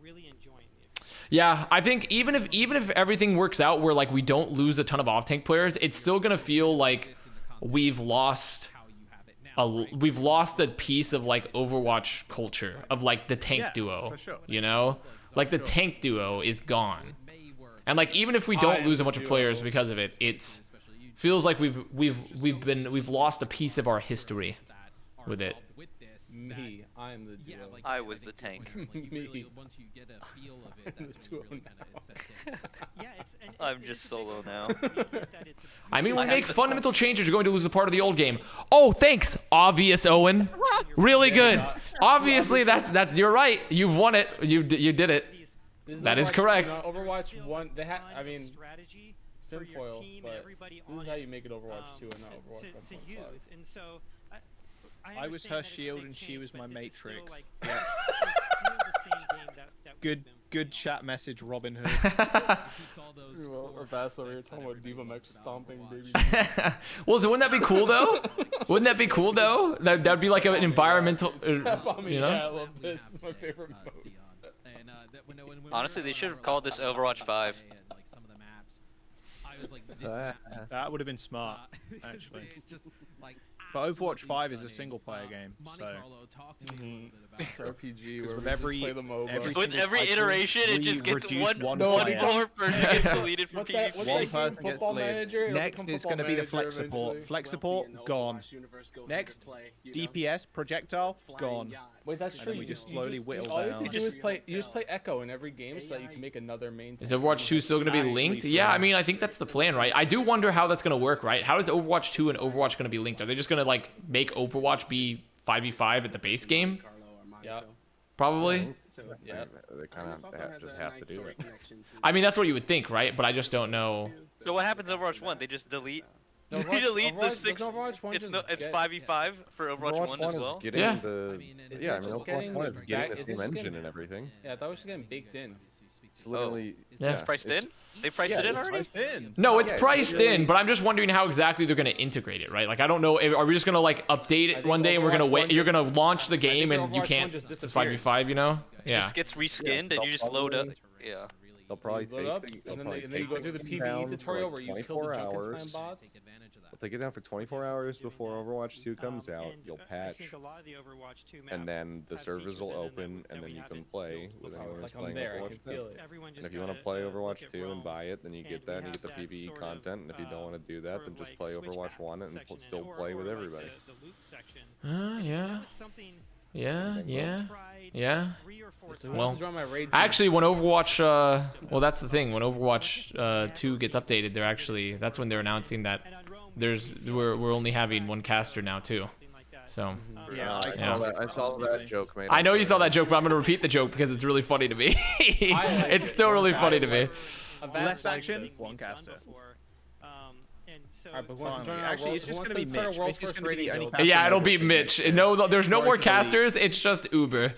really enjoying it. Yeah, I think even if everything works out where like we don't lose a ton of off-tank players, it's still gonna feel like we've lost a piece of like Overwatch culture of like the tank duo. You know, like the tank duo is gone, and like even if we don't lose a bunch of players because of it, it's feels like we've lost a piece of our history with it. Me, I am the duo. I was the tank. Me. I'm just solo now. I mean, when we make fundamental changes, you're going to lose a part of the old game. Oh, thanks, obvious Owen. Really good. Obviously, that's you're right. You've won it. You did it. That is correct. Overwatch 1. They had. I mean, it's foil, but this is how you make it Overwatch 2 and not Overwatch 1.5. And so. I was her shield and she was my matrix. Like, Good chat message, Robin Hood. Or Vassal, you're talking about Diva Mech stomping baby. Well, wouldn't that be cool though? Wouldn't that be cool though? That'd be like an environmental. You know? Yeah, I love this. It's my favorite mode. Honestly, they should have called this Overwatch 5. That would have been smart, actually. But Overwatch 5 is a single-player game, so it's RPG. With every iteration, it just gets one more person gets deleted from PvP. One person gets deleted. Next is going to be the flex support. Flex support gone. Next, DPS projectile gone. Wait, that's true. We just slowly whittle down. All you have to do is play Echo in every game so that you can make another main. Is Overwatch 2 still going to be linked? Yeah, I mean, I think that's the plan, right? I do wonder how that's going to work, right? How is Overwatch 2 and Overwatch going to be linked? Are they just going to like make Overwatch be 5v5 at the base game? Yeah. Probably. Yeah. They kind of just have to do it. I mean, that's what you would think, right? But I just don't know. So what happens in Overwatch 1? They just delete We need to lead the 6. It's 5v5 for Overwatch 1 as well. Yeah. Overwatch 1 is getting the Steam engine and everything. Yeah, I thought it was getting baked in. It's literally. It's priced in? They priced it in already? No, it's priced in, but I'm just wondering how exactly they're going to integrate it, right? Like, I don't know. Are we just going to, like, update it one day and we're going to wait? You're going to launch the game and you can't. It's 5v5, you know? It just gets reskinned and you just load up. Yeah. They'll probably take and then you go through the PvE tutorial where you kill the Junkenstein bots. They'll take it down for 24 hours before Overwatch 2 comes out. You'll patch, and then the servers will open, and then you can play with anyone who's playing Overwatch 2. And if you want to play Overwatch 2 and buy it, then you get that, and you get the PvE content. And if you don't want to do that, then just play Overwatch 1 and still play with everybody. Yeah. Well, actually, when Overwatch, well, that's the thing. When Overwatch 2 gets updated, that's when they're announcing that we're only having one caster now too. So I saw that joke, man. I know you saw that joke, but I'm gonna repeat the joke because it's really funny to me. It's still really funny to me. Less action, one caster. Actually, it's just going to be Mitch. Mitch is going to be the only caster. Yeah, it'll be Mitch. No, there's no more casters. It's just Uber.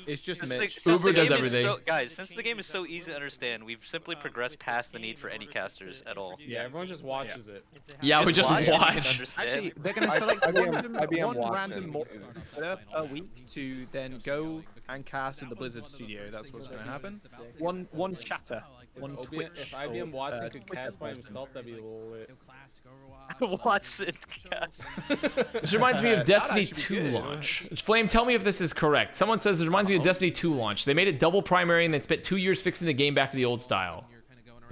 It's just Mitch. Uber does everything. Guys, since the game is so easy to understand, we've simply progressed past the need for any casters at all. Yeah, everyone just watches it. Yeah, we just watch. Actually, they're going to select one random moderator a week to then go and cast in the Blizzard studio. That's what's going to happen. One chatter. One Twitch. If IBM Watson could cast by himself, that'd be a little lit. Watson cast. This reminds me of Destiny 2 launch. Flame, tell me if this is correct. Someone says it reminds me of Destiny 2 launch. They made it double primary and they spent 2 years fixing the game back to the old style.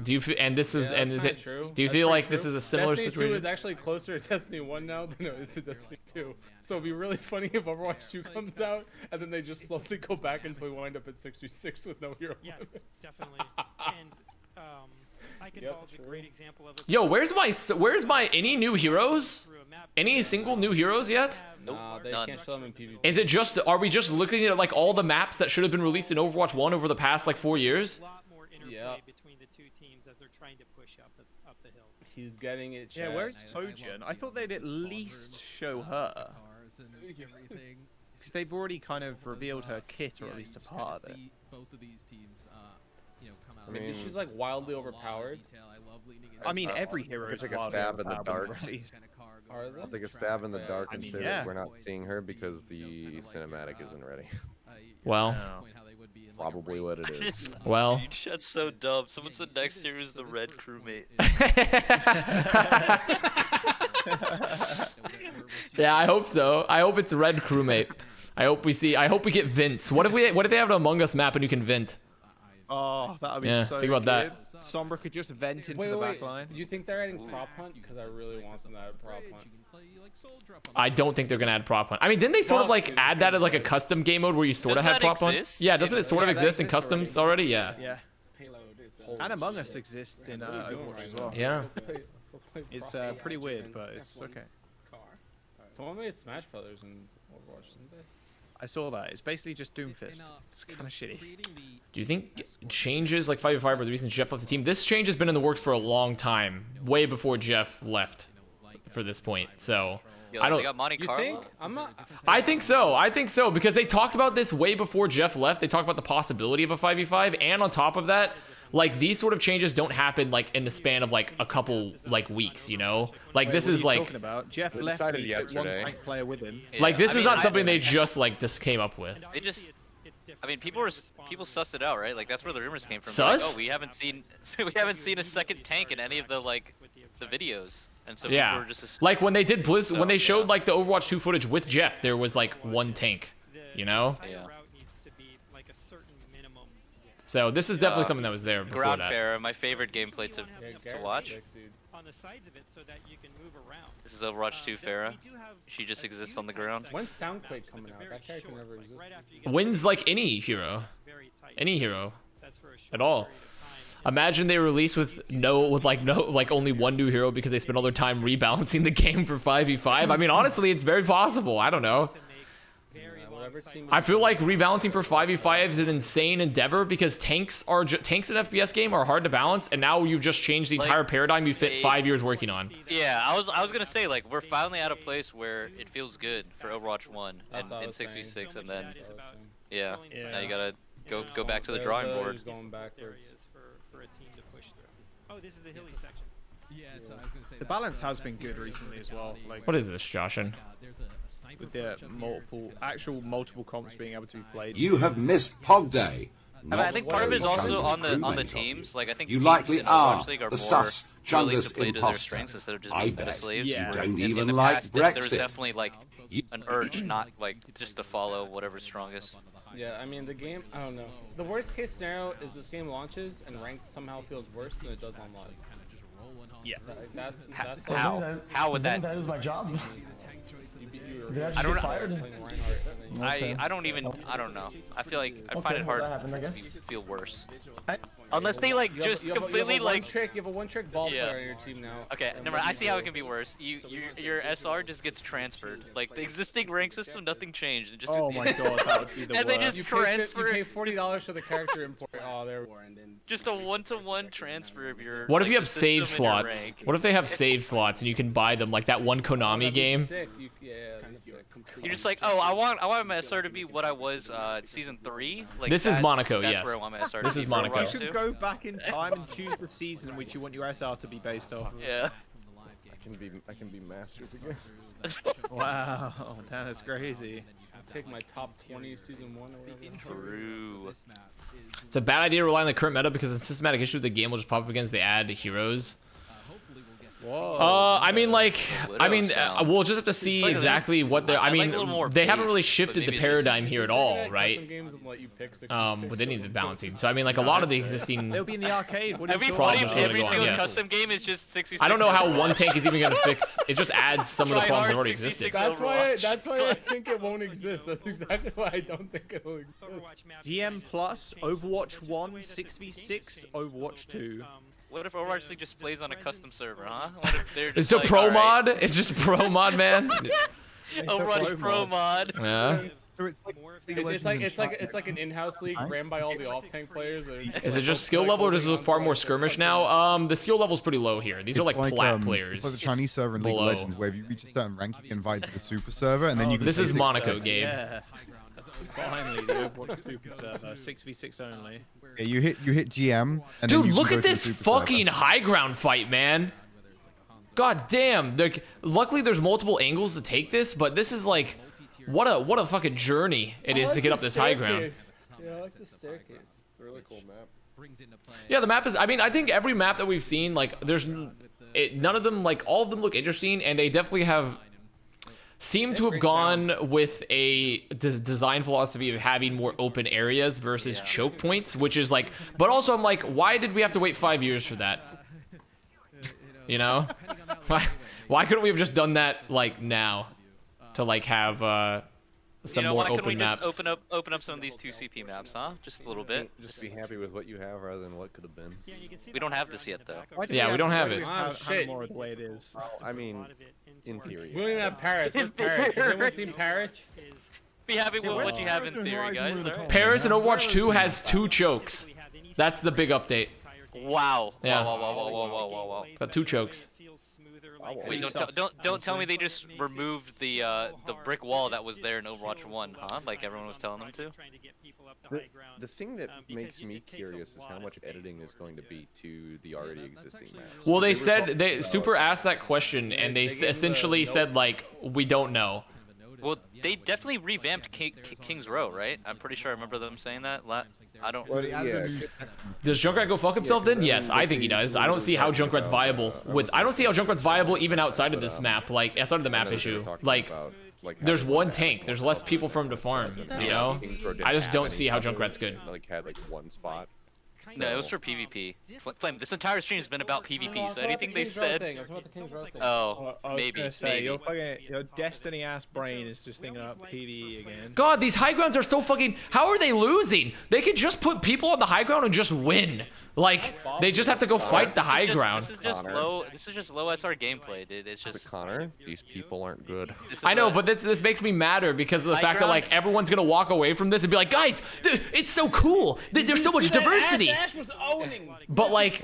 Do you and this was and is it? True. Do you feel like this is a similar Destiny situation? 2 is actually closer to Destiny 1 now than it is to Destiny 2. So it'd be really funny if Overwatch 2 comes out and then they just slowly go back until we wind up at 66 with no hero limits. Definitely. And I can divulge a great example of it. Yo, where's my any new heroes? Any single new heroes yet? Nope. They can't show them in PvP. Is it just, are we just looking at like all the maps that should have been released in Overwatch 1 over the past like 4 years? Yeah. Between the two teams as they're trying to push up the hill. He's getting it. Yeah, where's Sojourn? I thought they'd at least show her. Because they've already kind of revealed her kit, or at least a part of it. Both of these teams, I mean, she's like wildly overpowered. I mean, every hero is like a stab in the dark. I'll take a stab in the dark and say that we're not seeing her because the cinematic isn't ready. Well, probably what it is. Well, that's so dumb. Someone said next year is the red crewmate. Yeah, I hope so. I hope it's red crewmate. I hope we get Vince. What if they have an Among Us map and you can vent? Oh, that would be so think about good. that. Sombra could just vent into the back line. Do you think they're adding prop hunt? Because I really want them to add prop hunt. I don't think they're gonna add prop hunt. I mean, didn't they sort of like add that as like a custom game mode where you sort of had prop hunt? Yeah, doesn't it sort of exist in customs already? Yeah. Yeah. And Among Us exists in Overwatch as well. Yeah. It's pretty weird, but it's okay. Someone made Smash Brothers in Overwatch, didn't they? I saw that. It's basically just Doomfist. It's kind of shitty. Do you think changes like 5v5 are the reason Jeff left the team? This change has been in the works for a long time, way before Jeff left for this point. So I don't. They got Monte Carlo? You think? I'm not. I think so. I think so because they talked about this way before Jeff left. They talked about the possibility of a 5v5, and on top of that, like these sort of changes don't happen like in the span of like a couple like weeks, you know? Like this is like talking about? Jeff left yesterday. One player with him. Yeah. Like this is not something they just like just came up with. They just I mean people sussed it out, right? Like that's where the rumors came from. Sus? Like, oh, we haven't seen a second tank in any of the like the videos. And so yeah. people were just like when they did when they showed like the Overwatch 2 footage with Jeff, there was like one tank, you know? Yeah. So this is definitely something that was there before Ground that. Fair, my favorite gameplay to watch. On the sides of it so that you can move around. This is Overwatch 2 Farah. She just exists on the ground. When's Soundquake coming out? That character never existed. When's like any hero at all. Imagine they release with only one new hero because they spent all their time rebalancing the game for 5v5. I mean, honestly, it's very possible. I don't know. I feel like rebalancing for 5v5 is an insane endeavor because tanks in an FPS game are hard to balance, and now you've just changed the entire paradigm you spent 5 years working on. Yeah, I was gonna say, like, we're finally at a place where it feels good for Overwatch 1 and in 6v6, and then now you gotta go back to the drawing board. Going backwards for a team to push through. Oh, this is the hilly section. Yeah, so I was gonna say the balance has been good recently as well. Like, what is this, Joshin? With the multiple comps being able to be played. You have missed Pog Day. I think part of it is also on the teams. Like, I think you teams likely in are Overwatch League are the more sus willing junglist to play to their imposter. strengths instead of just I being bet slaves. you don't in even the like past, there was Brexit. definitely like an urge, not like just to follow whatever's strongest. Yeah, I mean the game. I don't know. The worst case scenario is this game launches and ranked somehow feels worse than it does online. Yeah. That's how would that? That is my job. I don't know. I don't know. I feel like I find it hard to feel worse. Unless they like just completely like you have a one-trick ball player on your team now. Okay, never mind. I see how it can be worse. Your SR just gets transferred. Like the existing rank system, nothing changed. It just oh my god, that would be the and worst. they just transfer. You pay $40 for the character import. Oh, there. Just a one-to-one transfer of your. What if you have save slots? What if they have save slots and you can buy them like that one Konami game? You're just like, oh, I want my SR to be what I was season 3. Like this is Monaco, that's yes. Where I want my SR this to is be Monaco. You should go back in time and choose the season in which you want your SR to be based off. Yeah. I can be masters again. Wow, that is crazy. Take my top 20 season 1 or whatever. True. It's a bad idea to rely on the current meta because the systematic issue of the game will just pop up against the add heroes. Whoa. I mean, we'll just have to see exactly what they're. I mean, they haven't really shifted the paradigm here at all, right? With any of the balancing. So I mean, like a lot of the existing. They'll be in the arcade. Every single custom game is just 66. I don't know how one tank is even gonna fix. It just adds some of the problems that already existed. That's why I think it won't exist. That's exactly why I don't think it will exist. GM Plus, Overwatch 1, 6v6, Overwatch 2. What if Overwatch League just plays on a custom server, huh? What if they're just it's a like, pro right. mod. It's just pro mod, man. Overwatch pro mod. Yeah. So it's like an in-house league ran by all the off-tank players. Is it just skill level, or does it look far more skirmish now? The skill level's pretty low here. These are like plat players. It's like the Chinese server in League of Legends, where if you reach a certain rank, you get invited to the super server, and then you can. This is Monaco game. Yeah. Finally, the Overwatch super server, 6v6 only. Yeah, you hit GM. And dude, then you look can at go to this the super fucking server. high ground fight, man. God damn. Luckily, there's multiple angles to take this, but this is like, what a fucking journey it is to get up this high ground. Yeah, I like the staircase. Really cool map. Yeah, the map is. I mean, I think every map that we've seen, like, there's none of them, like, all of them look interesting, and they definitely seem to have gone with a design philosophy of having more open areas versus choke points, which is like, but also I'm like, why did we have to wait 5 years for that? You know, why couldn't we have just done that like now to like have some more open maps? Just open up some of these 2CP maps, huh? Just a little bit. Just be happy with what you have rather than what could have been. We don't have this yet, though. Yeah, we don't have it. Oh shit! More the way it is. I mean, in theory. We don't even have Paris. Where's Paris? Has anyone seen Paris? Be happy with what you have in theory, guys. Right? Paris in Overwatch 2 has 2 chokes. That's the big update. Wow. Yeah. Whoa. Got 2 chokes. Wait, don't tell me they just removed the brick wall that was there in Overwatch 1, huh? Like everyone was telling them to. The thing that makes me curious is how much editing is going to be to the already existing maps. Well, they said Super asked that question, and they essentially said like, we don't know. Well, they definitely revamped King's Row, right? I'm pretty sure I remember them saying that. I don't. Well, yeah. Does Junkrat go fuck himself then? Yes, I think he does. I don't see how Junkrat's viable I don't see how Junkrat's viable even outside of this map, like outside of the map issue. Like, there's one tank. There's less people for him to farm. You know, I just don't see how Junkrat's good. Like had like one spot. No, it was for PvP. Flame, this entire stream has been about PvP, so anything they said... maybe. Your Destiny-ass brain is just thinking about PvE again. God, these high grounds are so fucking... How are they losing? They could just put people on the high ground and just win. Like, they just have to go fight the high ground. This is just low SR gameplay, dude. It's just... Connor, these people aren't good. I know, but this makes me madder because of the fact that, like, everyone's gonna walk away from this and be like, guys, it's so cool. There's so much diversity. Ash was owning. But like,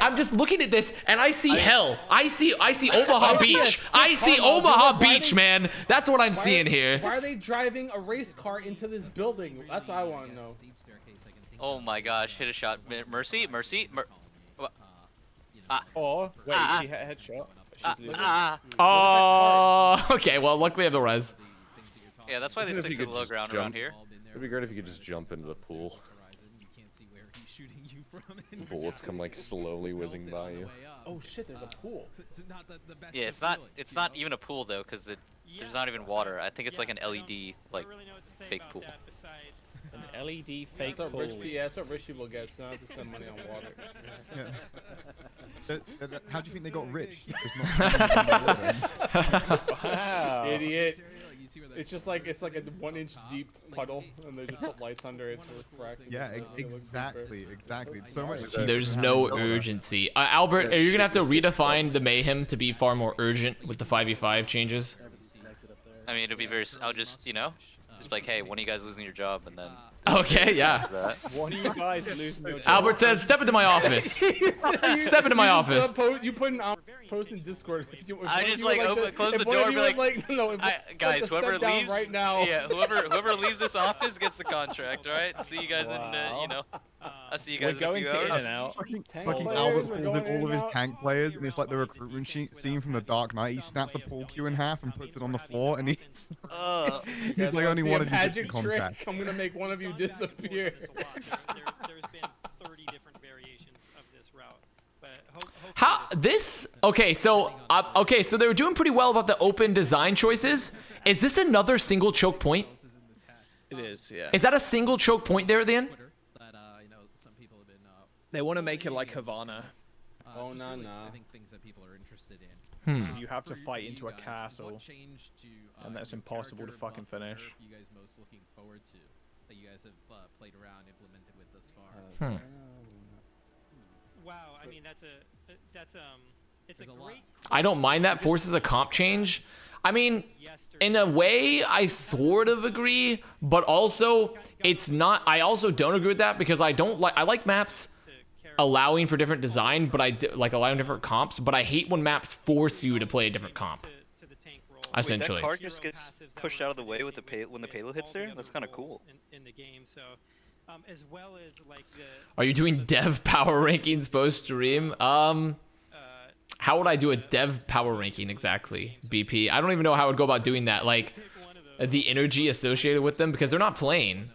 I'm just looking at this and I see hell. I see Omaha Beach. I see Omaha Beach, man. That's what I'm seeing here. Why are they driving a race car into this building? That's what I want to know. Oh my gosh, hit a shot. Mercy. Oh, wait, she hit a headshot. Oh, okay. Well, luckily I have the res. Yeah, that's why they stick to the low ground around here. It'd be great if you could just jump into the pool. Bullets come like slowly whizzing by you. Oh shit, there's a pool. Yeah, it's not even a pool though, because there's not even water. I think it's like an LED like fake pool. An LED fake pool. Yeah, that's what rich people get, so I don't have to spend money on water. Yeah. How do you think they got rich? Wow. Idiot. It's just like it's like a 1-inch deep puddle, and they just put lights under it to refract. Yeah, exactly. It's so much. There's no urgency. Albert, are you gonna have to redefine the mayhem to be far more urgent with the 5v5 changes? I mean, it'll be very. I'll just just like, hey, one of you guys losing your job, and then. Okay, yeah. One of you guys losing your job. Albert says, "Step into my office." Step into my office. You put an post in Discord. I just like close the door and be like, no, guys, whoever leaves right now. Yeah, whoever leaves this office gets the contract. All right. See you guys in I'll see you guys in a few hours. Fucking Albert pulled in all of his tank players, and it's like the recruitment scene from The Dark Knight. He snaps a pool cue in half and puts it on the floor, and he's like, only one of you gets the contract. I'm gonna make one of you disappear. There's been 30 different variations of this route. So they were doing pretty well about the open design choices. Is this another single choke point? It is, yeah. Is that a single choke point there at the end? They want to make it like Havana. Oh no. I think things that people are interested in. You have to fight into a castle, and that's impossible to fucking finish. You guys most looking forward to that you guys have played around, implemented with thus far. Wow, I mean it's a great. I don't mind that forces a comp change. I mean, in a way, I sort of agree, but also it's not. I also don't agree with that because I like maps allowing for different design, but like allowing different comps. But I hate when maps force you to play a different comp. Essentially. Wait, that card just gets pushed out of the way with when the payload hits there. That's kind of cool. In the game, so as well as like the. Are you doing dev power rankings post stream? How would I do a dev power ranking exactly? BP. I don't even know how I would go about doing that. Like the energy associated with them because they're not playing.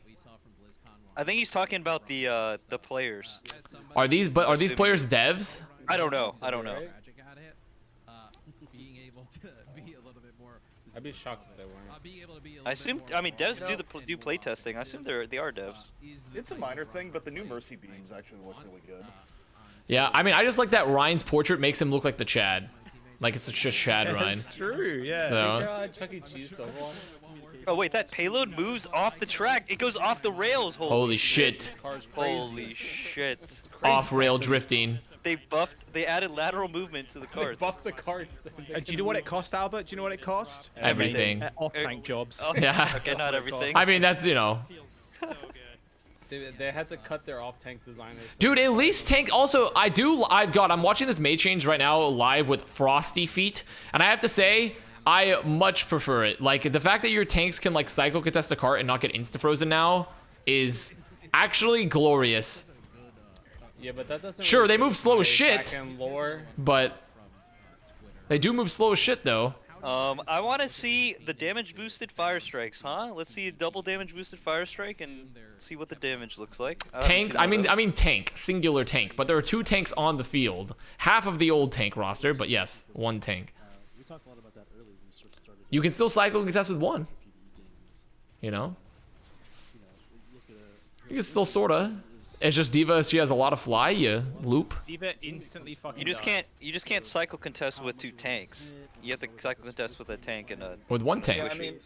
I think he's talking about the players. Are these players devs? I don't know. I'd be shocked if they weren't. I assume. I mean, devs do play testing. I assume they are devs. It's a minor thing, but the new Mercy beams actually look really good. Yeah, I mean, I just like that Ryan's portrait makes him look like the Chad. Like it's just Chad Ryan. That's true, yeah. So. Chuck E. Cheese Oh wait, that payload moves off the track. It goes off the rails. Holy shit. Holy shit. Off-rail drifting. They added lateral movement to the cards. They buffed the cards. Do you know what it cost, Albert? Do you know what it cost? Everything. Off-tank jobs. Oh, yeah. Okay, not everything. I mean, that's, They had to cut their off-tank designers. Dude, at least tank. Also, I'm watching this May change right now live with Frosty Feet, and I have to say, I much prefer it. Like the fact that your tanks can like cycle contest a cart and not get insta-frozen now is actually glorious. Yeah, but that doesn't. Sure, they move slow as shit, lore. but they do move slow as shit though. I want to see the damage boosted fire strikes, huh? Let's see a double damage boosted fire strike and see what the damage looks like. Tank. I mean tank, singular tank. But there are 2 tanks on the field. Half of the old tank roster, but yes, 1 tank. We talked a lot about that earlier. You can still cycle and contest with 1. You know. You can still sorta. It's just D.Va. She has a lot of fly. You loop. D.Va instantly fucking. You just can't cycle contest with 2 tanks. You have to cycle contest with a tank and a. With 1 tank. Yeah, I mean,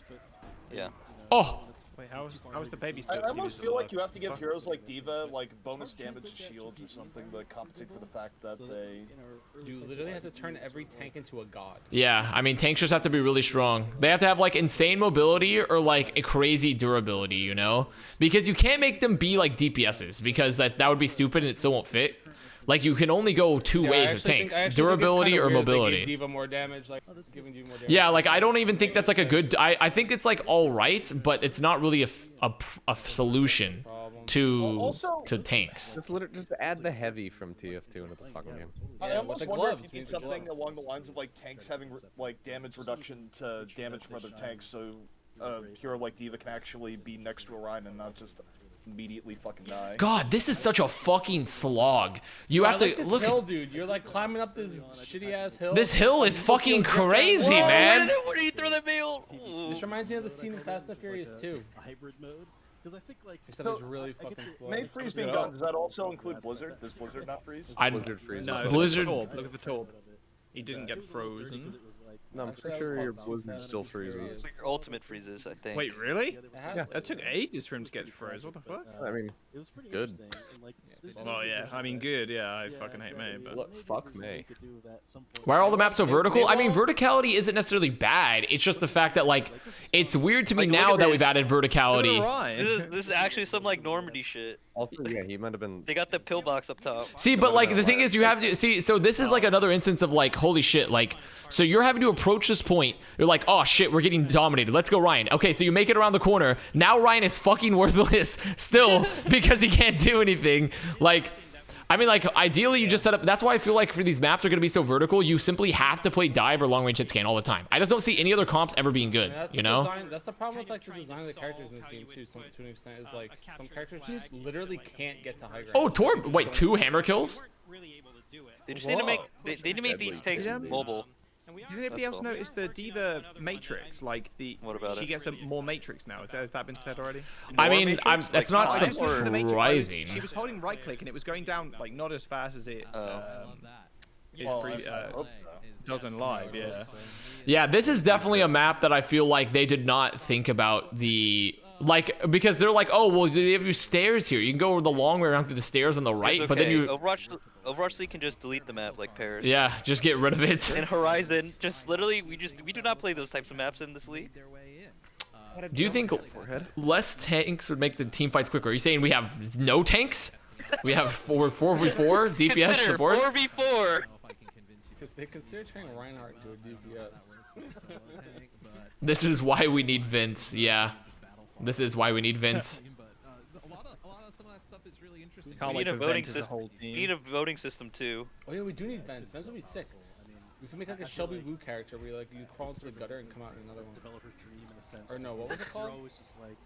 yeah. Oh. Wait, how was the baby still? I almost feel like you have to give heroes like D.Va like bonus damage to shields or something to compensate for the fact that they. You literally have to turn every tank into a god. Yeah, I mean tanks just have to be really strong. They have to have like insane mobility or like a crazy durability, you know? Because you can't make them be like DPSs because that would be stupid and it still won't fit. Like you can only go 2 ways with tanks: durability or mobility. D.Va more damage, like giving you more damage. Yeah, like I don't even think that's like a good. I think it's like all right, but it's not really a solution to tanks. Just add the heavy from TF2 into the fucking game. I almost wonder if you need something along the lines of like tanks having like damage reduction to damage from other tanks, so a hero like D.Va can actually be next to Orion and not just immediately fucking die. God, this is such a fucking slog. You have to look. Hill, dude. You're like climbing up this shitty ass hill. This hill is fucking crazy, Whoa, man. Where did you throw that mail? This reminds me of the scene in Fast and Furious 2. Hybrid mode. Because I think like except it's really fucking slow. May freeze being gone. Does that also include Blizzard? Does Blizzard not freeze? Blizzard freeze. No, Blizzard. Look at the top. He didn't get frozen. No, I'm pretty sure your Blizzard still freezes. Your ultimate freezes, I think. Wait, really? Yeah. That took ages for him to get froze. What the fuck? I mean, it was pretty good. Well, yeah. I mean, good. Yeah, I fucking hate May, but look, fuck May. Why are all the maps so vertical? I mean, verticality isn't necessarily bad. It's just the fact that like it's weird to me now that we've added verticality. This is actually some like Normandy shit. Also, yeah, he might have been. They got the pillbox up top. See, but like the thing is, you have to see. So this is like another instance of like, holy shit! Like, so you're having to approach this point. You're like, oh shit, we're getting dominated. Let's go, Ryan. Okay, so you make it around the corner. Now Ryan is fucking worthless still because he can't do anything. Like, I mean, like ideally you just set up. That's why I feel like for these maps are gonna be so vertical. You simply have to play dive or long range hit scan all the time. I just don't see any other comps ever being good. You know? That's the problem with like the design of the characters in this game too. To an extent, is like some characters just literally can't get to high ground. Oh, Torb! Wait, 2 hammer kills? They just need to make. They need to make these tanks mobile. Did anybody else notice the D.Va Matrix? Like the what about she gets a more Matrix now. Has that been said already? I mean, that's not surprising. She was holding right click and it was going down like not as fast as it does in live. Yeah. Yeah, this is definitely a map that I feel like they did not think about the like because they're like, oh well, they have you stairs here. You can go the long way around through the stairs on the right, but then you. Overwatch League can just delete the map like Paris. Yeah, just get rid of it. And Horizon, just literally, we do not play those types of maps in this league. Do you think less tanks would make the team fights quicker? Are you saying we have no tanks? We have 4v4 DPS support? 4v4! They consider turning Reinhardt to a DPS. This is why we need Vince, yeah. This is why we need Vince. We need a voting system. We need a voting system too. Oh yeah, we do need vents. Vents would be sick. We can make like a Shelby Woo character where like you crawl into the gutter and come out in another one. Developer's dream in a sense. Or no, what was it called? Was just like,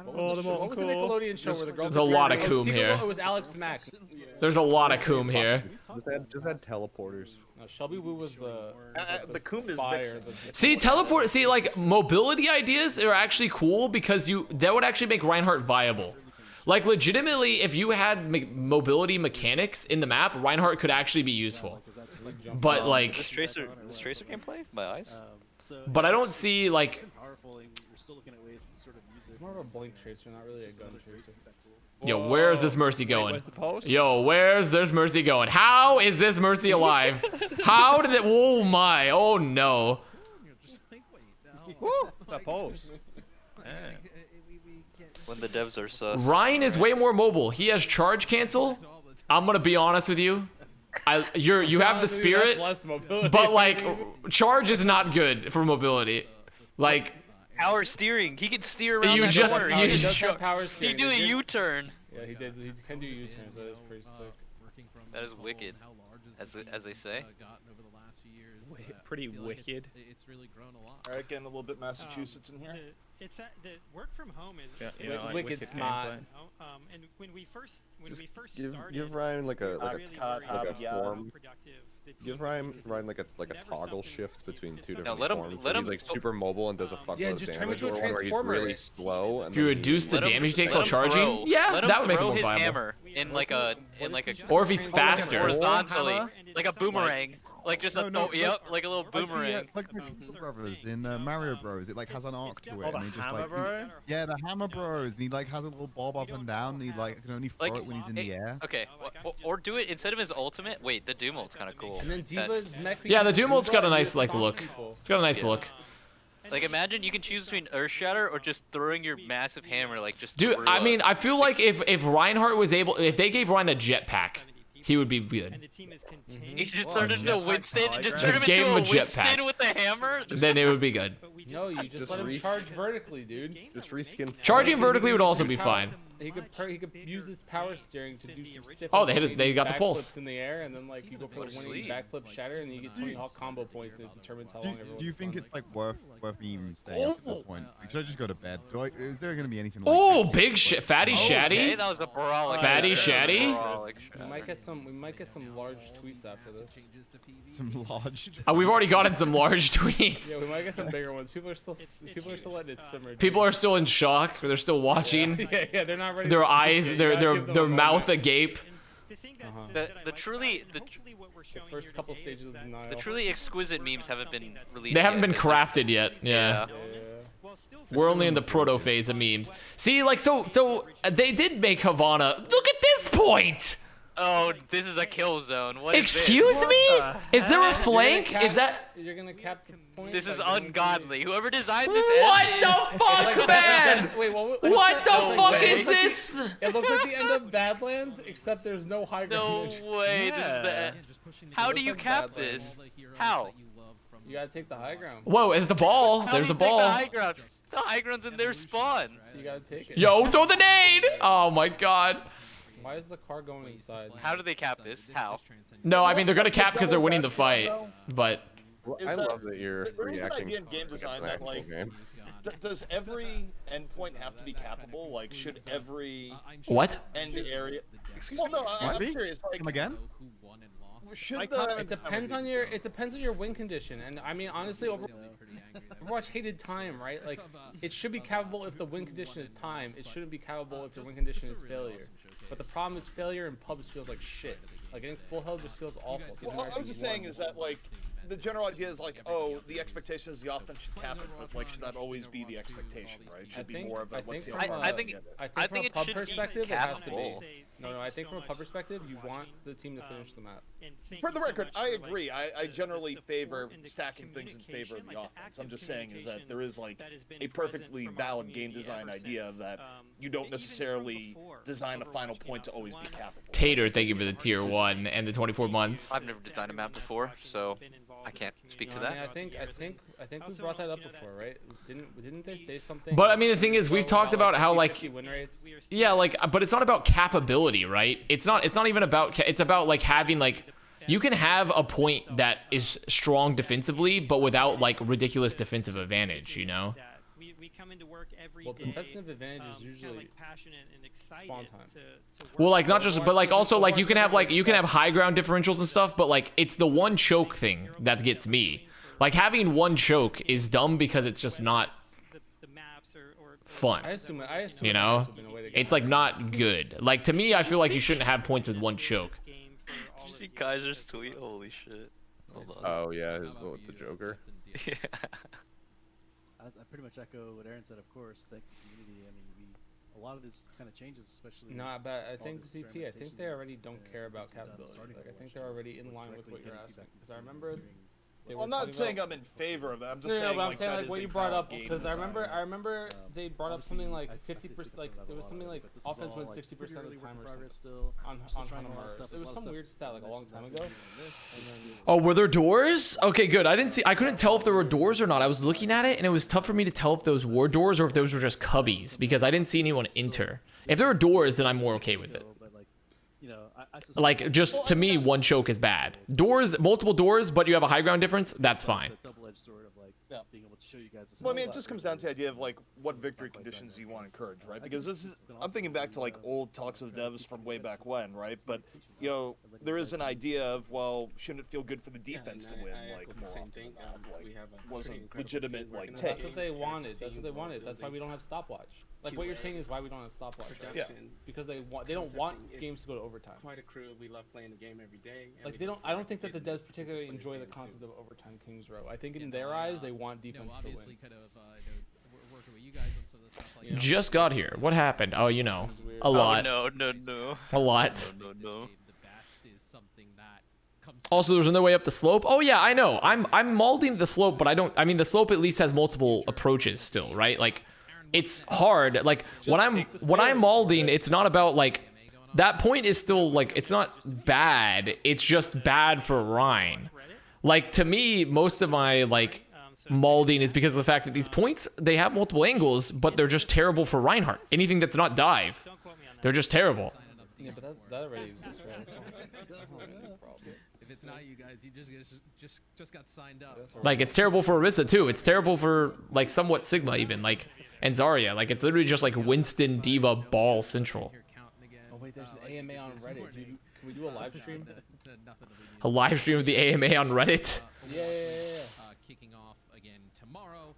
what was the Nickelodeon show where the girls? There's a lot of coom here. It was Alex Mack. There's a lot of coom here. Just add teleporters. No, Shelby Woo was the coom is See, teleport. See, like mobility ideas are actually cool because that would actually make Reinhardt viable. Like legitimately, if you had mobility mechanics in the map, Reinhardt could actually be useful. But like, this tracer can play. My eyes. But I don't see like. It's more of a blink tracer, not really a gun tracer. Yo, where is this Mercy going? Yo, where's this Mercy going? How is this Mercy alive? How did it? Oh my! Oh no! Woo! That pose. When the devs are sus. Ryan is way more mobile. He has charge cancel. I'm gonna be honest with you. You have the spirit, but like charge is not good for mobility. Like power steering, he can steer around you the just corner. you He do a U-turn. Yeah, he did. He can do U-turns. That is pretty sick. That is wicked, as they say. Pretty wicked. Alright, getting a little bit Massachusetts in here. it's that the work from home is like wicked smart. And when we first started, give Ryan like a form. productive. Give Ryan like a toggle shift between two different let him- forms. let He's him- like super mobile and does a fuckload of just turn damage, him or into a one where he's transformer. really slow. And If you reduce the damage he takes while charging, yeah, that would make him more his viable. hammer in like a Or if he's faster. horizontally, like a boomerang, like just a like a little Like boomerang. the brothers in Mario Bros. It like has an arc to it, Oh, the and he just hammer like bro? yeah, the hammer bros. And he like has a little bob up and down. And he like can only throw it when he's in the air. Okay, or do it instead of his ultimate. Wait, the Doom ult's kind of cool. And then Diva's mech. Yeah, the Doom ult's got a nice like look. It's got a nice look. Like imagine you can choose between Earth Shatter or just throwing your massive hammer like just. Dude, I mean, I feel like if Reinhardt was able, if they gave Ryan a jetpack, he would be good. He just turned into a Winston and just turned him Gave into him a a jetpack. Winston with the hammer. Then it would be good. No, you just let him charge vertically, dude. Just reskin. Charging vertically would also be fine. He could use his power steering to do some sick. Oh, they got the pulse. In the air, and then like you go for the winning backflip shatter, and you get 20 hot combo points, and it determines how long everyone's. Do you think it's like worth me even staying up at this point? Should I just go to bed? Is there going to be anything? Like Oh, big fatty Shaddy. Okay, that was a brawling. Fatty Shaddy. We might get some large tweets after this. Some large. We've already gotten some large tweets. Yeah, we might get some bigger ones. People are still letting it simmer. People are still in shock. They're still watching. Yeah, they're not ready. Their eyes, their mouth agape. The truly the first couple stages of denial. The truly exquisite memes haven't been released. They haven't yet. been crafted yet. Yeah. We're only in the proto phase of memes. See, like so they did make Havana. Look at this point. Oh, this is a kill zone. What is Excuse this? me? Is there a flank? Is that? You're gonna cap the point. This is ungodly. Whoever designed this. What the fuck, man? Wait, what the fuck is this? It looks like the end of Badlands, except there's no high ground. No way. This is the. How do you cap this? How? You gotta take the high ground. Whoa, it's the ball. How There's do a you take ball. The high ground. The high ground's in their spawn. You gotta take it. Yo, throw the nade. Oh my god. Why is the car going inside? How do they cap this? How? No, I mean they're gonna cap because they're winning the fight, but. I love that you're There is an reacting idea in game design like that like does every endpoint have to be cappable? Like should every What? end area? Well, no, I'm serious. Like again? Should It depends on your win condition, and I mean honestly, Overwatch hated time, right? Like it should be cappable if the win condition is time. It shouldn't be cappable if the win condition is failure. But the problem is failure in pubs feels like shit. Like getting full health just feels awful. Well, I was just saying is that like the general idea is like, oh, the expectation is the offense should cap it, but like should that always be the expectation, right? It should be more of a what's the I think from a it pub should perspective, be it has to be. cappable. No, I think from a pub perspective, you want the team to finish the map. For the record, I agree. I generally favor stacking things in favor of the offense. I'm just saying is that there is like a perfectly valid game design idea that you don't necessarily design a final point to always be cappable. Tater, thank you for the tier 1 and the 24 months. I've never designed a map before, so I can't speak to that. I think we brought that up before, right? Didn't they say something? But I mean the thing is we've talked about how like yeah, like but it's not about capability, right? It's not even about it's about like having like you can have a point that is strong defensively but without like ridiculous defensive advantage, you know? Well, defensive advantage is usually spawn time. Well, like not just, but like also like you can have high ground differentials and stuff, but like it's the one choke thing that gets me. Like having one choke is dumb because it's just not fun. I assume you know, it's like not good. Like to me, I feel like you shouldn't have points with one choke. Did you see Kaiser's tweet? Holy shit! Hold on. Oh yeah, with the Joker. Yeah. I pretty much echo what Aaron said. Of course, thanks to community. I mean, a lot of this kind of changes, especially. No, but I think CP. I think they already don't care about capability. Like I think they're already in line with what you're asking. Because I remember. Well, I'm not saying I'm in favor of that. I'm just saying. But I'm saying like what you brought up because I remember they brought up something like 50%. Like it was something like offense wins 60% of the time or something on Mars. It was some weird stat like a long time ago. Oh, were there doors? Okay, good. I couldn't tell if there were doors or not. I was looking at it and it was tough for me to tell if those were doors or if those were just cubbies because I didn't see anyone enter. If there were doors, then I'm more okay with it. But like, you know, Like, just to me, one choke is bad. Doors, multiple doors, but you have a high ground difference, that's fine. Being able to show you guys. Well, I mean, it just comes down to the idea of like what victory conditions you want to encourage, right? Because this is, I'm thinking back to like old talks with devs from way back when, right? But you know, there is an idea of, well, shouldn't it feel good for the defense to win, like more often? Like, was a legitimate like take. That's what they wanted. That's what they wanted. That's why we don't have stopwatch. Like what you're saying is why we don't have stopwatch. Yeah. Because they don't want games to go to overtime. Quite a crew. We love playing the game every day. Like they don't. I don't think that the devs particularly enjoy the concept of overtime Kings Row. I think in their eyes they want defense to win. Working with you guys on some of the stuff like Just got here. What happened? Oh, you know, a lot. Oh, no. A lot. No. Also, there's another way up the slope. Oh yeah, I know. I'm malding the slope, but I mean, the slope at least has multiple approaches still, right? Like, it's hard. Like when I'm malding, it's not about like that point is still like it's not bad. It's just bad for Rhine. Like to me, most of my like malding is because of the fact that these points they have multiple angles, but they're just terrible for Reinhardt. Anything that's not dive, they're just terrible. Yeah, but that already exists, right? If it's not you guys, you just got signed up. Like it's terrible for Orisa too. It's terrible for like somewhat Sigma even like and Zarya. Like it's literally just like Winston D.Va ball central. Oh wait, there's the AMA on Reddit. Can we do a live stream? A live stream of the AMA on Reddit. Yeah. Kicking off again tomorrow.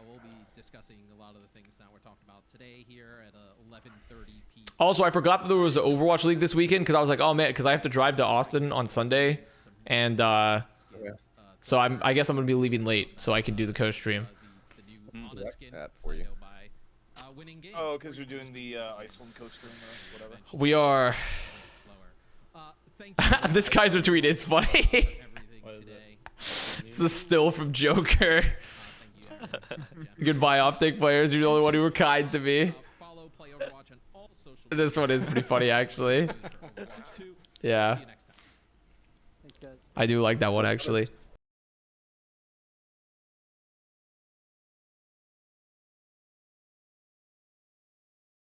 We'll be discussing a lot of the things that we're talking about today here at 11:30 p.m. Also, I forgot that there was an Overwatch League this weekend because I was like, oh man, because I have to drive to Austin on Sunday, and so I guess I'm gonna be leaving late so I can do the co-stream. That for you. Oh, because you're doing the Iceland co-stream or whatever. We are. This Kaiser tweet is funny. It's the still from Joker. Goodbye, Optic players. You're the only one who were kind to me. This one is pretty funny, actually. Yeah. I do like that one, actually.